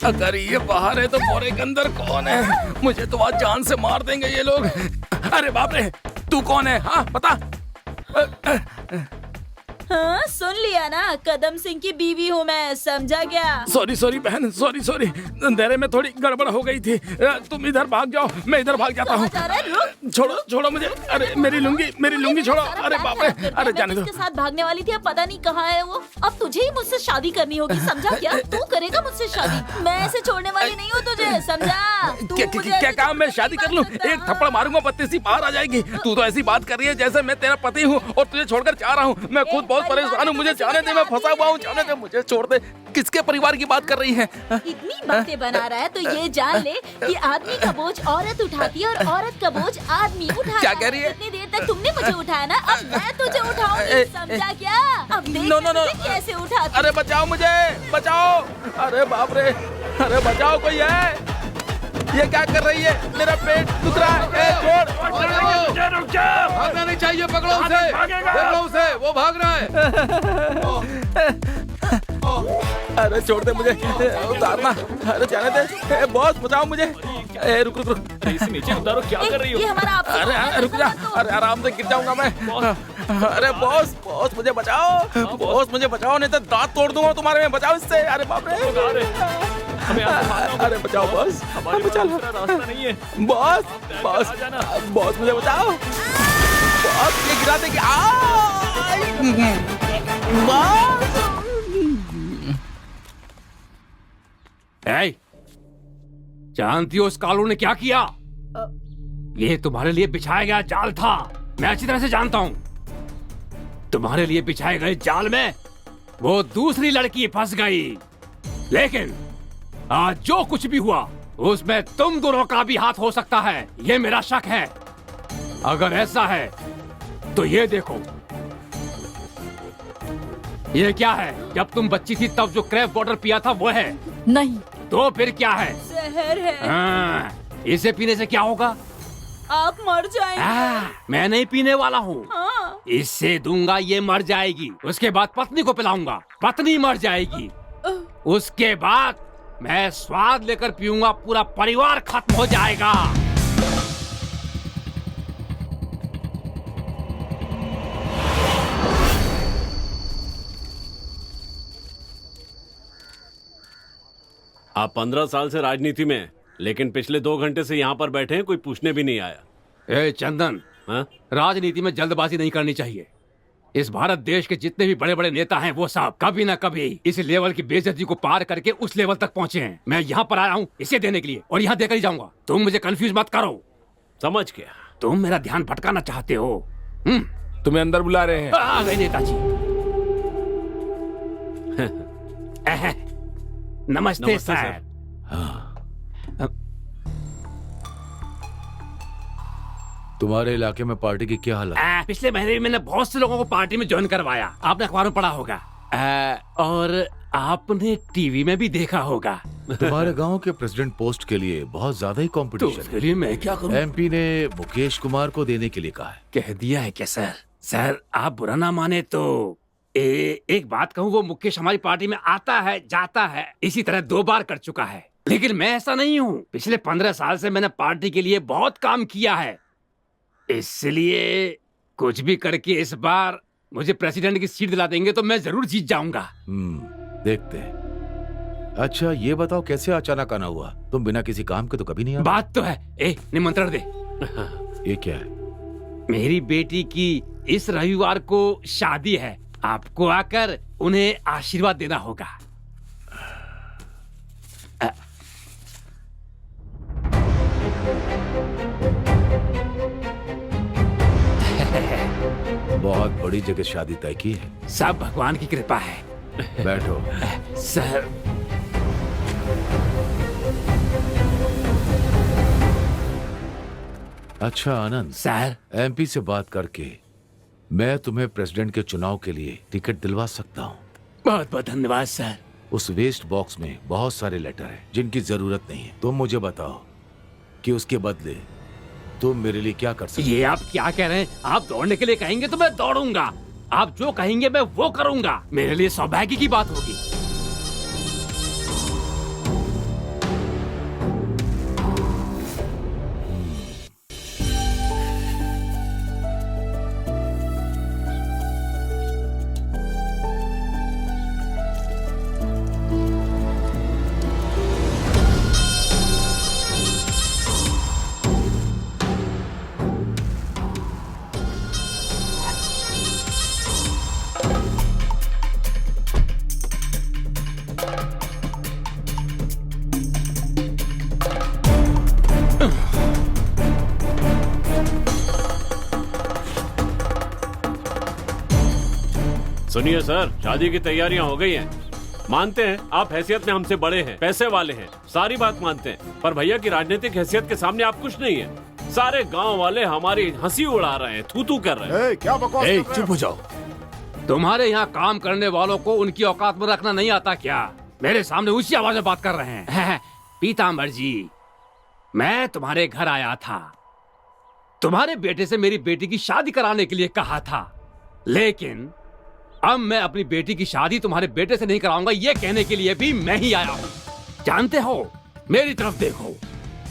K: अगर ये बाहर है तो बोरे के अंदर कौन है? मुझे तो आज जान से मार देंगे ये लोग। अरे बाप रे, तू कौन है? हाँ बता।
B: हाँ, सुन लिया ना, कदम सिंह की बीवी हूँ मैं, समझा क्या?
K: सॉरी बहन, सॉरी। अंधेरे में थोड़ी गड़बड़ हो गई थी। तुम इधर भाग जाओ, मैं इधर भाग जाता हूँ। छोड़ो मुझे। अरे मेरी लुंगी छोड़ो। अरे बाप रे, अरे जाने दो।
B: उसके साथ भागने वाली थी, अब पता नहीं कहाँ है वो। अब तुझे ही मुझसे शादी करनी होगी, समझा क्या? तू करेगा मुझसे शादी, मैं ऐसे छोड़ने वाली नहीं हूँ तुझे, समझा?
K: क्या काम मैं शादी कर लूँ? एक थप्पड़ मारूंगा, पत्ती सी बाहर आ जाएगी। तू तो ऐसी बात कर रही है जैसे मैं तेरा पति हूँ और तुझे छोड़कर जा रहा हूँ। मैं खुद बहुत परेशान हूँ, मुझे जाने दे, मैं फंसा हुआ हूँ, जाने दे, मुझे छोड़ दे। किसके परिवार की बात कर रही है?
B: इतनी बातें बना रहा है तो ये जान ले कि आदमी का बोझ औरत उठाती है और औरत का बोझ आदमी उठाता है।
K: क्या कह रही है?
B: इतनी देर तक तुमने मुझे उठाया ना, अब मैं तुझे उठाऊंगी, समझा क्या? अब देख
K: नो।
B: कैसे उठाती।
K: अरे बचाओ मुझे, बचाओ। अरे बाप रे, अरे बचाओ, कोई है? ये क्या कर रही है? मेरा पेट दुख रहा है। छोड़।
I: रुक जा। भागना नहीं चाहिए, पकड़ो उसे, वो भाग रहा है।
K: अरे छोड़ दे मुझे, उतारना। अरे जाने दे। बॉस बचाओ मुझे। रुक।
A: इसे नीचे उतारो, क्या कर रही हो?
B: ये हमारा आपसी
K: अरे रुक जा। अरे आराम से गिर जाऊंगा मैं। अरे बॉस मुझे बचाओ। बॉस मुझे बचाओ, नहीं तो दांत तोड़ दूंगा तुम्हारे में। बचाओ इससे। अरे बाप रे, अरे बचाओ बॉस, बचा लो।
A: रास्ता नहीं है
K: बॉस मुझे बचाओ। बॉस ये गिरा देगी।
D: जानती हो उस कालू ने क्या किया? ये तुम्हारे लिए बिछाया गया जाल था, मैं अच्छी तरह से जानता हूँ। तुम्हारे लिए बिछाए गए जाल में वो दूसरी लड़की फंस गई, लेकिन आज जो कुछ भी हुआ उसमें तुम दोनों का भी हाथ हो सकता है, ये मेरा शक है। अगर ऐसा है तो ये देखो, ये क्या है? जब तुम बच्ची थी तब जो क्रैप वाटर पिया था वो है?
F: नहीं।
D: तो फिर क्या है?
B: जहर है।
D: हाँ, इसे पीने से क्या होगा?
B: आप मर जाएंगे।
D: मैं नहीं पीने वाला हूँ।
B: हाँ।
D: इससे दूंगा, ये मर जाएगी। उसके बाद पत्नी को पिलाऊंगा, पत्नी मर जाएगी। उसके बाद मैं स्वाद लेकर पीऊंगा, पूरा परिवार खत्म हो जाएगा।
H: आप 15 साल से राजनीति में हैं, लेकिन पिछले 2 घंटे से यहाँ पर बैठे हैं, कोई पूछने भी नहीं आया।
D: ए चंदन,
H: हाँ?
D: राजनीति में जल्दबाजी नहीं करनी चाहिए। इस भारत देश के जितने भी बड़े बड़े नेता हैं वो सब कभी ना कभी इस लेवल की बेइज्जती को पार करके उस लेवल तक पहुंचे हैं। मैं यहाँ पर आया हूँ इसे देने के लिए, और यहाँ देकर ही जाऊंगा। तुम मुझे कंफ्यूज मत करो।
H: समझ गया।
D: तुम मेरा ध्यान भटकाना चाहते हो।
I: तुम्हें अंदर बुला रहे हैं।
D: आ गए नेताजी। नमस्ते सर।
I: तुम्हारे इलाके में पार्टी की क्या हालत?
D: पिछले महीने भी मैंने बहुत से लोगों को पार्टी में ज्वाइन करवाया। आपने अखबार में पढ़ा होगा, और आपने टीवी में भी देखा होगा।
I: तुम्हारे गांव के प्रेसिडेंट पोस्ट के लिए बहुत ज्यादा ही
D: तो
I: कंपटीशन
D: उसके लिए मैं क्या करूं?
I: एमपी ने मुकेश कुमार को देने के लिए कहा है।
D: कह दिया है क्या सर? सर आप बुरा ना माने तो एक बात कहूँ, वो मुकेश हमारी पार्टी में आता है जाता है, इसी तरह 2 बार कर चुका है। लेकिन मैं ऐसा नहीं हूँ। पिछले 15 साल से मैंने पार्टी के लिए बहुत काम किया है, इसलिए कुछ भी करके इस बार मुझे प्रेसिडेंट की सीट दिला देंगे तो मैं जरूर जीत जाऊंगा।
I: देखते हैं। अच्छा ये बताओ, कैसे अचानक आना हुआ? तुम बिना किसी काम के तो कभी नहीं आते।
D: बात तो है। निमंत्रण दे।
I: ये क्या है?
D: मेरी बेटी की इस रविवार को शादी है, आपको आकर उन्हें आशीर्वाद देना होगा।
I: बहुत बड़ी जगह शादी तय की है।
D: सब भगवान की कृपा है।
I: बैठो।
D: सर
I: अच्छा आनंद
D: सर,
I: एमपी से बात करके मैं तुम्हें प्रेसिडेंट के चुनाव के लिए टिकट दिलवा सकता हूँ।
D: बहुत बहुत धन्यवाद सर।
I: उस वेस्ट बॉक्स में बहुत सारे लेटर हैं जिनकी जरूरत नहीं है। तुम मुझे बताओ कि उसके बदले तुम मेरे लिए क्या कर सकते?
D: ये आप क्या कह रहे हैं? आप दौड़ने के लिए कहेंगे तो मैं दौड़ूंगा, आप जो कहेंगे मैं वो करूंगा। मेरे लिए सौभाग्य की बात होगी।
H: सुनिए सर, शादी की तैयारियां हो गई हैं। मानते हैं आप हैसियत में हमसे बड़े हैं, पैसे वाले हैं, सारी बात मानते हैं, पर भैया की राजनीतिक हैसियत के सामने आप कुछ नहीं है। सारे गांव वाले हमारी हंसी उड़ा रहे हैं, थू-थू कर रहे हैं।
C: क्या बकवास कर रहे हो?
I: चुप हो जाओ।
D: तुम्हारे यहाँ काम करने वालों को उनकी औकात में रखना नहीं आता क्या? मेरे सामने ऊंची आवाज में बात कर रहे हैं। पीताम्बर जी, मैं तुम्हारे घर आया था, तुम्हारे बेटे से मेरी बेटी की शादी कराने के लिए कहा था, लेकिन अब मैं अपनी बेटी की शादी तुम्हारे बेटे से नहीं कराऊंगा, ये कहने के लिए भी मैं ही आया हूँ। जानते हो, मेरी तरफ देखो,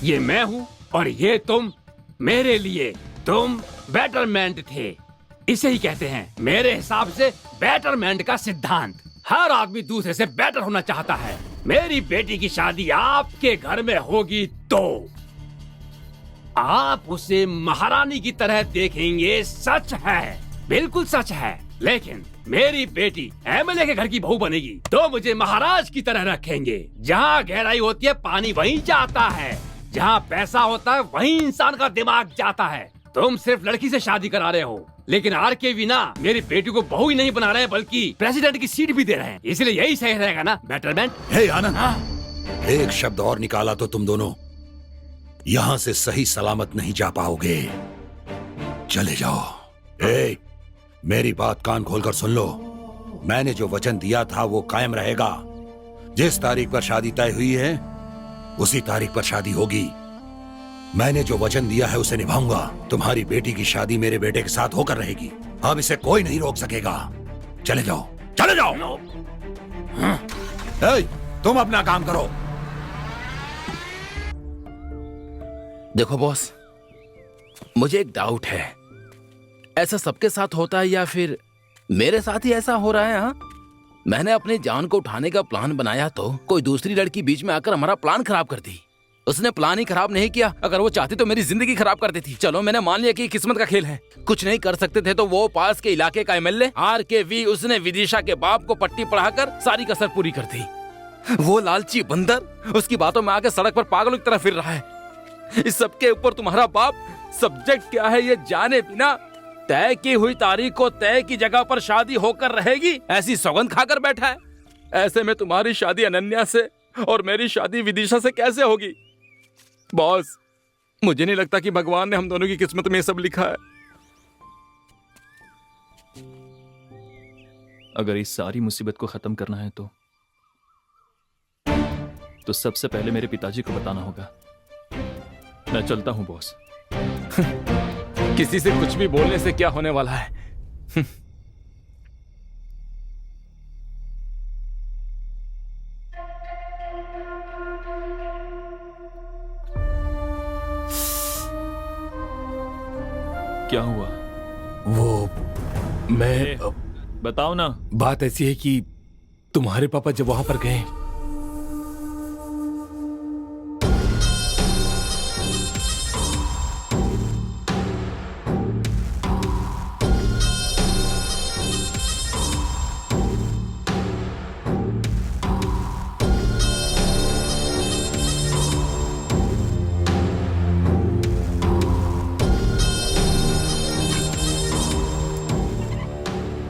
D: ये मैं हूँ और ये तुम। मेरे लिए तुम बेटरमेंट थे, इसे ही कहते हैं मेरे हिसाब से बेटरमेंट का सिद्धांत। हर आदमी दूसरे से बेटर होना चाहता है। मेरी बेटी की शादी आपके घर में होगी तो आप उसे महारानी की तरह देखेंगे। सच है, बिल्कुल सच है। लेकिन मेरी बेटी एमएलए के घर की बहू बनेगी तो मुझे महाराज की तरह रखेंगे। जहाँ गहराई होती है पानी वहीं जाता है, जहाँ पैसा होता है वहीं इंसान का दिमाग जाता है। तुम सिर्फ लड़की से शादी करा रहे हो, लेकिन आरकेवी ना मेरी बेटी को बहू ही नहीं बना रहे बल्कि प्रेसिडेंट की सीट भी दे रहे हैं। इसलिए यही सही रहेगा ना बेटरमेंट?
L: हे आनंद,
E: एक शब्द और निकाला तो तुम दोनों यहां से सही सलामत नहीं जा पाओगे। चले जाओ। मेरी बात कान खोलकर सुन लो। मैंने जो वचन दिया था वो कायम रहेगा। जिस तारीख पर शादी तय हुई है उसी तारीख पर शादी होगी। मैंने जो वचन दिया है उसे निभाऊंगा। तुम्हारी बेटी की शादी मेरे बेटे के साथ होकर रहेगी। अब इसे कोई नहीं रोक सकेगा। चले जाओ, चले जाओ। तुम अपना काम करो।
K: देखो बॉस, मुझे एक डाउट है। ऐसा सबके साथ होता है या फिर मेरे साथ ही ऐसा हो रहा है? हाँ, मैंने अपनी जान को उठाने का प्लान बनाया तो कोई दूसरी लड़की बीच में आकर हमारा प्लान खराब कर दी। उसने प्लान ही खराब नहीं किया। अगर वो चाहती तो मेरी जिंदगी खराब कर देती। चलो मैंने मान लिया कि किस्मत का खेल है। कुछ नहीं कर सकते थे तो वो पास के इलाके का एमएलए RKV, उसने विदिशा के बाप को पट्टी पढ़ाकर सारी कसर पूरी कर दी। वो लालची बंदर उसकी बातों में आकर सड़क पर पागलों की तरह फिर रहा है। इस सबके ऊपर तुम्हारा बाप सब्जेक्ट क्या है ये जाने बिना तय की हुई तारीख को तय की जगह पर शादी होकर रहेगी ऐसी सौगंध खाकर बैठा है। ऐसे में तुम्हारी शादी अनन्या से और मेरी शादी विदिशा से कैसे होगी? बॉस, मुझे नहीं लगता कि भगवान ने हम दोनों की किस्मत में ये सब लिखा है।
A: अगर इस सारी मुसीबत को खत्म करना है तो सबसे पहले मेरे पिताजी को बताना होगा। मैं चलता हूं बॉस।
K: किसी से कुछ भी बोलने से क्या होने वाला है?
A: क्या हुआ?
K: वो मैं
A: बताओ ना।
K: बात ऐसी है कि तुम्हारे पापा जब वहां पर गए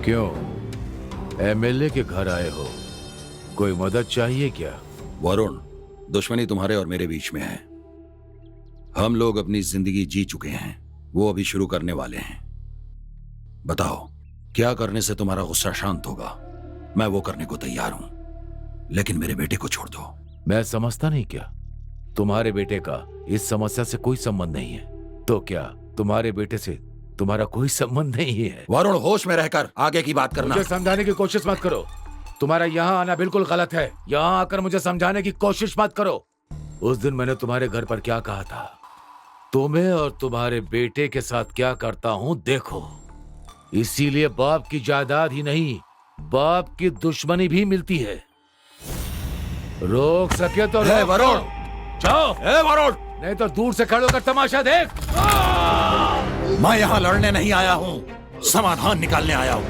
I: क्यों MLA के घर आए हो? कोई मदद चाहिए क्या?
E: वरुण, दुश्मनी तुम्हारे और मेरे बीच में है। हम लोग अपनी जिंदगी जी चुके हैं, वो अभी शुरू करने वाले हैं। बताओ क्या करने से तुम्हारा गुस्सा शांत होगा? मैं वो करने को तैयार हूं, लेकिन मेरे बेटे को छोड़ दो।
I: मैं समझता नहीं क्या तुम्हारे बेटे का इस समस्या से कोई संबंध नहीं है? तो क्या तुम्हारे बेटे से तुम्हारा कोई संबंध नहीं है?
E: वरुण, होश में रहकर आगे की बात करना।
I: मुझे समझाने की कोशिश मत करो। तुम्हारा यहाँ आना बिल्कुल गलत है। यहाँ आकर मुझे समझाने की कोशिश मत करो। उस दिन मैंने तुम्हारे घर पर क्या कहा था? तुम्हें और तुम्हारे बेटे के साथ क्या करता हूँ देखो। इसीलिए बाप की जायदाद ही नहीं, बाप की दुश्मनी भी मिलती है। रोक सके तो
E: वरुण,
I: जाओ।
E: वरुण,
I: नहीं तो दूर से खड़े होकर तमाशा देख।
E: मैं यहाँ लड़ने नहीं आया हूँ, समाधान निकालने आया हूँ।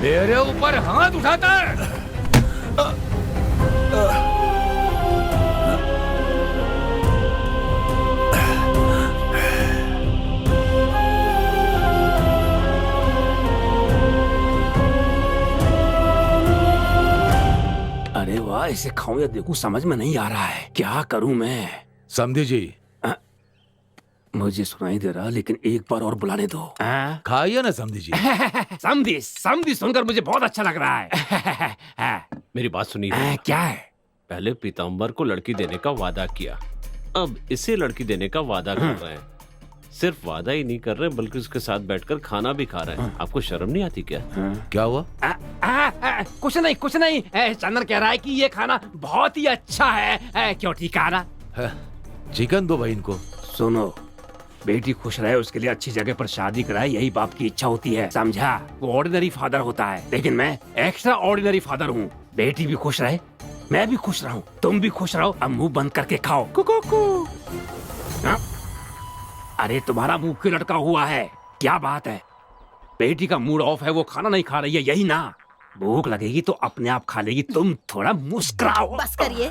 I: मेरे ऊपर हाथ उठाता है।
D: अरे वाह, इसे खाऊं या देखूं समझ में नहीं आ रहा है। क्या करूं मैं?
I: समझी जी,
D: मुझे सुनाई दे रहा, लेकिन एक बार और बुलाने दो।
I: खाइए ना समझी जी।
D: समझी समझी सुनकर मुझे बहुत अच्छा लग रहा है।
H: मेरी बात सुनिए।
D: क्या है?
H: पहले पीताम्बर को लड़की देने का वादा किया, अब इसे लड़की देने का वादा कर रहे हैं। सिर्फ वादा ही नहीं कर रहे बल्कि उसके साथ बैठकर खाना भी खा रहे हैं। आपको शर्म नहीं आती क्या?
I: क्या हुआ?
D: कुछ नहीं कुछ नहीं। चंदन कह रहा है कि ये खाना बहुत ही अच्छा है। क्यों, ठीक है ना?
I: चिकन दो भाई इनको।
D: सुनो, बेटी खुश रहे उसके लिए अच्छी जगह पर शादी कराए, यही बाप की इच्छा होती है, समझा? वो ऑर्डिनरी फादर होता है, लेकिन मैं एक्स्ट्रा ऑर्डिनरी फादर हूँ। बेटी भी खुश रहे, मैं भी खुश रहूं, तुम भी खुश रहो। अब मुंह बंद करके खाओ। कुकू। अरे तुम्हारा मुंह क्यों लटका हुआ है? क्या बात है? बेटी का मूड ऑफ है, वो खाना नहीं खा रही है, यही ना? भूख लगेगी तो अपने आप खा लेगी, तुम थोड़ा मुस्कुराओ।
B: बस करिए।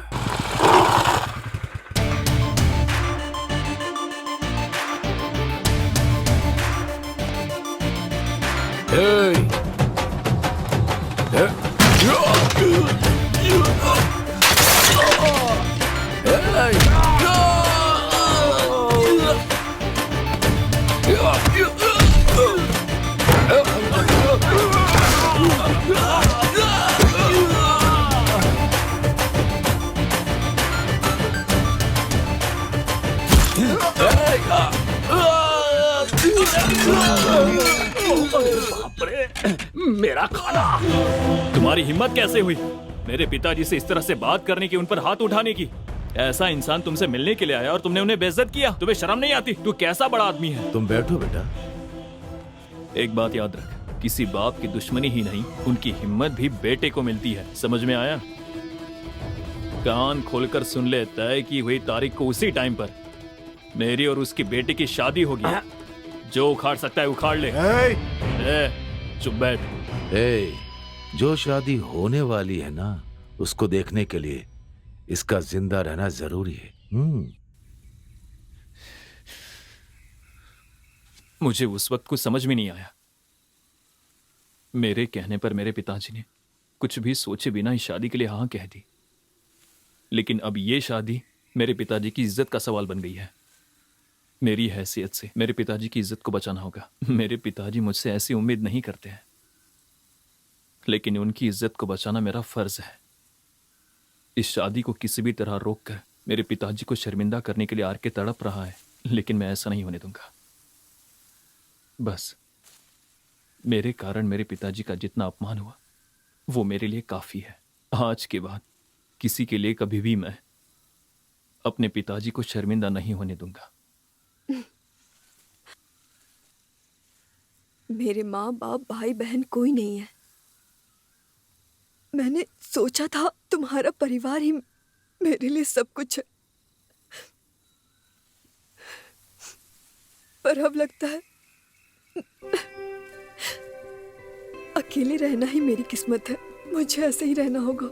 H: मेरा खाना।
A: तुम्हारी हिम्मत कैसे हुई मेरे पिताजी से इस तरह से बात करने की, उन पर हाथ उठाने की? ऐसा इंसान तुमसे मिलने के लिए आया और तुमने उन्हें बेइज्जत किया। तुम्हें शर्म नहीं आती? तू कैसा बड़ा आदमी है?
I: तुम बैठो बेटा।
A: एक बात याद रख, किसी बाप की दुश्मनी ही नहीं, उनकी हिम्मत भी बेटे को मिलती है। समझ में आया? कान खोलकर सुन ले, तय की हुई तारीख को उसी टाइम पर मेरी और उसकी बेटी की शादी होगी। जो उखाड़ सकता है उखाड़ ले। चुप बैठ।
I: जो शादी होने वाली है ना, उसको देखने के लिए इसका जिंदा रहना जरूरी है।
A: मुझे उस वक्त कुछ समझ में नहीं आया। मेरे कहने पर मेरे पिताजी ने कुछ भी सोचे बिना इस शादी के लिए हाँ कह दी। लेकिन अब ये शादी मेरे पिताजी की इज्जत का सवाल बन गई है। मेरी हैसियत से मेरे पिताजी की इज्जत को बचाना होगा। मेरे पिताजी मुझसे ऐसी उम्मीद नहीं करते हैं, लेकिन उनकी इज्जत को बचाना मेरा फर्ज है। इस शादी को किसी भी तरह रोककर मेरे पिताजी को शर्मिंदा करने के लिए आर के तड़प रहा है, लेकिन मैं ऐसा नहीं होने दूंगा। बस मेरे कारण मेरे पिताजी का जितना अपमान हुआ वो मेरे लिए काफी है। आज के बाद किसी के लिए कभी भी मैं अपने पिताजी को शर्मिंदा नहीं होने दूंगा।
J: मेरे माँ बाप भाई बहन कोई नहीं है। मैंने सोचा था तुम्हारा परिवार ही मेरे लिए सब कुछ है, पर अब लगता है अकेले रहना ही मेरी किस्मत है। मुझे ऐसे ही रहना होगा।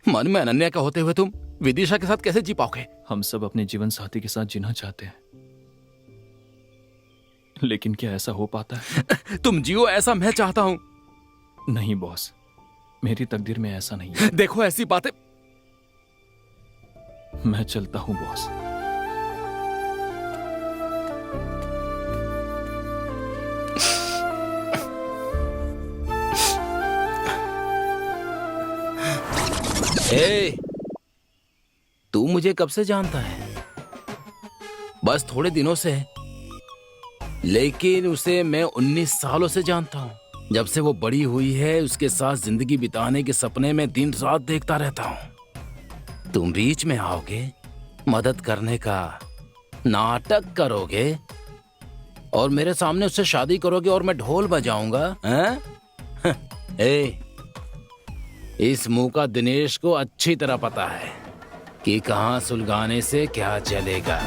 K: मन में अनन्या का होते हुए तुम विदिशा के साथ कैसे जी पाओगे?
A: हम सब अपने जीवन साथी के साथ जीना चाहते हैं, लेकिन क्या ऐसा हो पाता है?
K: तुम जियो ऐसा मैं चाहता हूं।
A: नहीं बॉस, मेरी तकदीर में ऐसा नहीं है।
K: देखो ऐसी बातें।
A: मैं चलता हूं बॉस।
K: ए, तू मुझे कब से जानता है? बस थोड़े दिनों से, लेकिन उसे मैं 19 सालों से जानता हूँ। जब से वो बड़ी हुई है उसके साथ जिंदगी बिताने के सपने में दिन रात देखता रहता हूँ। तुम बीच में आओगे, मदद करने का नाटक करोगे और मेरे सामने उससे शादी करोगे और मैं ढोल बजाऊंगा, हैं? ए, इस मुंह का दिनेश को अच्छी तरह पता है कि कहां सुलगाने से क्या चलेगा।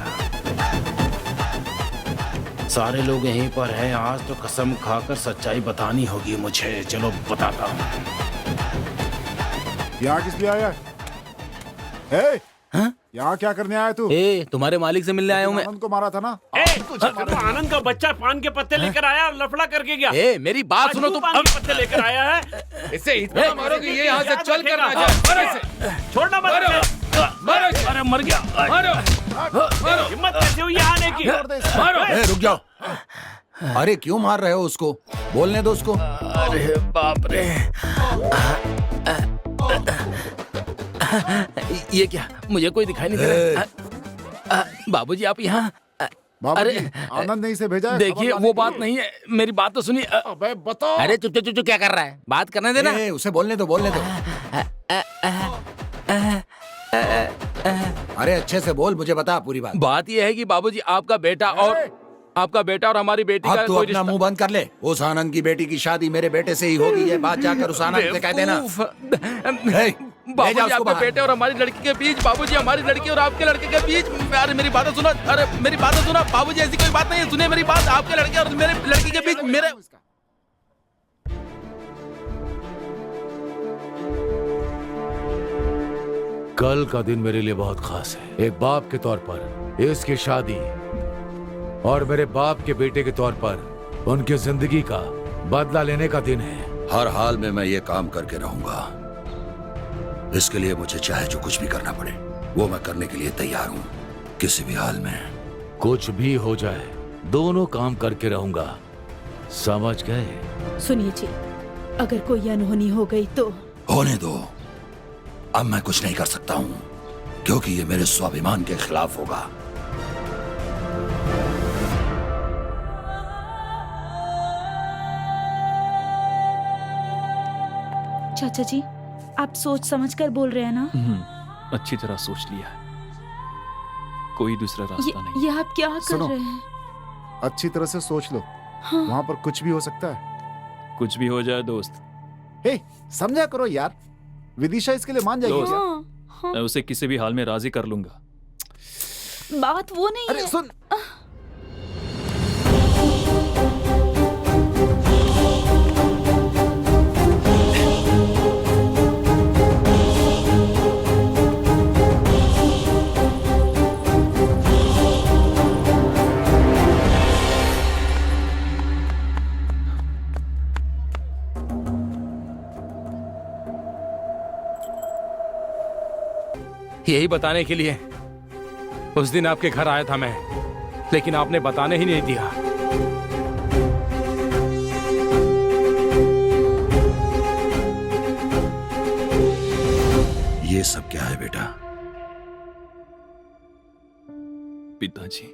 K: सारे लोग यहीं पर हैं। आज तो कसम खाकर सच्चाई बतानी होगी मुझे। चलो बताता हूँ।
C: यहाँ किस लिए आया? यहाँ क्या करने आया तू?
K: ए, तुम्हारे मालिक से मिलने आया हूँ मैं।
C: आनंद को मारा था ना?
H: तो आनंद का बच्चा पान के पत्ते लेकर आया और लफड़ा करके गया।
K: ए, मेरी बात सुनो। तुम
H: पान के पत्ते लेकर आया है।
I: इसे इतना मारोगे ये यहाँ से चल कर ना जाए।
H: छोड़ना मत।
I: मारो।
H: अरे मर गया।
I: मारो।
H: हिम्मत कैसे हुई आने की?
I: मारो।
E: रुक जाओ। अरे क्यों मार रहे हो उसको? बोलने दो उसको।
K: अरे बाप रे, ये क्या? मुझे कोई दिखाई नहीं दे रहा। बाबूजी आप यहाँ?
C: अरे आनंद ने इसे भेजा है।
K: देखिए वो बात नहीं है, मेरी बात तो सुनिए।
C: अबे बताओ।
K: अरे चुप चुप चुप क्या कर रहा है? बात करने देना।
E: उसे बोलने दो, बोलने दो। अरे अच्छे से बोल, मुझे बता पूरी बात।
K: बात ये है कि बाबूजी आपका बेटा और हमारी बेटी का
E: तू अपना मुंह बंद कर ले। उस आनंद की बेटी की शादी मेरे बेटे से ही होगी। ये बात जाकर उस आनंद से कह देना।
K: बाबूजी आपके बेटे और हमारी लड़की के बीच, बाबूजी हमारी लड़की और आपके लड़के के बीच। अरे मेरी बात सुनो। अरे मेरी बात सुनो बाबूजी, ऐसी कोई बात नहीं है। सुनिए मेरी बात। आपके लड़के और मेरे लड़की के बीच मेरे
I: कल का दिन मेरे लिए बहुत खास है। एक बाप के तौर पर इसकी शादी और मेरे बाप के बेटे के तौर पर उनकी जिंदगी का बदला लेने का दिन है।
E: हर हाल में मैं ये काम करके रहूंगा। इसके लिए मुझे चाहे जो कुछ भी करना पड़े वो मैं करने के लिए तैयार हूँ, किसी भी हाल में।
I: कुछ भी हो जाए दोनों काम करके रहूंगा, समझ गए?
B: सुनिए जी, अगर कोई अनहोनी हो गई तो?
E: होने दो। अब मैं कुछ नहीं कर सकता हूँ क्योंकि ये मेरे स्वाभिमान के खिलाफ होगा।
B: चाचा जी, आप सोच समझ कर बोल रहे हैं ना?
A: अच्छी तरह सोच लिया है। कोई दूसरा रास्ता नहीं।
B: ये आप क्या कर
C: सुनो,
B: रहे हैं?
C: अच्छी तरह से सोच लो।
B: हाँ।
C: वहाँ पर कुछ भी हो सकता है।
A: कुछ भी हो जाए दोस्त,
C: हे, समझा करो यार। विदिशा इसके लिए मान जाएगी
A: दोस्त।
C: क्या?
B: हाँ,
A: मैं उसे किसी भी हाल में राजी कर लूंगा।
B: बात वो नहीं
C: अरे
B: है।
C: सुन,
K: यही बताने के लिए उस दिन आपके घर आया था मैं, लेकिन आपने बताने ही नहीं दिया।
E: ये सब क्या है बेटा?
A: पिताजी,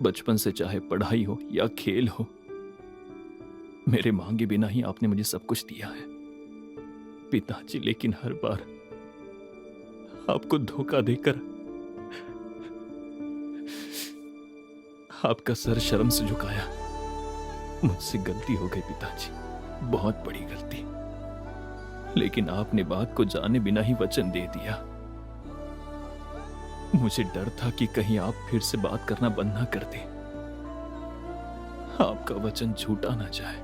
A: बचपन से चाहे पढ़ाई हो या खेल हो, मेरे मांगे बिना ही आपने मुझे सब कुछ दिया है पिताजी। लेकिन हर बार आपको धोखा देकर आपका सर शर्म से झुकाया। मुझसे गलती हो गई पिताजी, बहुत बड़ी गलती। लेकिन आपने बात को जाने बिना ही वचन दे दिया। मुझे डर था कि कहीं आप फिर से बात करना बंद ना कर दें, आपका वचन झूठा ना जाए।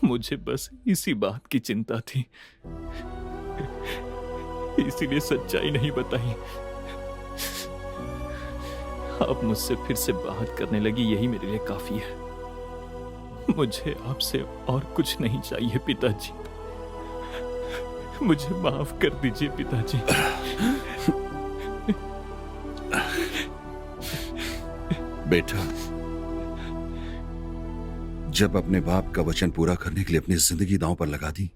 A: मुझे बस इसी बात की चिंता थी, इसीलिए सच्चाई नहीं बताई। आप मुझसे फिर से बात करने लगी, यही मेरे लिए काफी है। मुझे आपसे और कुछ नहीं चाहिए पिताजी। मुझे माफ कर दीजिए पिताजी।
E: बेटा, जब अपने बाप का वचन पूरा करने के लिए अपनी जिंदगी दांव पर लगा दी,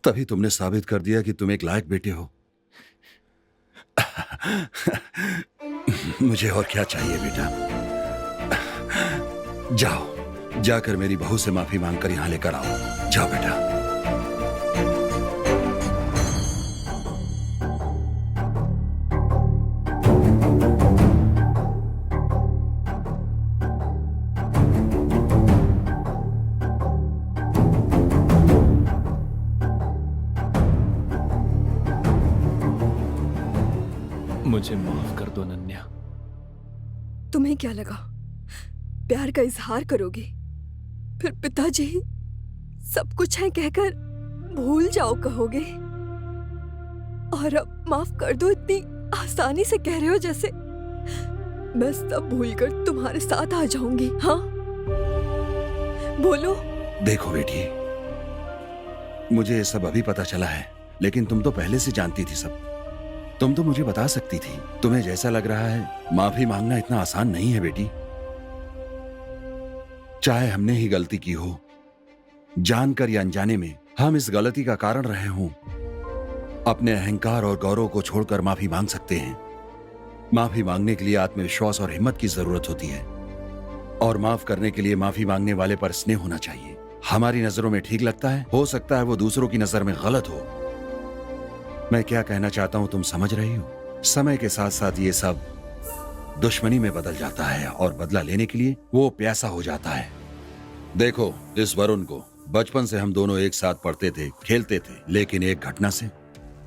E: तभी तुमने साबित कर दिया कि तुम एक लायक बेटे हो। मुझे और क्या चाहिए बेटा? जाओ, जाकर मेरी बहू से माफी मांगकर यहां लेकर आओ। जाओ बेटा।
A: मुझे माफ कर दो नन्या।
J: तुम्हें क्या लगा प्यार का इजहार करोगे, फिर पिताजी सब कुछ है कहकर भूल जाओ कहोगे, और अब माफ कर दो इतनी आसानी से कह रहे हो जैसे मैं सब भूलकर तुम्हारे साथ आ जाऊंगी। हाँ बोलो।
E: देखो बेटी, मुझे ये सब अभी पता चला है, लेकिन तुम तो पहले से जानती थी सब। तुम तो मुझे बता सकती थी। तुम्हें जैसा लग रहा है माफी मांगना इतना आसान नहीं है बेटी। चाहे हमने ही गलती की हो, जानकर या अनजाने में हम इस गलती का कारण रहे हों, अपने अहंकार और गौरव को छोड़कर माफी मांग सकते हैं। माफी मांगने के लिए आत्मविश्वास और हिम्मत की जरूरत होती है, और माफ करने के लिए माफी मांगने वाले पर स्नेह होना चाहिए। हमारी नजरों में ठीक लगता है, हो सकता है वो दूसरों की नजर में गलत हो। मैं क्या कहना चाहता हूं तुम समझ रही हो? समय के साथ साथ ये सब दुश्मनी में बदल जाता है, और बदला लेने के लिए वो प्यासा हो जाता है। देखो, इस वरुण को बचपन से हम दोनों एक साथ पढ़ते थे, खेलते थे, लेकिन एक घटना से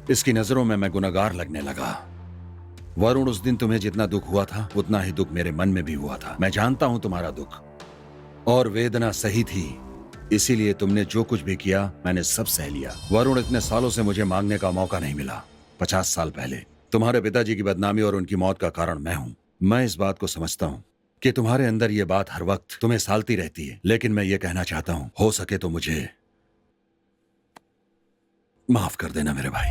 E: इसकी नजरों में मैं गुनहगार लगने लगा। वरुण, उस दिन तुम्हें जितना दुख हुआ था उतना ही दुख मेरे मन में भी हुआ था। मैं जानता हूं तुम्हारा दुख और वेदना सही थी, इसीलिए तुमने जो कुछ भी किया मैंने सब सह लिया। वरुण, इतने सालों से मुझे मांगने का मौका नहीं मिला। 50 साल पहले तुम्हारे पिताजी की बदनामी और उनकी मौत का कारण मैं हूं। मैं इस बात को समझता हूं कि तुम्हारे अंदर ये बात हर वक्त तुम्हें सालती रहती है, लेकिन मैं ये कहना चाहता हूं, हो सके तो मुझे माफ कर देना मेरे भाई।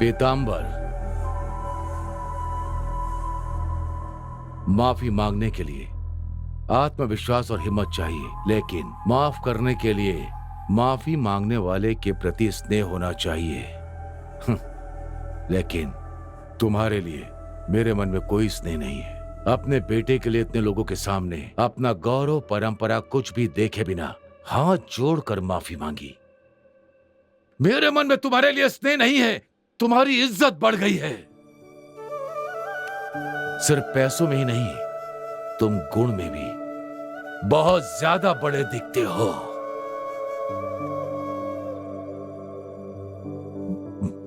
I: पीताम्बर, माफी मांगने के लिए आत्मविश्वास और हिम्मत चाहिए, लेकिन माफ करने के लिए माफी मांगने वाले के प्रति स्नेह होना चाहिए। लेकिन तुम्हारे लिए मेरे मन में कोई स्नेह नहीं है। अपने बेटे के लिए इतने लोगों के सामने अपना गौरव, परंपरा कुछ भी देखे बिना हाथ जोड़कर माफी मांगी। मेरे मन में तुम्हारे लिए स्नेह नहीं है, तुम्हारी इज्जत बढ़ गई है। सिर्फ पैसों में ही नहीं, तुम गुण में भी बहुत ज्यादा बड़े दिखते हो।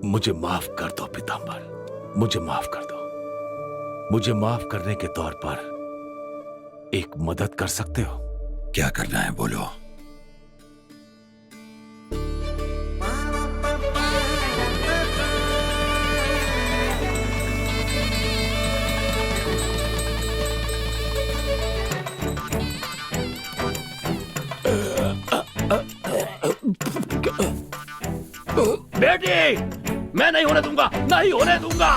I: मुझे माफ कर दो पीताम्बर, मुझे माफ कर दो। मुझे माफ करने के तौर पर एक मदद कर सकते हो?
E: क्या करना है बोलो।
D: बेटी, मैं नहीं होने दूंगा, नहीं होने दूंगा।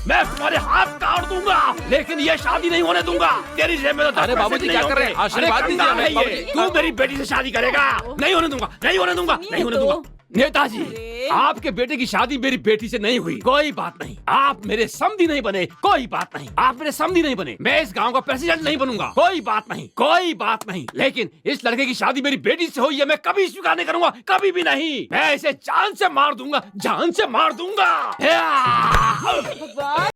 D: मैं तुम्हारे हाथ काट दूंगा, लेकिन ये शादी नहीं होने दूंगा। तेरी जेब में तो 10
G: अरे
D: पैसे
G: बाबूजी,
D: भी
G: क्या
D: नहीं
G: कर रहे हैं?
D: होंगे।
G: आशीर्वाद
D: अरे
G: दीजिए
D: कंगाल
G: हमें,
D: है
G: बाबूजी।
D: ये। तू मेरी बेटी से शादी करेगा? नहीं होने दूंगा, नहीं होने दूंगा, नहीं होने दूंगा। नेताजी, आपके बेटे की शादी मेरी बेटी से नहीं हुई, कोई बात नहीं। आप मेरे समधी नहीं बने, कोई बात नहीं। आप मेरे समधी नहीं बने, मैं इस गांव का प्रेसिडेंट नहीं बनूंगा, कोई बात नहीं, कोई बात नहीं। लेकिन इस लड़के की शादी मेरी बेटी से हुई है, मैं कभी स्वीकार नहीं करूंगा, कभी भी नहीं। मैं इसे जान से मार दूंगा, जान से मार दूंगा।